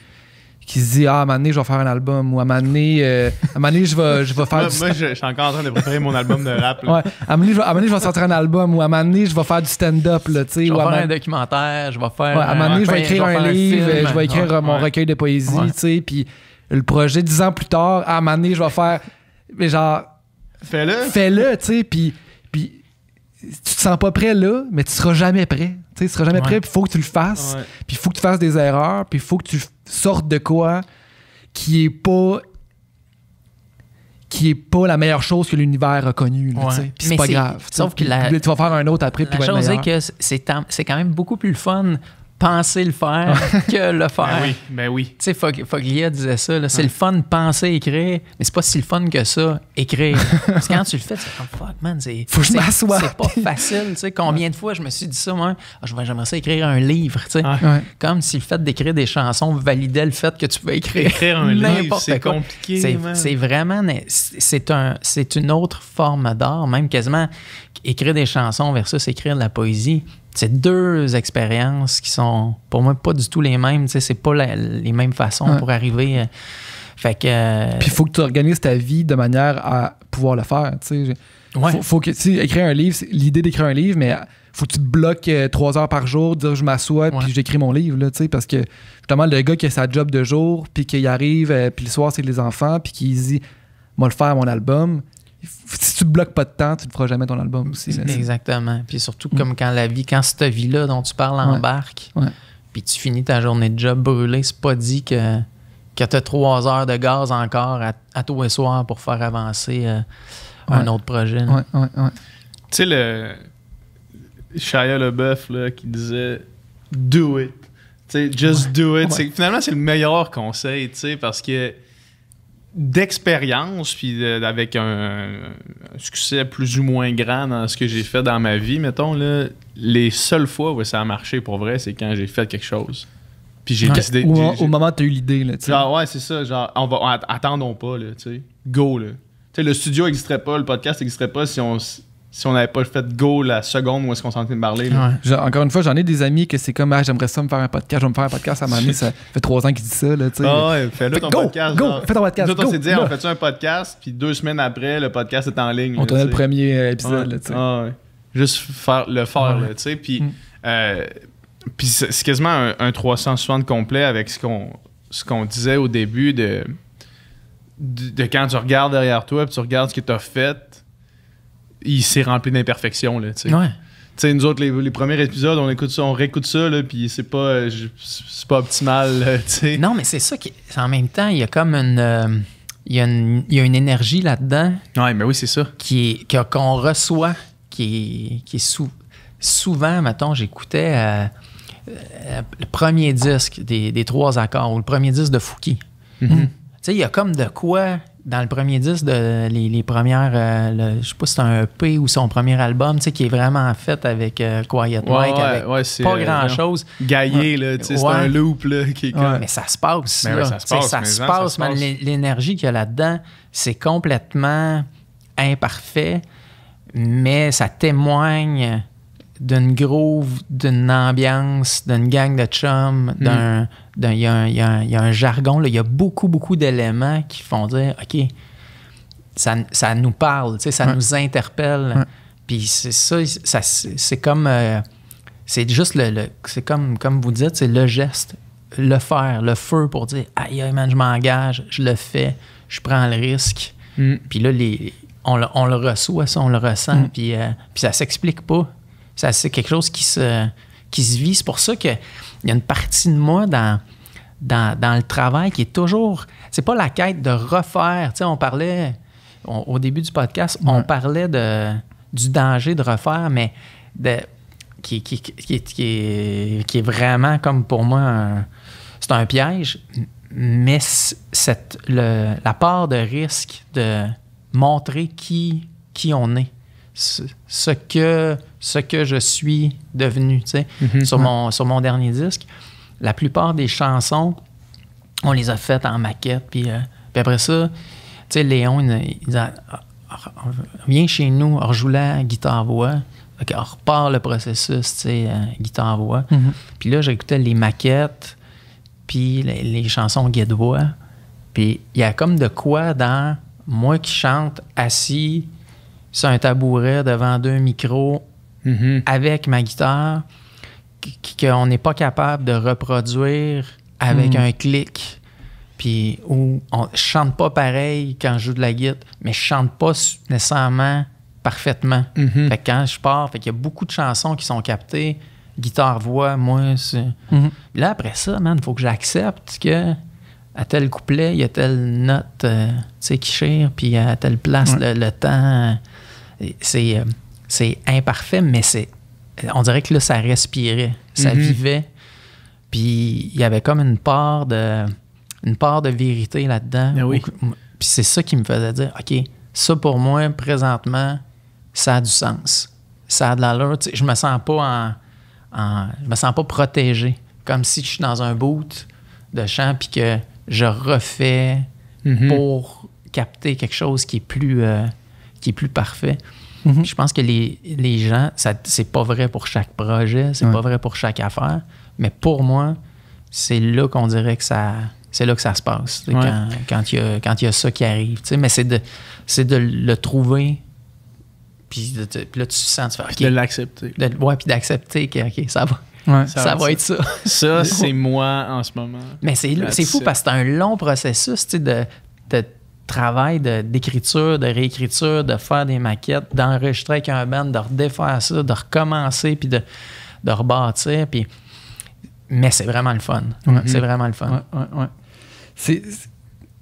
se dit « Ah, à un moment donné, je vais faire un album » ou « À un moment donné, je vais faire Moi, je suis encore en train de préparer mon album de rap. Là. Ouais. À un moment donné, je vais sortir un album ou à un moment donné, je vais faire du stand-up. Là, je vais faire un documentaire, je vais faire... Ouais, à un moment donné, je vais écrire un livre, je vais écrire mon recueil de poésie, tu sais, puis le projet, 10 ans plus tard, à un moment donné, je vais faire... Mais genre... Fais-le, tu sais, puis tu te sens pas prêt là, mais tu seras jamais prêt. Tu seras jamais prêt, puis il faut que tu le fasses, puis il faut que tu fasses des erreurs, puis il faut que tu sortes de quoi qui est pas la meilleure chose que l'univers a connue. Puis c'est pas grave. Sauf que tu vas faire un autre après, puis la chose est que c'est quand même beaucoup plus le fun penser le faire que le faire. Ben oui. Tu sais, Foglia disait ça, là, c'est le fun de penser écrire, mais c'est pas si le fun que ça, écrire. Parce que quand tu le fais, c'est comme fuck, man, faut que je m'assoie. C'est pas facile, tu sais. Combien de fois je me suis dit ça, moi, j'aimerais ça écrire un livre, tu sais. Comme si le fait d'écrire des chansons validait le fait que tu pouvais écrire un livre, c'est compliqué. C'est vraiment, c'est une autre forme d'art, même quasiment écrire des chansons versus écrire de la poésie. C'est deux expériences qui sont, pour moi, pas du tout les mêmes. Tu sais, c'est pas les mêmes façons pour arriver. Fait que... Puis il faut que tu organises ta vie de manière à pouvoir le faire. Tu sais. Faut que, tu sais, écrire un livre, c'est l'idée d'écrire un livre, mais faut que tu te bloques 3 heures par jour, dire je m'assois puis j'écris mon livre. Là, tu sais, parce que justement, le gars qui a sa job de jour, puis qu'il arrive, puis le soir, c'est les enfants, puis qu'il dit moi le faire mon album. Si tu ne bloques pas de temps, tu ne feras jamais ton album aussi. Exactement. Puis surtout, comme quand cette vie-là dont tu parles embarque, puis tu finis ta journée de job brûlée, c'est pas dit que tu as 3 heures de gaz encore à tous les soirs pour faire avancer un autre projet. Tu sais, le Shia LaBeouf là, qui disait « Do it ». Tu sais, « Just do it ». Finalement, c'est le meilleur conseil, tu sais, parce que d'expérience, puis avec un succès plus ou moins grand dans ce que j'ai fait dans ma vie, mettons, là, les seules fois où ça a marché pour vrai, c'est quand j'ai fait quelque chose. Puis j'ai décidé... Au moment où tu as eu l'idée, là, tu sais. Genre, c'est ça, genre, attendons pas, là, tu sais. Go, là. Tu sais, le studio n'existerait pas, le podcast n'existerait pas si on n'avait pas fait go la seconde où est-ce qu'on s'en était parler. Encore une fois, j'en ai des amis que c'est comme j'aimerais ça me faire un podcast, je vais me faire un podcast à un moment donné, ça fait 3 ans qu'ils disent ça. Là, fais-le ton podcast. Fais ton podcast. Nous, on s'est dit, on fait un podcast, puis 2 semaines après, le podcast est en ligne. On tournait le premier épisode. Là, juste le faire, là, tu sais. Puis c'est quasiment un 360 complet avec ce qu'on disait au début de quand tu regardes derrière toi, puis tu regardes ce que tu as fait. Il s'est rempli d'imperfections, là, tu sais. Tu sais, nous autres, les premiers épisodes, on réécoute ça, là, puis c'est pas optimal, tu sais. Non, mais c'est ça qui... En même temps, il y a comme une... il y a une énergie là-dedans. Ouais, mais oui, c'est ça. Qu'on reçoit, qui est souvent, mettons, j'écoutais le premier disque des 3 accords, ou le premier disque de Fouki. Tu sais, il y a comme de quoi... Dans le premier disque, les premières... je sais pas si c'est un EP ou son premier album, tu sais, qui est vraiment fait avec Quiet Mike, avec pas grand-chose. Gaillé, là, tu sais, c'est un loop, là, qui est comme... Mais ça se passe, là. Ça se passe. L'énergie qu'il y a là-dedans, c'est complètement imparfait, mais ça témoigne d'une groove, d'une ambiance, d'une gang de chums, il y a un jargon, il y a beaucoup d'éléments qui font dire « OK, ça nous parle, ça nous interpelle. » Puis c'est ça, c'est comme... c'est juste c'est comme vous dites, c'est le geste, le faire, le feu pour dire « Aïe, man, je m'engage, je le fais, je prends le risque. » Puis là, on le reçoit, ça, on le ressent, puis ça s'explique pas. Ça, c'est quelque chose qui se vit. C'est pour ça qu'il y a une partie de moi dans le travail qui est toujours... C'est pas la quête de refaire. Tu sais, on parlait... au début du podcast, on parlait du danger de refaire, mais qui est vraiment, comme pour moi, c'est un piège. Mais la part de risque de montrer qui on est, ce que je suis devenu, tu sais. Sur mon dernier disque, la plupart des chansons, On les a faites en maquette. Puis après ça, tu sais, Léon, il dit viens chez nous, rejoue la guitare-voix. Okay, on repart le processus, tu sais, guitare-voix. Puis là, j'écoutais les maquettes, puis les chansons guide-voix. Puis il y a comme de quoi dans moi qui chante assis sur un tabouret devant 2 micros avec ma guitare qu'on n'est pas capable de reproduire avec un clic. Puis où je chante pas pareil quand je joue de la guitare, mais je chante pas nécessairement parfaitement. Fait que quand je pars, fait qu'il y a beaucoup de chansons qui sont captées, guitare-voix, moi, c'est... Là, après ça, man, il faut que j'accepte que à tel couplet, il y a telle note tu sais, qui chire, puis à telle place, le temps, c'est imparfait, mais on dirait que là, ça respirait, ça vivait. Puis il y avait comme une part de vérité là-dedans. Puis c'est ça qui me faisait dire, OK, ça pour moi, présentement, ça a du sens. Ça a de l'allure. Je me sens pas je me sens pas protégé. Comme si je suis dans un boot de chant puis que je refais pour capter quelque chose qui est plus parfait. Je pense que les gens, c'est pas vrai pour chaque projet, c'est pas vrai pour chaque affaire, mais pour moi, c'est là qu'on dirait que c'est là que ça se passe, quand il y a ça qui arrive. Mais c'est de le trouver, puis là, tu sens, tu fais, OK. De l'accepter. Puis d'accepter que OK, ça va. Ça va être ça. Ça, c'est moi en ce moment. Mais c'est fou parce que c'est un long processus de travail, d'écriture, de réécriture, de faire des maquettes, d'enregistrer avec un band, de redéfaire ça, de recommencer, puis de rebâtir. Mais c'est vraiment le fun. C'est vraiment le fun. C'est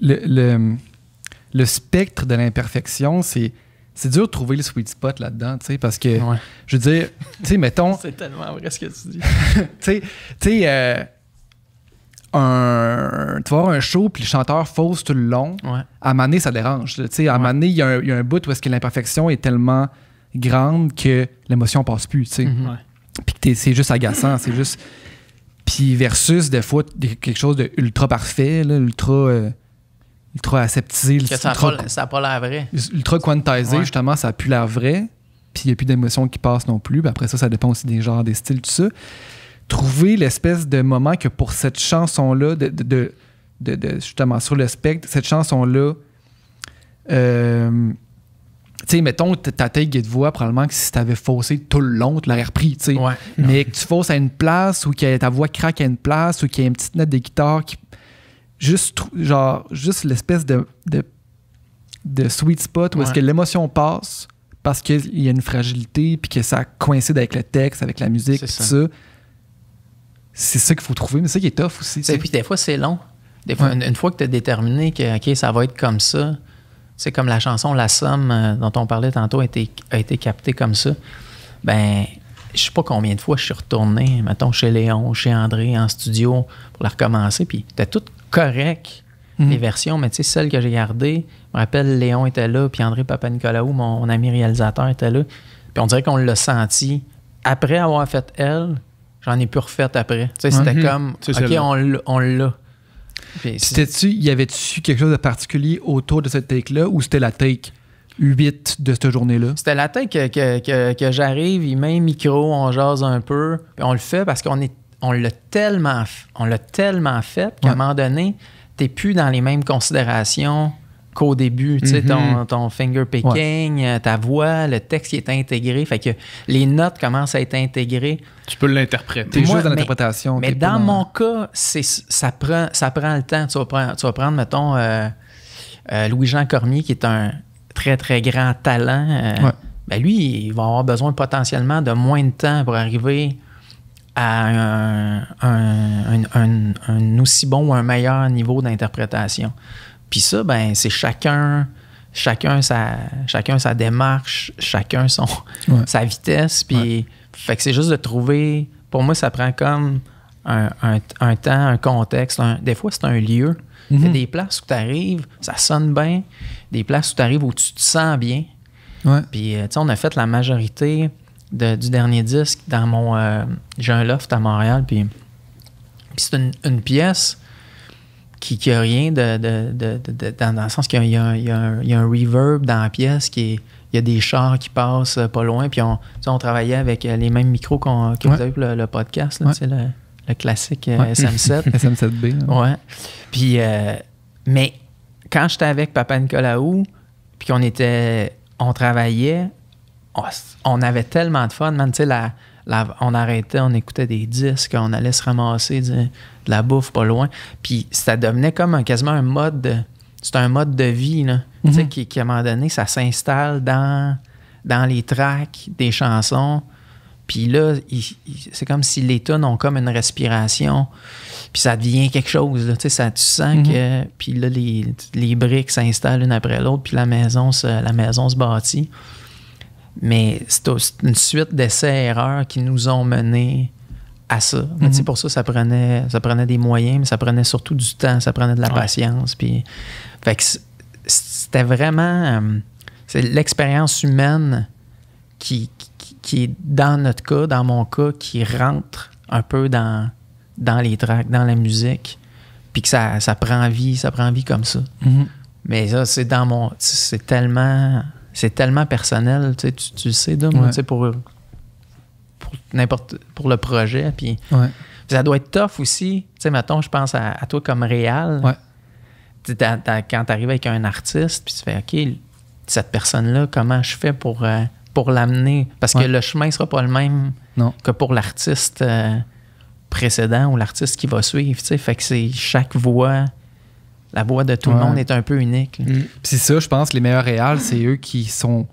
le spectre de l'imperfection, c'est dur de trouver le sweet spot là-dedans, tu sais, parce que, je veux dire, tu sais, mettons... C'est tellement vrai ce que tu dis. tu sais, tu vas avoir un show, puis le chanteur fausse tout le long. À un moment donné, ça dérange. Tu sais, à un moment donné, il y a un bout où est-ce que l'imperfection est tellement grande que l'émotion passe plus, tu sais. Puis que c'est juste agaçant, c'est juste... Puis versus, des fois, quelque chose de ultra parfait, là, ultra aseptisé. Ça n'a pas l'air vrai. Ultra quantisé, justement, ça n'a plus l'air vrai. Puis il n'y a plus d'émotions qui passent non plus. Puis après ça dépend aussi des genres, des styles, tout ça. Trouver l'espèce de moment que pour cette chanson-là, de justement, sur le spectre, cette chanson-là, tu sais, mettons, ta take de voix, probablement que si tu avais faussé tout le long, tu l'aurais repris, tu sais. Mais que tu fausses à une place ou que ta voix craque à une place ou qu'il y a une petite note de guitare qui... Juste l'espèce de sweet spot où est-ce que l'émotion passe parce qu'il y a une fragilité puis que ça coïncide avec le texte, avec la musique, tout ça. C'est ça qu'il faut trouver, mais c'est ça qui est tough aussi. Et puis des fois, c'est long. Des fois, une fois que tu as déterminé que OK, ça va être comme ça, c'est comme la chanson La Somme dont on parlait tantôt a été captée comme ça. Ben, je sais pas combien de fois je suis retourné, mettons, chez Léon, chez André, en studio pour la recommencer, puis c'était tout correct, les versions, mais tu sais, celle que j'ai gardée, je me rappelle, Léon était là, puis André Papanicolaou, mon ami réalisateur, était là, puis on dirait qu'on l'a senti. Après avoir fait elle, j'en ai plus refait après. Tu sais, c'était comme, OK, on l'a. Y avait-tu quelque chose de particulier autour de cette take-là, ou c'était la take 8 de cette journée-là? C'était la take que j'arrive, il met un micro, on jase un peu, puis on le fait parce qu'on l'a tellement fait qu'à un moment donné, t'es plus dans les mêmes considérations qu'au début. Tu sais, ton finger picking, ta voix, le texte qui est intégré, fait que les notes commencent à être intégrées. Tu peux l'interpréter. T'es juste dans l'interprétation. Mais dans mon cas, ça prend le temps. Tu vas prendre mettons, Louis-Jean Cormier, qui est un très, très grand talent. Ben lui, il va avoir besoin potentiellement de moins de temps pour arriver à un aussi bon ou un meilleur niveau d'interprétation. Puis ça, ben c'est chacun sa démarche, chacun sa vitesse. Puis fait que c'est juste de trouver... Pour moi, ça prend comme un temps, un contexte. Des fois, c'est un lieu. Il y a des places où tu arrives, ça sonne bien. Des places où tu arrives où tu te sens bien. Puis, tu sais, on a fait la majorité du dernier disque dans mon... j'ai un loft à Montréal, puis c'est une pièce qu'il n'y a rien dans le sens qu'il y a un reverb dans la pièce il y a des chars qui passent pas loin. Puis on travaillait avec les mêmes micros que vous avez pour le podcast, là, le classique SM7. SM7B. Ouais. Puis, mais quand j'étais avec Papa Nicolaou, puis on travaillait, on avait tellement de fun, man. Tu sais, on arrêtait, on écoutait des disques, on allait se ramasser de la bouffe pas loin. Puis ça devenait comme quasiment un mode... C'est un mode de vie, là. Tu sais, qui, à un moment donné, ça s'installe dans les tracks des chansons. Puis là, c'est comme si les tunes ont comme une respiration. Puis ça devient quelque chose, là. Tu sais, tu sens que... Puis là, les briques s'installent une après l'autre, puis la maison se bâtit. Mais c'est une suite d'essais-erreurs qui nous ont menés à ça. Mais tu sais, pour ça prenait des moyens, mais ça prenait surtout du temps, ça prenait de la patience. Puis, fait que c'était vraiment... c'est l'expérience humaine qui est, dans notre cas, dans mon cas, qui rentre un peu dans les tracks, dans la musique, puis que ça prend vie comme ça. Mais ça, c'est tellement personnel, tu le sais, Dom, tu sais, pour le projet, puis ça doit être tough aussi. Tu sais, mettons, je pense à toi comme réal. Quand tu arrives avec un artiste, puis tu fais, OK, cette personne-là, comment je fais pour l'amener? Parce que le chemin sera pas le même que pour l'artiste précédent ou l'artiste qui va suivre, tu sais. Fait que c'est chaque voix, la voix de tout le monde est un peu unique. Puis c'est ça, je pense, les meilleurs réals, c'est eux qui sont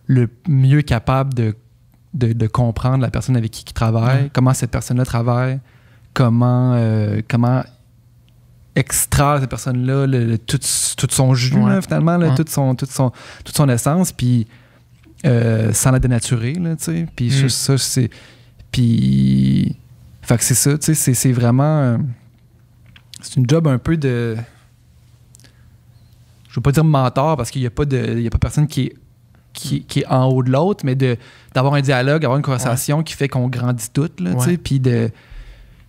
le mieux capables de comprendre la personne avec qui ils travaillent, comment cette personne-là travaille, comment extraire cette personne-là tout son jus, là, finalement, là, toute son essence, puis sans la dénaturer, là, tu sais. Puis ça, c'est... Puis... Fait que c'est ça, tu sais, c'est vraiment... c'est une job un peu de... Je veux pas dire mentor, parce qu'il y a pas personne qui est en haut de l'autre, mais d'avoir un dialogue, d'avoir une conversation qui fait qu'on grandit toutes, là, tu sais, puis de...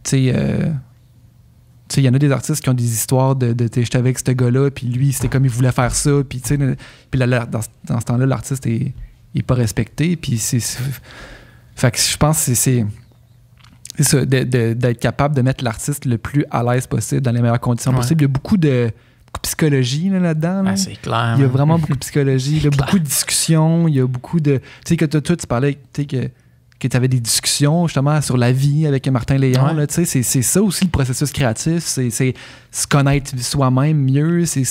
Tu sais, il y en a des artistes qui ont des histoires de j'étais avec ce gars-là, puis lui, c'était comme il voulait faire ça, puis tu sais, puis là, dans ce temps-là, l'artiste est pas respecté, puis fait que je pense que c'est ça, d'être capable de mettre l'artiste le plus à l'aise possible, dans les meilleures conditions possibles. Il y a beaucoup de psychologie là-dedans. Là. C'est clair. Il y a vraiment beaucoup de psychologie, il y a beaucoup de discussions, il y a beaucoup de... Tu sais, que toi, tu parlais, tu sais, que tu avais des discussions justement sur la vie avec Martin Léon. Là, c'est ça aussi le processus créatif, c'est se connaître soi-même mieux, c'est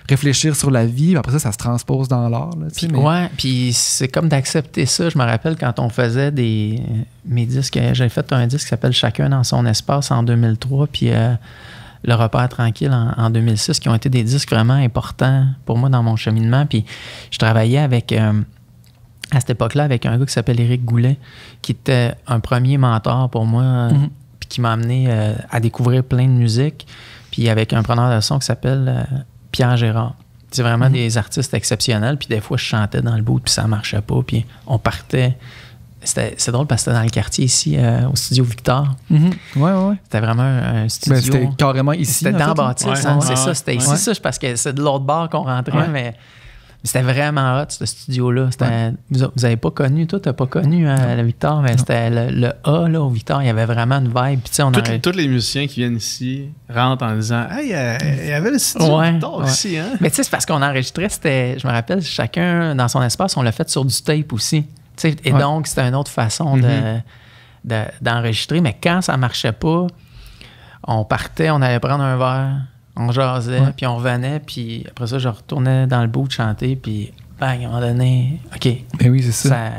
réfléchir sur la vie, après ça se transpose dans l'art. Puis c'est comme d'accepter ça. Je me rappelle quand on faisait mes disques, j'avais fait un disque qui s'appelle Chacun dans son espace en 2003, puis Le repère tranquille en 2006, qui ont été des disques vraiment importants pour moi dans mon cheminement. Puis je travaillais avec... à cette époque-là, avec un gars qui s'appelle Éric Goulet, qui était un premier mentor pour moi, puis qui m'a amené à découvrir plein de musique, puis avec un preneur de son qui s'appelle Pierre Gérard. C'est vraiment des artistes exceptionnels, puis des fois, je chantais dans le bout, puis ça marchait pas, puis on partait... C'est drôle parce que c'était dans le quartier ici, au studio Victor. Ouais. C'était vraiment un studio... C'était carrément ici. C'était dans Bâtisse, c'est ça. C'était ici, ça, parce que c'est de l'autre bord qu'on rentrait, mais c'était vraiment hot, ce studio-là. Vous n'avez pas connu, toi, tu n'as pas connu le Victor, mais c'était le A, là, au Victor, il y avait vraiment une vibe. Puis, tous les musiciens qui viennent ici rentrent en disant « Hey, il y avait le studio Victor ici, hein? » Mais tu sais, c'est parce qu'on enregistrait, je me rappelle, chacun dans son espace, on l'a fait sur du tape aussi. Et donc, c'était une autre façon d'enregistrer. Mais quand ça marchait pas, on partait, on allait prendre un verre, on jasait, puis on revenait, puis après ça, je retournais dans le bout de chanter, puis bang, à un moment donné, OK. Ben oui, c'est ça.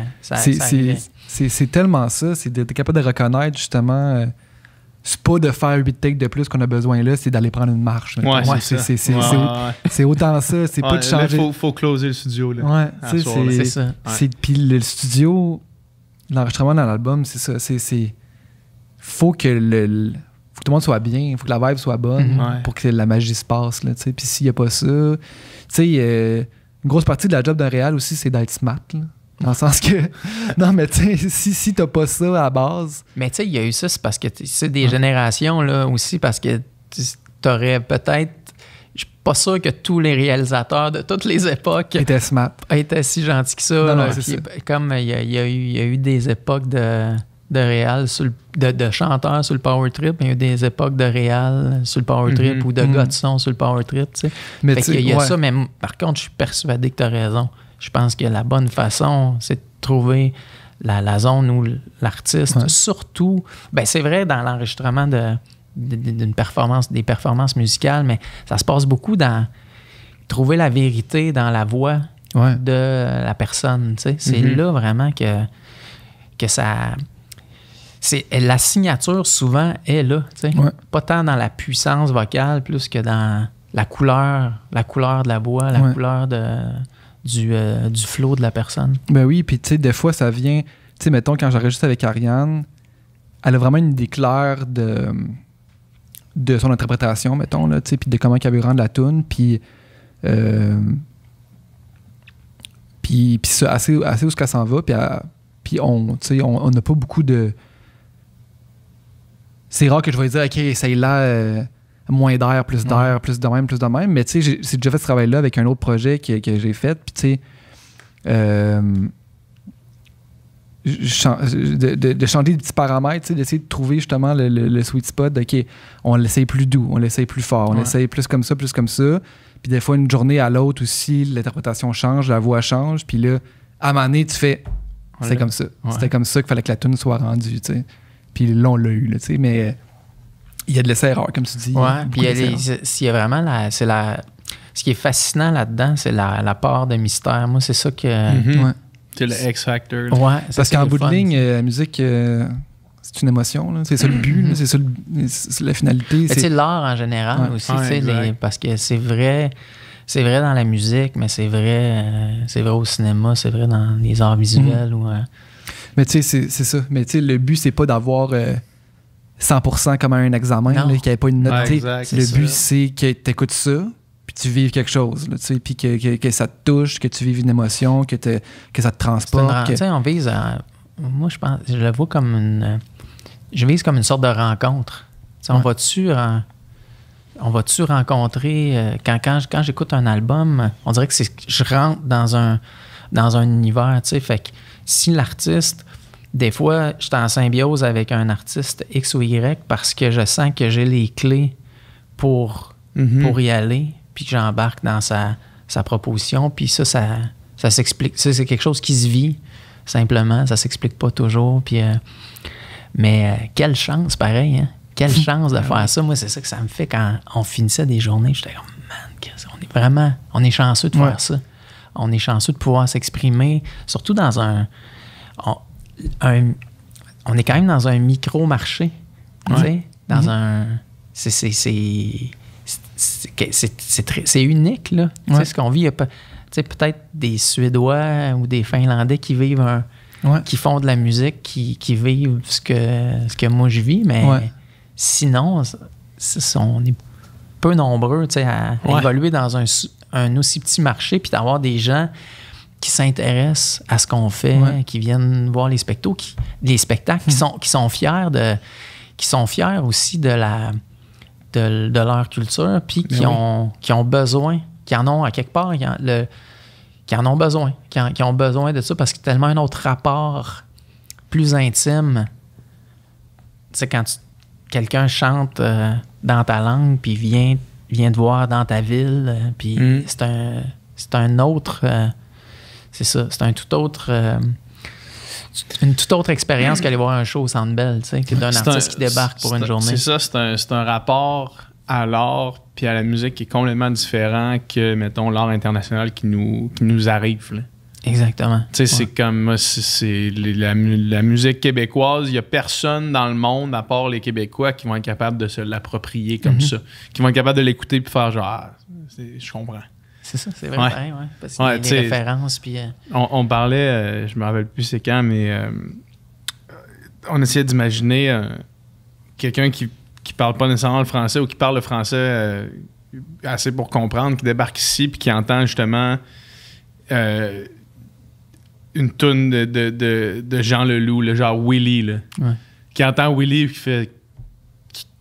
C'est tellement ça, c'est d'être capable de reconnaître justement... c'est pas de faire 8 takes de plus qu'on a besoin là, c'est d'aller prendre une marche. C'est autant ça, c'est pas de changer. Il faut closer le studio. Là, c'est ça. Puis le studio, l'enregistrement dans l'album, c'est ça. Faut que tout le monde soit bien, il faut que la vibe soit bonne pour que la magie se passe. Puis s'il n'y a pas ça, une grosse partie de la job d'un réal aussi, c'est d'être smart. Là. Dans le sens que... Non, mais tu sais, si t'as pas ça à la base... Mais tu sais, il y a eu ça, c'est parce que c'est des générations, là, aussi, parce que t'aurais peut-être... Je suis pas sûr que tous les réalisateurs de toutes les époques étaient si gentils que ça. Non, Puis, c'est ça. comme il y a eu des époques de réal, de chanteurs sur le power trip, il y a eu des époques de réal sur le power trip ou de gars de son sur le power trip. Tu sais. Mais fait tu qu'il y a ouais. ça, mais par contre, je suis persuadé que tu as raison. Je pense que la bonne façon, c'est de trouver la zone où l'artiste, surtout, ben c'est vrai dans l'enregistrement d'une performance, des performances musicales, mais ça se passe beaucoup dans trouver la vérité dans la voix de la personne. Tu sais. C'est là vraiment que ça... la signature, souvent, est là. Tu sais. Pas tant dans la puissance vocale, plus que dans la couleur de la voix, la couleur du flow de la personne. Ben oui, puis tu sais, des fois, ça vient... Tu sais, mettons, quand j'enregistre avec Ariane, elle a vraiment une idée claire de son interprétation, mettons, là, tu sais, puis de comment elle veut rendre la toune, puis ça, assez où est-ce qu'elle s'en va, puis on n'a pas beaucoup de... C'est rare que je vais dire, OK, essaye-là, moins d'air, plus d'air, plus de même, mais tu sais, j'ai déjà fait ce travail-là avec un autre projet que j'ai fait, puis tu sais, de changer des petits paramètres, d'essayer de trouver justement le sweet spot de, OK, on l'essaye plus doux, on l'essaye plus fort, on l'essaye plus comme ça. Puis des fois, une journée à l'autre aussi, l'interprétation change, la voix change. Puis là, à un moment donné, tu fais, c'est comme ça. Ouais. C'était comme ça qu'il fallait que la tune soit rendue, tu sais. Puis là, on l'a eu, tu sais. Mais il y a de l'essai-erreur, comme tu dis. Ouais, puis il y a vraiment ce qui est fascinant là-dedans, c'est la part de mystère. Moi, c'est ça que... C'est le X-Factor. Ouais, parce qu'en bout de ligne, la musique, c'est une émotion. Là. C'est ça le but, là. C'est ça c'est la finalité. C'est l'art en général aussi, parce que c'est vrai dans la musique, mais c'est vrai au cinéma, c'est vrai dans les arts visuels. Mais tu sais, c'est ça. Mais tu sais, le but, c'est pas d'avoir 100% comme un examen, qu'il n'y ait pas une note. Le but, c'est que tu écoutes ça, puis tu vives quelque chose, là, puis que ça te touche, que tu vives une émotion, que ça te transporte. Tu sais, on vise à... Moi, je pense, je le vois comme je vise comme une sorte de rencontre. On va-tu rencontrer... Quand j'écoute un album, on dirait que je rentre dans un univers, tu sais. Fait que si l'artiste... Des fois, je suis en symbiose avec un artiste X ou Y parce que je sens que j'ai les clés pour y aller, puis que j'embarque dans sa proposition. Puis ça s'explique. Ça, c'est quelque chose qui se vit, simplement. Ça s'explique pas toujours. Puis, mais quelle chance, pareil, hein? Quelle chance de faire ça. Moi, c'est ça que ça me fait quand on finissait des journées. J'étais comme, man, on est chanceux de faire ça. On est chanceux de pouvoir s'exprimer, surtout dans on est quand même dans un micro-marché. Dans un... C'est unique, là. Ce qu'on vit, il y a peut-être des Suédois ou des Finlandais qui vivent qui font de la musique, qui vivent ce que moi je vis, mais sinon, on est peu nombreux à évoluer dans un aussi petit marché, puis d'avoir des gens qui s'intéressent à ce qu'on fait, qui viennent voir les spectacles, qui sont fiers aussi de leur culture, puis qui ont besoin, qui en ont à quelque part, qui en ont besoin, qui ont besoin de ça parce que tellement un autre rapport plus intime. Tu sais, quand quelqu'un chante dans ta langue, puis vient te voir dans ta ville, puis c'est un autre... c'est ça, c'est une toute autre expérience qu'aller voir un show au Centre Bell, tu sais, que d'un artiste qui débarque pour une journée. C'est ça, c'est un rapport à l'art puis à la musique qui est complètement différent que, mettons, l'art international qui nous arrive. Là. Exactement. Tu sais, c'est comme moi, la musique québécoise, il n'y a personne dans le monde, à part les Québécois, qui vont être capables de se l'approprier comme ça. Qui vont être capables de l'écouter puis faire genre, je comprends. C'est ça, c'est vrai, pareil, parce qu'il y a des références. Puis, on parlait, je me rappelle plus c'est quand, mais on essayait d'imaginer quelqu'un qui parle pas nécessairement le français ou qui parle le français assez pour comprendre, qui débarque ici puis qui entend justement une toune de Jean Leloup, le genre Willy, là, qui entend Willy et qui fait...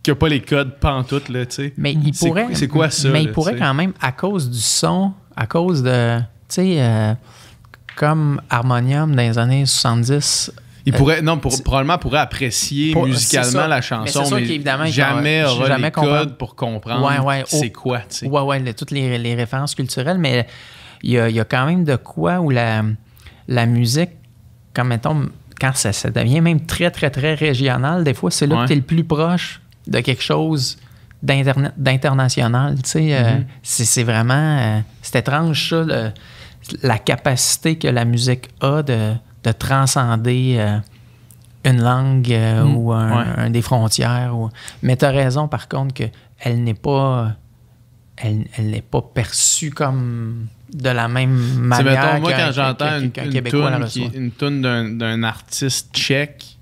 qui a pas les codes pantoute, là, tu sais. Mais il pourrait... C'est quoi ça? Mais là, il pourrait t'sais? quand même, à cause du son, à cause de... Tu sais, comme Harmonium dans les années 70... Il pourrait, probablement pourrait apprécier musicalement la chanson, mais, qu'évidemment, jamais aura les comprendre. codes pour comprendre c'est quoi, tu sais. Ouais, toutes les références culturelles, mais il y a quand même de quoi où la musique, comme mettons, quand ça devient même très, très, très régional, des fois, c'est là que tu es le plus proche de quelque chose d'international, tu sais. C'est vraiment... c'est étrange, ça, la capacité que la musique a de transcender une langue ou des frontières. Mais tu as raison, par contre, qu'elle n'est pas perçue comme de la même manière. Mettons, moi, quand j'entends une toune d'un artiste tchèque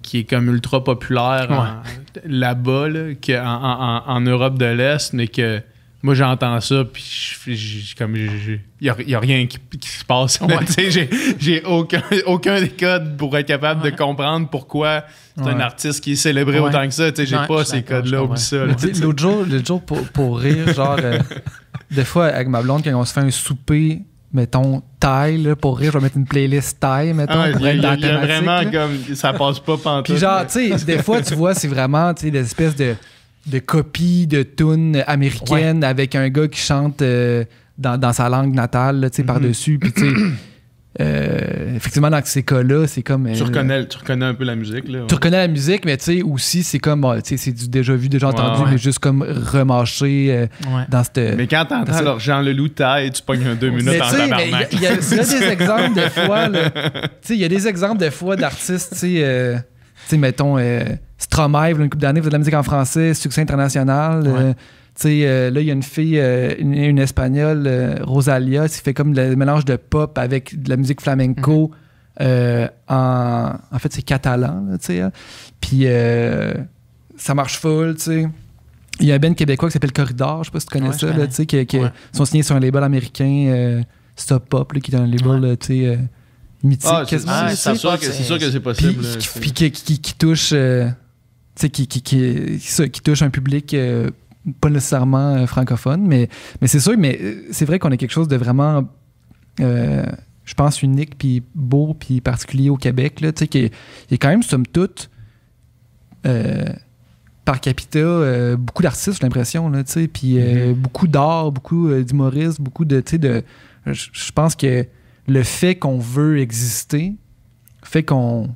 qui est comme ultra populaire là-bas, là, en Europe de l'Est, mais que moi, j'entends ça, puis il n'y a rien qui se passe. J'ai aucun des codes pour être capable de comprendre pourquoi c'est un artiste qui est célébré autant que ça. J'ai pas ces codes-là, oublie ça. L'autre jour, pour rire, genre, des fois, avec ma blonde, quand on se fait un souper, mettons, thaï, là, pour rire, je vais mettre une playlist thaï, mettons, pour être dans la thématique. Il y a vraiment comme... Ça passe pas pantoute. Puis genre, tu sais, des fois, tu vois, c'est vraiment, tu sais, des espèces de copies de tunes américaines avec un gars qui chante dans sa langue natale, tu sais, par-dessus. Puis, tu sais, effectivement, dans ces cas-là, c'est comme... Tu reconnais un peu la musique, là. Tu reconnais la musique, mais tu sais, aussi, c'est comme... tu sais, c'est du déjà vu, déjà entendu, mais juste comme remâché dans cette... Mais quand t'entends alors Jean Leloup taille, tu pognes 2 minutes en tabarnak. Il y a des exemples de fois, là... Tu sais, il y a des exemples de fois d'artistes, tu sais, mettons... Stromae, une couple d'années, faisait de la musique en français, succès international. Là, il y a une fille, une espagnole, Rosalia, qui fait comme le mélange de pop avec de la musique flamenco. En fait, c'est catalan, tu sais. Puis ça marche full, tu sais. Il y a un band québécois qui s'appelle Corridor, je sais pas si tu connais ça, tu sais, qui sont signés sur un label américain, Stop Pop, là, qui est un label, tu sais, mythique. C'est sûr que c'est possible. Puis qui touche... qui touche un public pas nécessairement francophone, mais c'est sûr, mais c'est vrai qu'on a quelque chose de vraiment, je pense, unique, puis beau, puis particulier au Québec, là, qui est quand même, somme toute, par capita, beaucoup d'artistes, j'ai l'impression, là, puis beaucoup d'art, beaucoup d'humoristes, beaucoup de... Je pense que le fait qu'on veut exister fait qu'on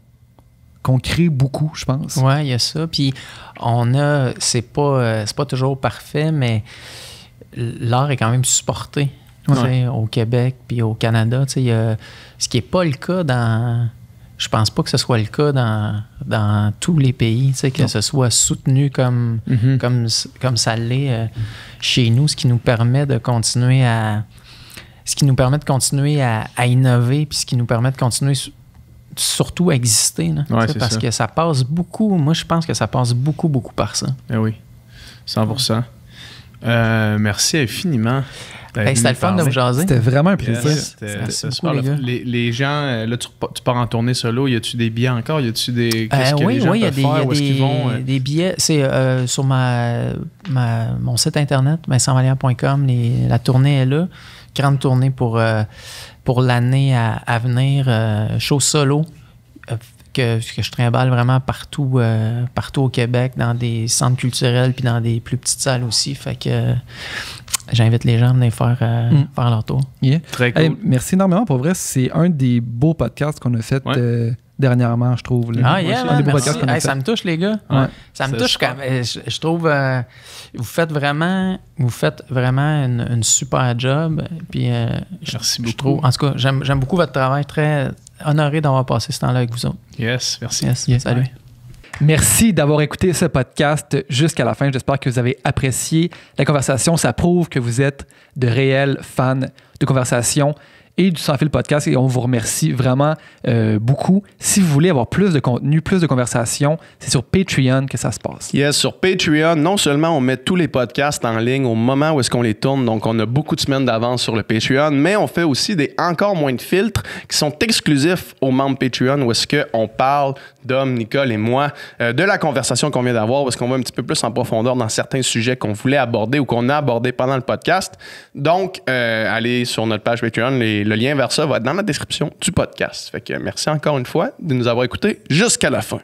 crée beaucoup, je pense. Oui, il y a ça. Puis c'est pas toujours parfait, mais l'art est quand même supporté au Québec puis au Canada. Ce qui n'est pas le cas dans... Je pense pas que ce soit le cas dans tous les pays, que ce soit soutenu comme ça l'est chez nous, ce qui nous permet de continuer à innover, puis ce qui nous permet de continuer surtout à exister. Là, parce que ça passe beaucoup. Moi, je pense que ça passe beaucoup, beaucoup par ça. Eh oui, 100%. Merci infiniment. C'était le fun de vous jaser. C'était vraiment un plaisir. C'était super. Les gens, là, tu pars en tournée solo. Y a-tu des billets encore? Y a-tu des... Qu'est-ce que les gens peuvent faire? Où est-ce qu'ils vont? Des billets. C'est sur mon site internet, vincentvalliere.com. La tournée est là. Grande tournée pour l'année à venir. Show solo que je trimballe vraiment partout au Québec, dans des centres culturels puis dans des plus petites salles aussi. Fait que j'invite les gens à venir faire leur tour. Yeah. Très cool. Hey, merci énormément. Pour vrai, c'est un des beaux podcasts qu'on a fait dernièrement, je trouve. Là. Ah, yeah, merci. Ça me touche, les gars. Ouais. Ça me touche quand même. Je trouve vous faites vraiment une super job. Puis, merci beaucoup. Je trouve, en tout cas, j'aime beaucoup votre travail. Très honoré d'avoir passé ce temps-là avec vous autres. Yes, merci. Yes. Salut. Merci d'avoir écouté ce podcast jusqu'à la fin. J'espère que vous avez apprécié la conversation. Ça prouve que vous êtes de réels fans de conversation. et du Sans Fil Podcast. Et on vous remercie vraiment beaucoup. Si vous voulez avoir plus de contenu, plus de conversations, c'est sur Patreon que ça se passe. Yes, sur Patreon, non seulement on met tous les podcasts en ligne au moment où est-ce qu'on les tourne, donc on a beaucoup de semaines d'avance sur le Patreon, mais on fait aussi des encore moins de filtres qui sont exclusifs aux membres Patreon où est-ce qu'on parle, Dom, Nicole et moi, de la conversation qu'on vient d'avoir, parce qu'on va un petit peu plus en profondeur dans certains sujets qu'on voulait aborder ou qu'on a abordé pendant le podcast. Donc, allez sur notre page Patreon, le lien vers ça va être dans la description du podcast. Fait que merci encore une fois de nous avoir écoutés jusqu'à la fin.